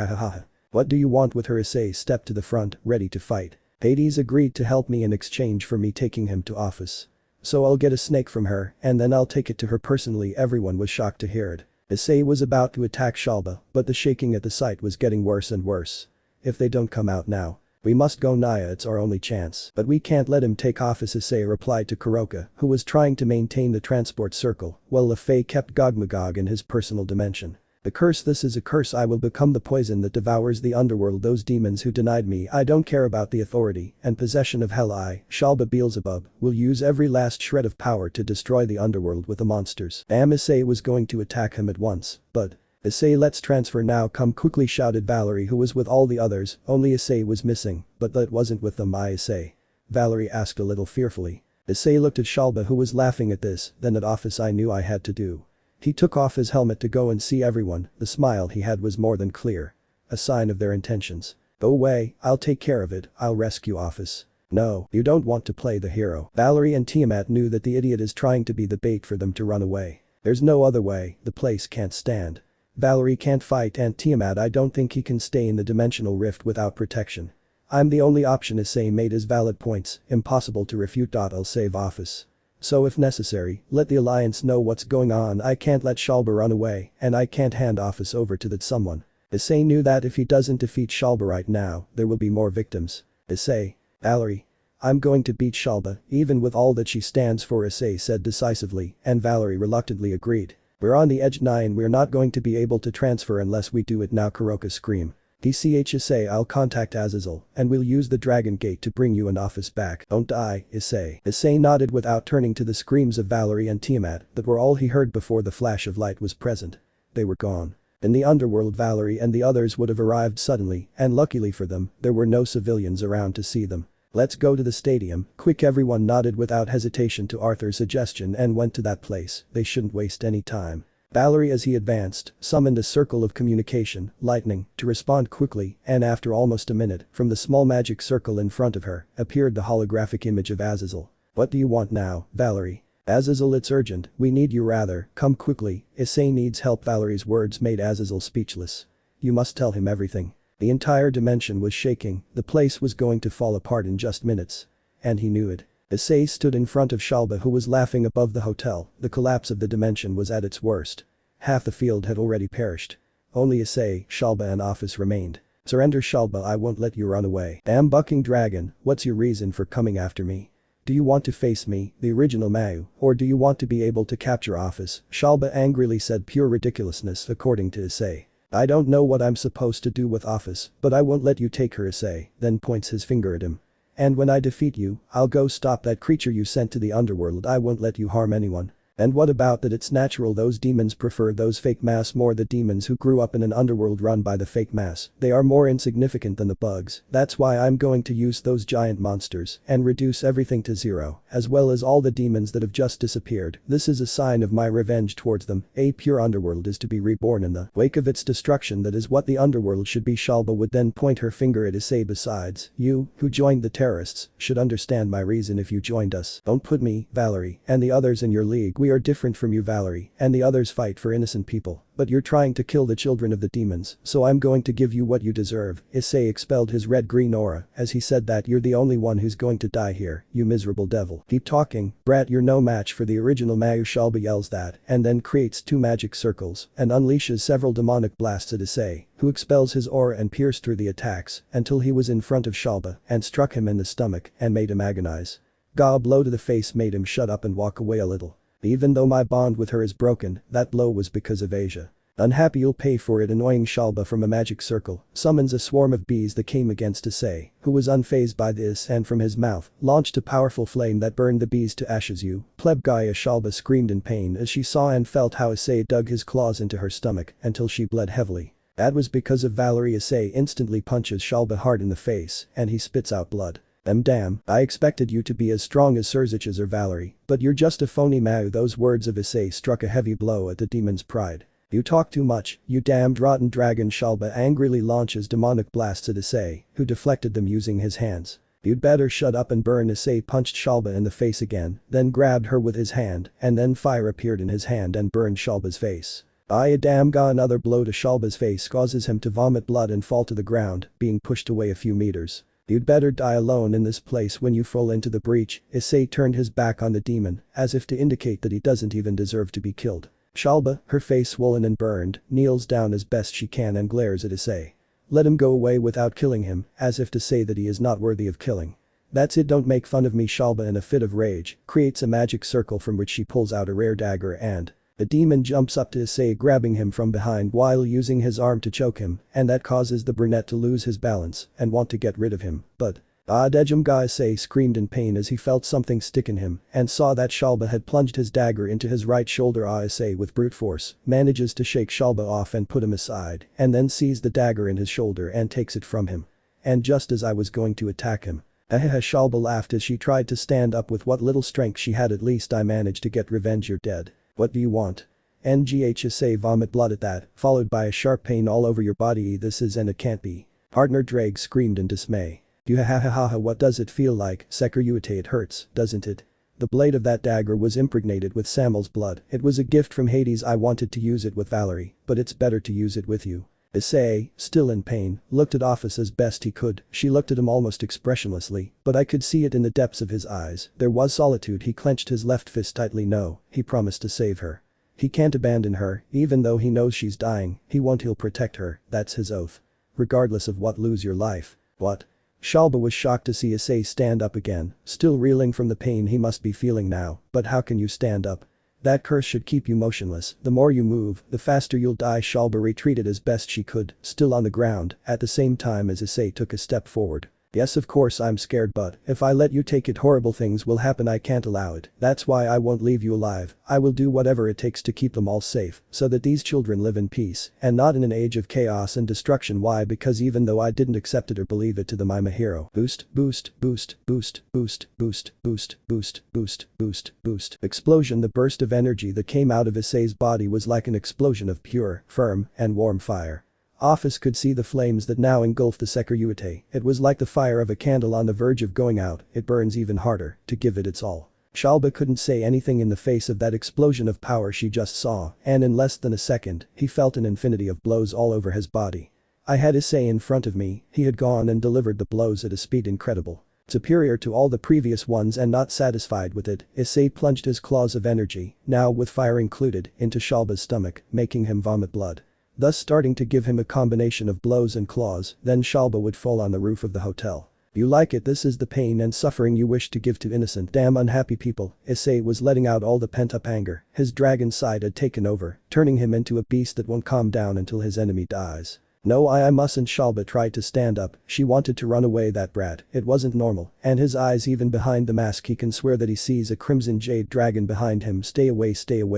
What do you want with her? Issei stepped to the front, ready to fight. Hades agreed to help me in exchange for me taking him to Office. So I'll get a snake from her, and then I'll take it to her personally. Everyone was shocked to hear it. Issei was about to attack Shalba, but the shaking at the sight was getting worse and worse. If they don't come out now, we must go. Naya, it's our only chance. But we can't let him take Office, Issei replied to Kuroka, who was trying to maintain the transport circle, while Lafay kept Gogmagog in his personal dimension. The curse, this is a curse. I will become the poison that devours the underworld. Those demons who denied me, I don't care about the authority and possession of hell. Shalba Beelzebub, will use every last shred of power to destroy the underworld with the monsters. Issei was going to attack him at once, but Issei, let's transfer now. Come quickly, shouted Valery, who was with all the others. Only Issei was missing, but that wasn't with them. Issei? Valery asked a little fearfully. Issei looked at Shalba, who was laughing at this, then at Office. I knew I had to do. He took off his helmet to go and see everyone. The smile he had was more than clear. A sign of their intentions. Go away, I'll take care of it. I'll rescue Office. No, you don't want to play the hero. Valery and Tiamat knew that the idiot is trying to be the bait for them to run away. There's no other way, the place can't stand. Valery can't fight, and Tiamat, I don't think he can stay in the dimensional rift without protection. I'm the only option. Issei made his valid points, impossible to refute. I'll save Office. So if necessary, let the Alliance know what's going on. I can't let Shalba run away, and I can't hand Office over to that someone. Issei knew that if he doesn't defeat Shalba right now, there will be more victims. Issei. Valery. I'm going to beat Shalba, even with all that she stands for, Issei said decisively, and Valery reluctantly agreed. We're on the edge. 9. We're not going to be able to transfer unless we do it now, Kuroka screamed. Issei, I'll contact Azazel, and we'll use the Dragon Gate to bring you and Office back. Don't die, Issei. Issei nodded without turning to the screams of Valery and Tiamat that were all he heard before the flash of light was present. They were gone. In the underworld, Valery and the others would have arrived suddenly, and luckily for them, there were no civilians around to see them. Let's go to the stadium, quick. Everyone nodded without hesitation to Arthur's suggestion and went to that place. They shouldn't waste any time. Valery, as he advanced, summoned a circle of communication, lightning, to respond quickly, and after almost a minute, from the small magic circle in front of her, appeared the holographic image of Azazel. What do you want now, Valery? Azazel, it's urgent, we need you. Rather, come quickly, Issei needs help. Valery's words made Azazel speechless. You must tell him everything. The entire dimension was shaking, the place was going to fall apart in just minutes. And he knew it. Issei stood in front of Shalba, who was laughing above the hotel. The collapse of the dimension was at its worst. Half the field had already perished. Only Issei, Shalba and Office remained. Surrender, Shalba, I won't let you run away. Damn bucking dragon, what's your reason for coming after me? Do you want to face me, the original Mau, or do you want to be able to capture Office? Shalba angrily said. Pure ridiculousness, according to Issei. I don't know what I'm supposed to do with Office, but I won't let you take her, Issei, then points his finger at him. And when I defeat you, I'll go stop that creature you sent to the underworld. I won't let you harm anyone. And what about that? It's natural those demons prefer those fake mass more. The demons who grew up in an underworld run by the fake mass, they are more insignificant than the bugs. That's why I'm going to use those giant monsters and reduce everything to zero, as well as all the demons that have just disappeared. This is a sign of my revenge towards them. A pure underworld is to be reborn in the wake of its destruction. That is what the underworld should be. Shalba would then point her finger at Issei. Besides, you, who joined the terrorists, should understand my reason if you joined us. Don't put me, Valery, and the others in your league. We are different from you, Valery, and the others fight for innocent people. But you're trying to kill the children of the demons, so I'm going to give you what you deserve. Issei expelled his red-green aura as he said that. You're the only one who's going to die here, you miserable devil. Keep talking, brat, you're no match for the original Mau. Shalba yells that, and then creates 2 magic circles and unleashes several demonic blasts at Issei, who expels his aura and pierced through the attacks until he was in front of Shalba and struck him in the stomach and made him agonize. A blow to the face made him shut up and walk away a little. Even though my bond with her is broken, that blow was because of Asia. Unhappy you'll pay for it. Annoying Shalba from a magic circle summons a swarm of bees that came against Issei, who was unfazed by this and from his mouth launched a powerful flame that burned the bees to ashes. You pleb Gaia. Shalba screamed in pain as she saw and felt how Issei dug his claws into her stomach until she bled heavily. That was because of Valery. Issei instantly punches Shalba hard in the face and he spits out blood. Damn, I expected you to be as strong as Surzich's or Valery, but you're just a phony Mao. Those words of Issei struck a heavy blow at the demon's pride. You talk too much, you damned rotten dragon. Shalba angrily launches demonic blasts at Issei, who deflected them using his hands. You'd better shut up and burn. Issei punched Shalba in the face again, then grabbed her with his hand, and then fire appeared in his hand and burned Shalba's face. Another blow to Shalba's face causes him to vomit blood and fall to the ground, being pushed away a few meters. You'd better die alone in this place when you fall into the breach. Issei turned his back on the demon, as if to indicate that he doesn't even deserve to be killed. Shalba, her face swollen and burned, kneels down as best she can and glares at Issei. Let him go away without killing him, as if to say that he is not worthy of killing. That's it, don't make fun of me. Shalba in a fit of rage, creates a magic circle from which she pulls out a rare dagger and the demon jumps up to Issei, grabbing him from behind while using his arm to choke him, and that causes the brunette to lose his balance and want to get rid of him, but Dejumga. Issei screamed in pain as he felt something stick in him and saw that Shalba had plunged his dagger into his right shoulder. Issei with brute force manages to shake Shalba off and put him aside and then sees the dagger in his shoulder and takes it from him. And just as I was going to attack him. Shalba laughed as she tried to stand up with what little strength she had. At least I managed to get revenge. You're dead. What do you want? Issei vomit blood at that, followed by a sharp pain all over your body. This is and it can't be. Partner Drake screamed in dismay. What does it feel like, Security? It hurts, doesn't it? The blade of that dagger was impregnated with Samuel's blood. It was a gift from Hades. I wanted to use it with Valery, but it's better to use it with you. Issei, still in pain, looked at Office as best he could. She looked at him almost expressionlessly, but I could see it in the depths of his eyes. There was solitude. He clenched his left fist tightly. No, he promised to save her. He can't abandon her, even though he knows she's dying. He won't. He'll protect her, that's his oath. Regardless of what. Lose your life. What? Shalba was shocked to see Issei stand up again, still reeling from the pain he must be feeling now. But how can you stand up? That curse should keep you motionless. The more you move, the faster you'll die. Shalba retreated as best she could, still on the ground, at the same time as Issei took a step forward. Yes, of course I'm scared, but if I let you take it, horrible things will happen. I can't allow it. That's why I won't leave you alive. I will do whatever it takes to keep them all safe so that these children live in peace and not in an age of chaos and destruction. Why? Because even though I didn't accept it or believe it to them, I'm a hero. Boost, boost, boost, boost, boost, boost, boost, boost, boost, boost, boost. Explosion. The burst of energy that came out of Issei's body was like an explosion of pure, firm, and warm fire. Office could see the flames that now engulfed the Security. It was like the fire of a candle on the verge of going out. It burns even harder to give it its all. Shalba couldn't say anything in the face of that explosion of power she just saw, and in less than a second, he felt an infinity of blows all over his body. I had Issei in front of me. He had gone and delivered the blows at a speed incredible. Superior to all the previous ones, and not satisfied with it, Issei plunged his claws of energy, now with fire included, into Shalba's stomach, making him vomit blood. Thus starting to give him a combination of blows and claws. Then Shalba would fall on the roof of the hotel. You like it? This is the pain and suffering you wish to give to innocent, damn unhappy people. Issei was letting out all the pent-up anger. His dragon side had taken over, turning him into a beast that won't calm down until his enemy dies. No, I mustn't. Shalba tried to stand up. She wanted to run away. That brat. It wasn't normal. And his eyes, even behind the mask, he can swear that he sees a crimson jade dragon behind him. Stay away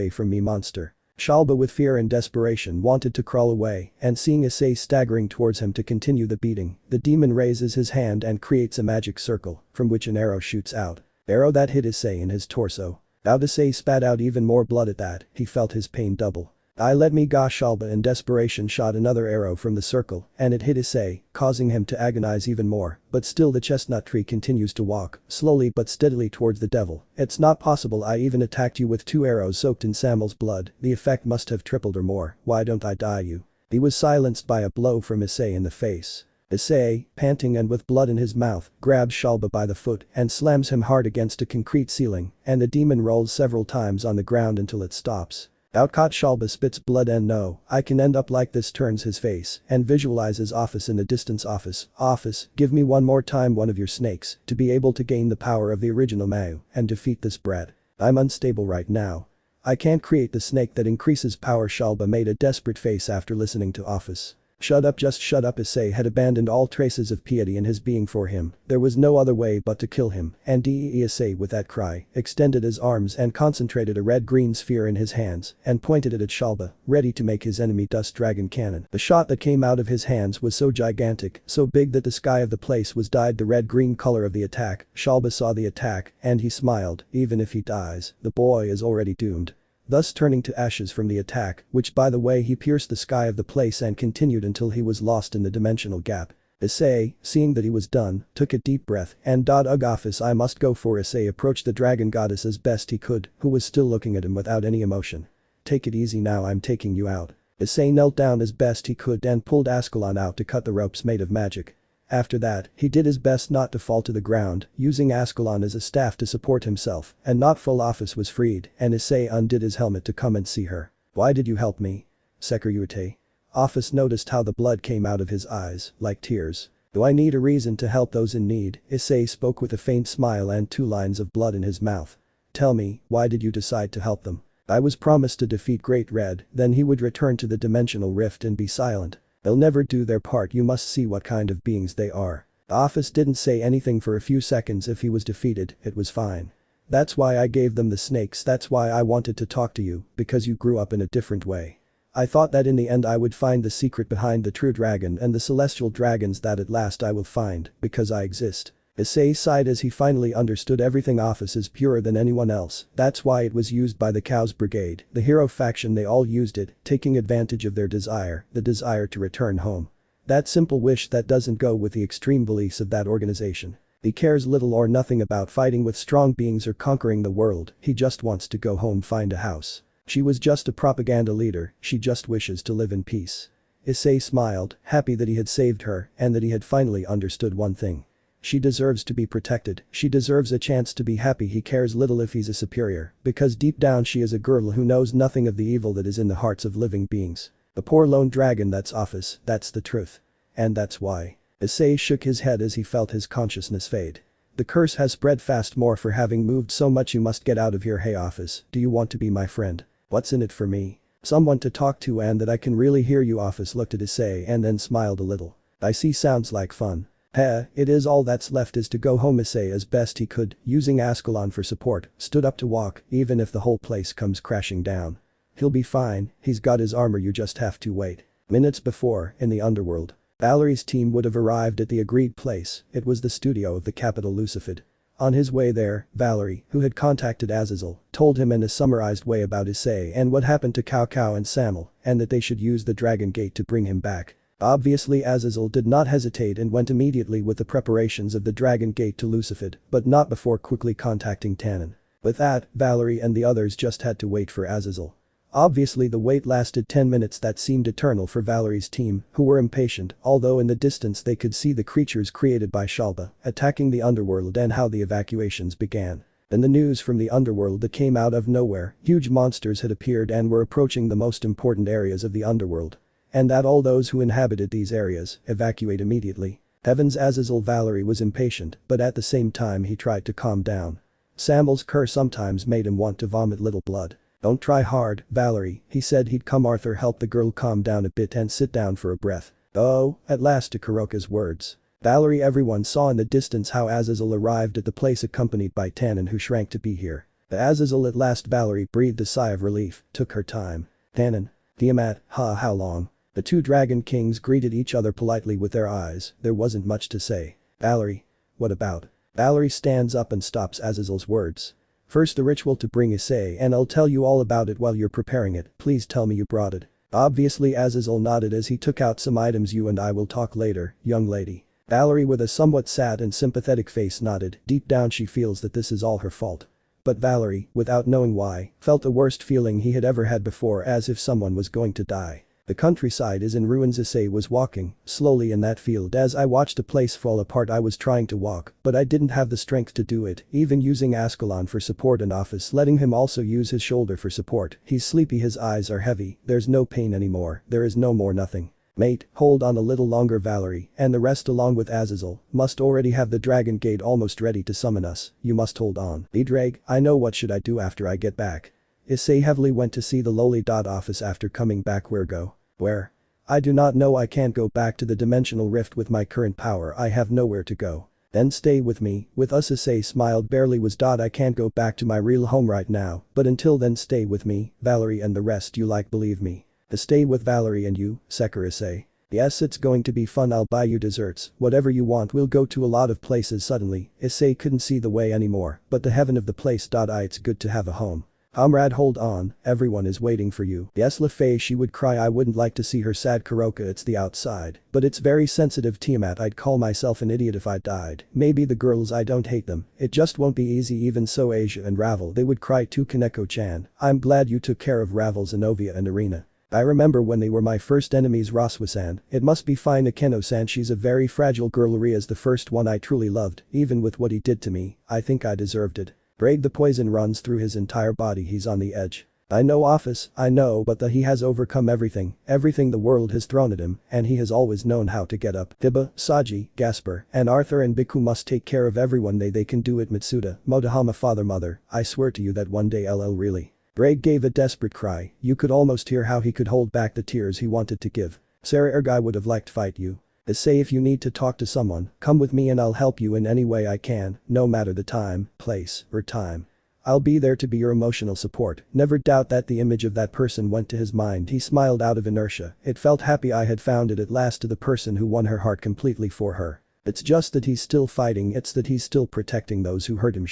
from me, monster. Shalba with fear and desperation wanted to crawl away, and seeing Issei staggering towards him to continue the beating, the demon raises his hand and creates a magic circle, from which an arrow shoots out. Arrow that hit Issei in his torso. Issei spat out even more blood at that. He felt his pain double. Let me go. Shalba in desperation shot another arrow from the circle, and it hit Issei, causing him to agonize even more, but still the chestnut tree continues to walk, slowly but steadily towards the devil. It's not possible. I even attacked you with 2 arrows soaked in Samuel's blood. The effect must have tripled or more. Why don't I die, you? He was silenced by a blow from Issei in the face. Issei, panting and with blood in his mouth, grabs Shalba by the foot and slams him hard against a concrete ceiling, and the demon rolls several times on the ground until it stops. Outcaught. Shalba spits blood and no, I can end up like this. Turns his face and visualizes Office in the distance. Office, give me one more time one of your snakes to be able to gain the power of the original Mao and defeat this brat. I'm unstable right now. I can't create the snake that increases power. Shalba made a desperate face after listening to Office. Shut up, just shut up. Issei had abandoned all traces of piety in his being for him. There was no other way but to kill him, and Issei with that cry, extended his arms and concentrated a red-green sphere in his hands and pointed it at Shalba, ready to make his enemy dust dragon cannon. The shot that came out of his hands was so gigantic, so big that the sky of the place was dyed the red-green color of the attack. Shalba saw the attack, and he smiled. Even if he dies, the boy is already doomed. Thus turning to ashes from the attack, which by the way he pierced the sky of the place and continued until he was lost in the dimensional gap. Issei, seeing that he was done, took a deep breath and ugh Office, I must go. For Issei approached the dragon goddess as best he could, who was still looking at him without any emotion. Take it easy now, I'm taking you out. Issei knelt down as best he could and pulled Ascalon out to cut the ropes made of magic. After that, he did his best not to fall to the ground, using Ascalon as a staff to support himself, and not full. Office was freed, and Issei undid his helmet to come and see her. Why did you help me? Security. Office noticed how the blood came out of his eyes, like tears. Do I need a reason to help those in need? Issei spoke with a faint smile and 2 lines of blood in his mouth. Tell me, why did you decide to help them? I was promised to defeat Great Red, then he would return to the dimensional rift and be silent. They'll never do their part. You must see what kind of beings they are. Office didn't say anything for a few seconds. If he was defeated, it was fine. That's why I gave them the snakes, that's why I wanted to talk to you, because you grew up in a different way. I thought that in the end I would find the secret behind the true dragon and the celestial dragons that at last I will find, because I exist. Issei sighed as he finally understood everything. Office is purer than anyone else, that's why it was used by the Cows Brigade, the hero faction. They all used it, taking advantage of their desire, the desire to return home. That simple wish that doesn't go with the extreme beliefs of that organization. He cares little or nothing about fighting with strong beings or conquering the world, he just wants to go home, find a house. She was just a propaganda leader, she just wishes to live in peace. Issei smiled, happy that he had saved her and that he had finally understood one thing. She deserves to be protected, she deserves a chance to be happy. He cares little if he's a superior, because deep down she is a girl who knows nothing of the evil that is in the hearts of living beings. A poor lone dragon, that's Office, that's the truth. And that's why. Issei shook his head as he felt his consciousness fade. The curse has spread fast. More for having moved so much. You must get out of here. Hey Office, do you want to be my friend? What's in it for me? Someone to talk to and that I can really hear you. Office looked at Issei and then smiled a little. I see, sounds like fun. It is. All that's left is to go home. Issei, as best he could, using Ascalon for support, stood up to walk, even if the whole place comes crashing down. He'll be fine, he's got his armor, you just have to wait. Minutes before, in the underworld, Valery's team would have arrived at the agreed place. It was the studio of the capital Lucifer. On his way there, Valery, who had contacted Azazel, told him in a summarized way about Issei and what happened to Cao Cao and Samuel, and that they should use the Dragon Gate to bring him back. Obviously Azazel did not hesitate and went immediately with the preparations of the Dragon Gate to Lucifer, but not before quickly contacting Tannen. With that, Valery and the others just had to wait for Azazel. Obviously the wait lasted 10 minutes. That seemed eternal for Valery's team, who were impatient, although in the distance they could see the creatures created by Shalba attacking the underworld and how the evacuations began. Then the news from the underworld that came out of nowhere, huge monsters had appeared and were approaching the most important areas of the underworld. And that all those who inhabited these areas evacuate immediately. Heavens, Azazel. Valery was impatient, but at the same time he tried to calm down. Samuel's curse sometimes made him want to vomit little blood. Don't try hard, Valery, he said he'd come. Arthur helped the girl calm down a bit and sit down for a breath. Oh, at last, to Kuroka's words. Valery. Everyone saw in the distance how Azazel arrived at the place accompanied by Tannen, who shrank to be here. The Azazel at last. Valery breathed a sigh of relief, took her time. Tannen. Tiamat, how long? The 2 dragon kings greeted each other politely with their eyes. There wasn't much to say. Valery. What about? Valery stands up and stops Azazel's words. First the ritual to bring Issei, and I'll tell you all about it while you're preparing it. Please tell me you brought it. Obviously Azazel nodded as he took out some items. You and I will talk later, young lady. Valery, with a somewhat sad and sympathetic face, nodded. Deep down she feels that this is all her fault. But Valery, without knowing why, felt the worst feeling he had ever had before, as if someone was going to die. The countryside is in ruins. Issei was walking slowly in that field as I watched the place fall apart. I was trying to walk, but I didn't have the strength to do it, even using Ascalon for support and Office letting him also use his shoulder for support. He's sleepy, his eyes are heavy, there's no pain anymore, there is no more nothing. Mate, hold on a little longer. Valery and the rest along with Azazel must already have the Dragon Gate almost ready to summon us. You must hold on. Edrag, I know. What should I do after I get back? Issei heavily went to see the lowly office after coming back. Where go? Where? I do not know. I can't go back to the dimensional rift with my current power. I have nowhere to go. Then stay with me, with us. Issei smiled. Barely was. I can't go back to my real home right now, but until then stay with me, Valery, and the rest you like, believe me. To stay with Valery and you, Sekar. Issei. Yes, it's going to be fun. I'll buy you desserts, whatever you want. We'll go to a lot of places. Suddenly, Issei couldn't see the way anymore, but the heaven of the place. It's good to have a home. Comrade, hold on, everyone is waiting for you. Yes, Lefei, she would cry. I wouldn't like to see her sad. Kuroka, it's the outside, but it's very sensitive. Tiamat, I'd call myself an idiot if I died. Maybe the girls, I don't hate them, it just won't be easy. Even so, Asia and Ravel, they would cry too. Kaneko-chan, I'm glad you took care of Ravel, Zenobia and Irina. I remember when they were my first enemies. Roswa-san, it must be fine. Akeno-san, she's a very fragile girl. Ria's the first one I truly loved, even with what he did to me, I think I deserved it. Braid, the poison runs through his entire body. He's on the edge. I know, office, I know, but he has overcome everything the world has thrown at him, and he has always known how to get up. Tiba, Saji, Gasper, and Arthur and Biku must take care of everyone. They can do it. Mitsuda, Motohama, father, mother, I swear to you that one day really. Braid gave a desperate cry. You could almost hear how he could hold back the tears he wanted to give. Sarah Ergai would have liked to fight you. Issei, if you need to talk to someone, come with me and I'll help you in any way I can, no matter the time, place, or time. I'll be there to be your emotional support. Never doubt that. The image of that person went to his mind. He smiled out of inertia. It felt happy. I had found it at last, to the person who won her heart completely for her. It's just that he's still fighting. It's that he's still protecting those who hurt him.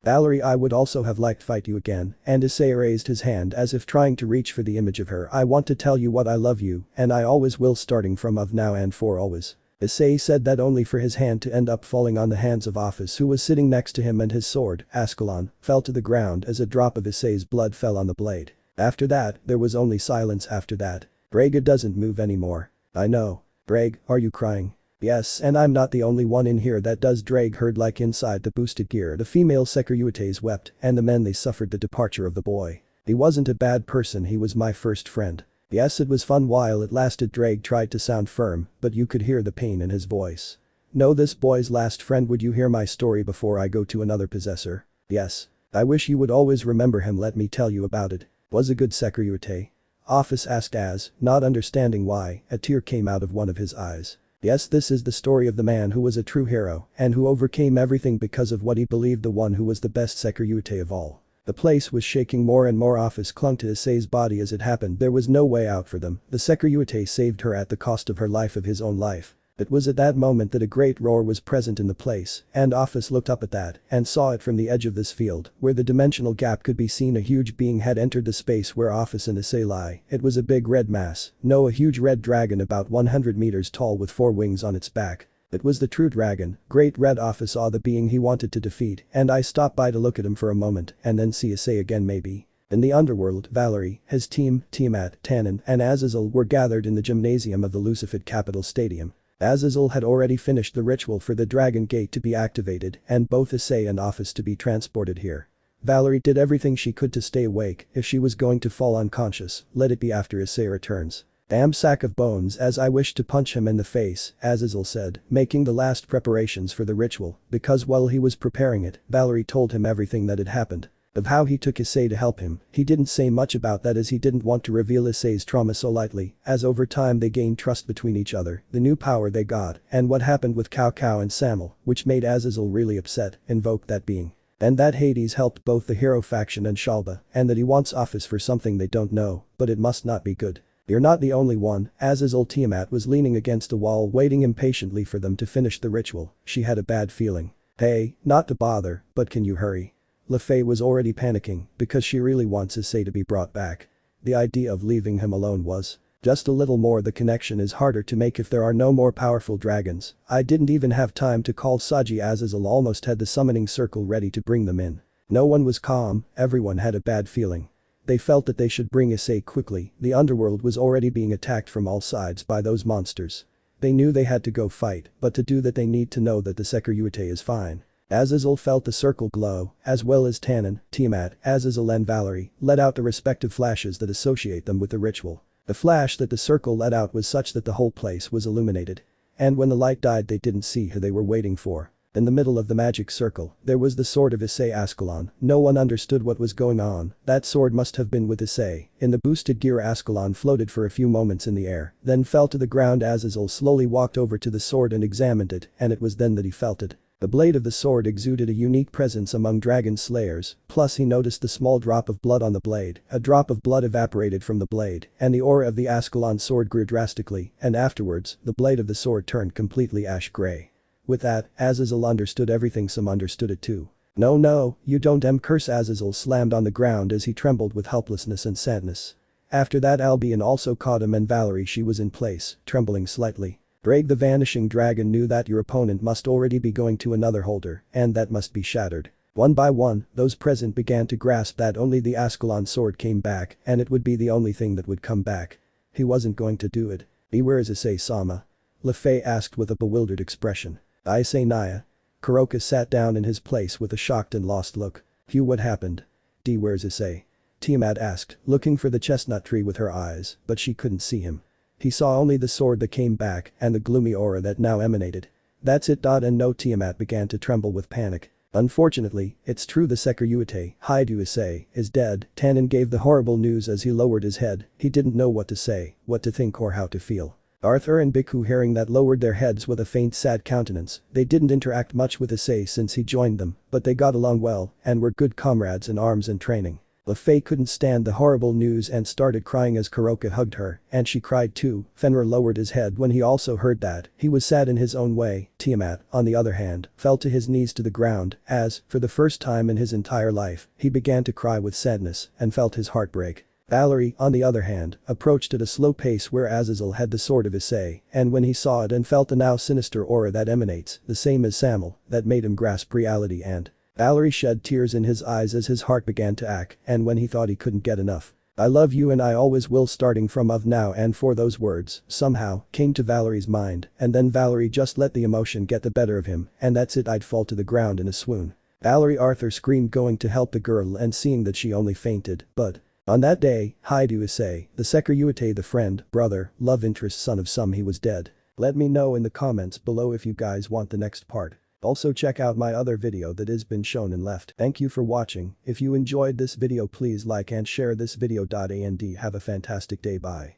Valery, I would also have liked to fight you again, and Issei raised his hand as if trying to reach for the image of her. I want to tell you what I love you, and I always will, starting from of now and for always. Issei said that only for his hand to end up falling on the hands of Office, who was sitting next to him, and his sword, Ascalon, fell to the ground as a drop of Issei's blood fell on the blade. After that, there was only silence. After that. Braga doesn't move anymore. I know. Brag, are you crying? Yes, and I'm not the only one in here that does. Drag heard like inside the boosted gear. The female Securities wept, and the men, they suffered the departure of the boy. He wasn't a bad person, he was my first friend. Yes, it was fun while it lasted. Drag tried to sound firm, but you could hear the pain in his voice. No, this boy's last friend. Would you hear my story before I go to another possessor? Yes. I wish you would always remember him. Let me tell you about it. Was a good Security? Office asked as, not understanding why, a tear came out of one of his eyes. Yes, this is the story of the man who was a true hero and who overcame everything because of what he believed, the one who was the best Security of all. The place was shaking more and more. Office clung to Issei's body as it happened. There was no way out for them. The Security saved her at the cost of her life, of his own life. It was at that moment that a great roar was present in the place, and Office looked up at that and saw it from the edge of this field, where the dimensional gap could be seen. A huge being had entered the space where Office and Issei lie. It was a big red mass. No, a huge red dragon about 100 meters tall with 4 wings on its back. It was the true dragon. Great Red. Office saw the being he wanted to defeat, and I stopped by to look at him for a moment and then see Issei again. Maybe. In the underworld, Valery, his team, Tiamat, Tannen, and Azazel were gathered in the gymnasium of the Lucifer Capital Stadium. Azazel had already finished the ritual for the Dragon Gate to be activated and both Issei and Office to be transported here. Valery did everything she could to stay awake. If she was going to fall unconscious, let it be after Issei returns. Damn sack of bones, as I wished to punch him in the face, Azazel said, making the last preparations for the ritual, because while he was preparing it, Valery told him everything that had happened. Of how he took Issei to help him. He didn't say much about that as he didn't want to reveal Issei's trauma so lightly, as over time they gained trust between each other, the new power they got, and what happened with Cao Cao and Samuel, which made Azazel really upset, invoked that being. And that Hades helped both the hero faction and Shalba, and that he wants Office for something they don't know, but it must not be good. You're not the only one. Azazel. Tiamat was leaning against a wall, waiting impatiently for them to finish the ritual. She had a bad feeling. Hey, not to bother, but can you hurry? Lefei was already panicking because she really wants Issei to be brought back. The idea of leaving him alone was just a little more. The connection is harder to make if there are no more powerful dragons. I didn't even have time to call Saji. Azazel almost had the summoning circle ready to bring them in. No one was calm, everyone had a bad feeling. They felt that they should bring Issei quickly. The underworld was already being attacked from all sides by those monsters. They knew they had to go fight, but to do that they need to know that the Security is fine. Azazel felt the circle glow, as well as Tannen, Tiamat, Azazel and Valery let out the respective flashes that associate them with the ritual. The flash that the circle let out was such that the whole place was illuminated. And when the light died they didn't see who they were waiting for. In the middle of the magic circle, there was the sword of Issei Ascalon. No one understood what was going on. That sword must have been with Issei. In the boosted gear, Ascalon floated for a few moments in the air, then fell to the ground. Azazel slowly walked over to the sword and examined it, and it was then that he felt it. The blade of the sword exuded a unique presence among dragon slayers, plus he noticed the small drop of blood on the blade. A drop of blood evaporated from the blade, and the aura of the Ascalon sword grew drastically, and afterwards, the blade of the sword turned completely ash grey. With that, Azazel understood everything. Some understood it too. No, you don't curse. Azazel slammed on the ground as he trembled with helplessness and sadness. After that, Albion also caught him, and Valery, she was in place, trembling slightly. Drake the vanishing dragon knew that your opponent must already be going to another holder, and that must be shattered. One by one, those present began to grasp that only the Ascalon sword came back, and it would be the only thing that would come back. He wasn't going to do it. Where is Issei-sama? LeFay asked with a bewildered expression. I say Naya. Kuroka sat down in his place with a shocked and lost look. Hugh, what happened? Where's Issei? Tiamat asked, looking for the chestnut tree with her eyes, but she couldn't see him. He saw only the sword that came back and the gloomy aura that now emanated. That's it. And no, Tiamat began to tremble with panic. Unfortunately, it's true, the Secretary, Haidu Issei, is dead. Tannen gave the horrible news as he lowered his head. He didn't know what to say, what to think, or how to feel. Arthur and Bhikkhu, hearing that, lowered their heads with a faint sad countenance. They didn't interact much with Issei since he joined them, but they got along well and were good comrades in arms and training. LeFay couldn't stand the horrible news and started crying as Kuroka hugged her, and she cried too. Fenrir lowered his head when he also heard that. He was sad in his own way. Tiamat, on the other hand, fell to his knees to the ground as, for the first time in his entire life, he began to cry with sadness and felt his heart break. Valery, on the other hand, approached at a slow pace where Azazel had the sword of Issei, and when he saw it and felt the now sinister aura that emanates, the same as Samuel, that made him grasp reality, and Valery shed tears in his eyes as his heart began to ache, and when he thought he couldn't get enough. I love you and I always will, starting from of now, and for those words, somehow, came to Valery's mind, and then Valery just let the emotion get the better of him, and that's it. I'd fall to the ground in a swoon. Valery, Arthur screamed, going to help the girl and seeing that she only fainted, but on that day, Haidu Issei, the Secretary, the friend, brother, love interest, son of some, he was dead. Let me know in the comments below if you guys want the next part. Also check out my other video that has been shown and left. Thank you for watching. If you enjoyed this video, please like and share this video. And have a fantastic day. Bye.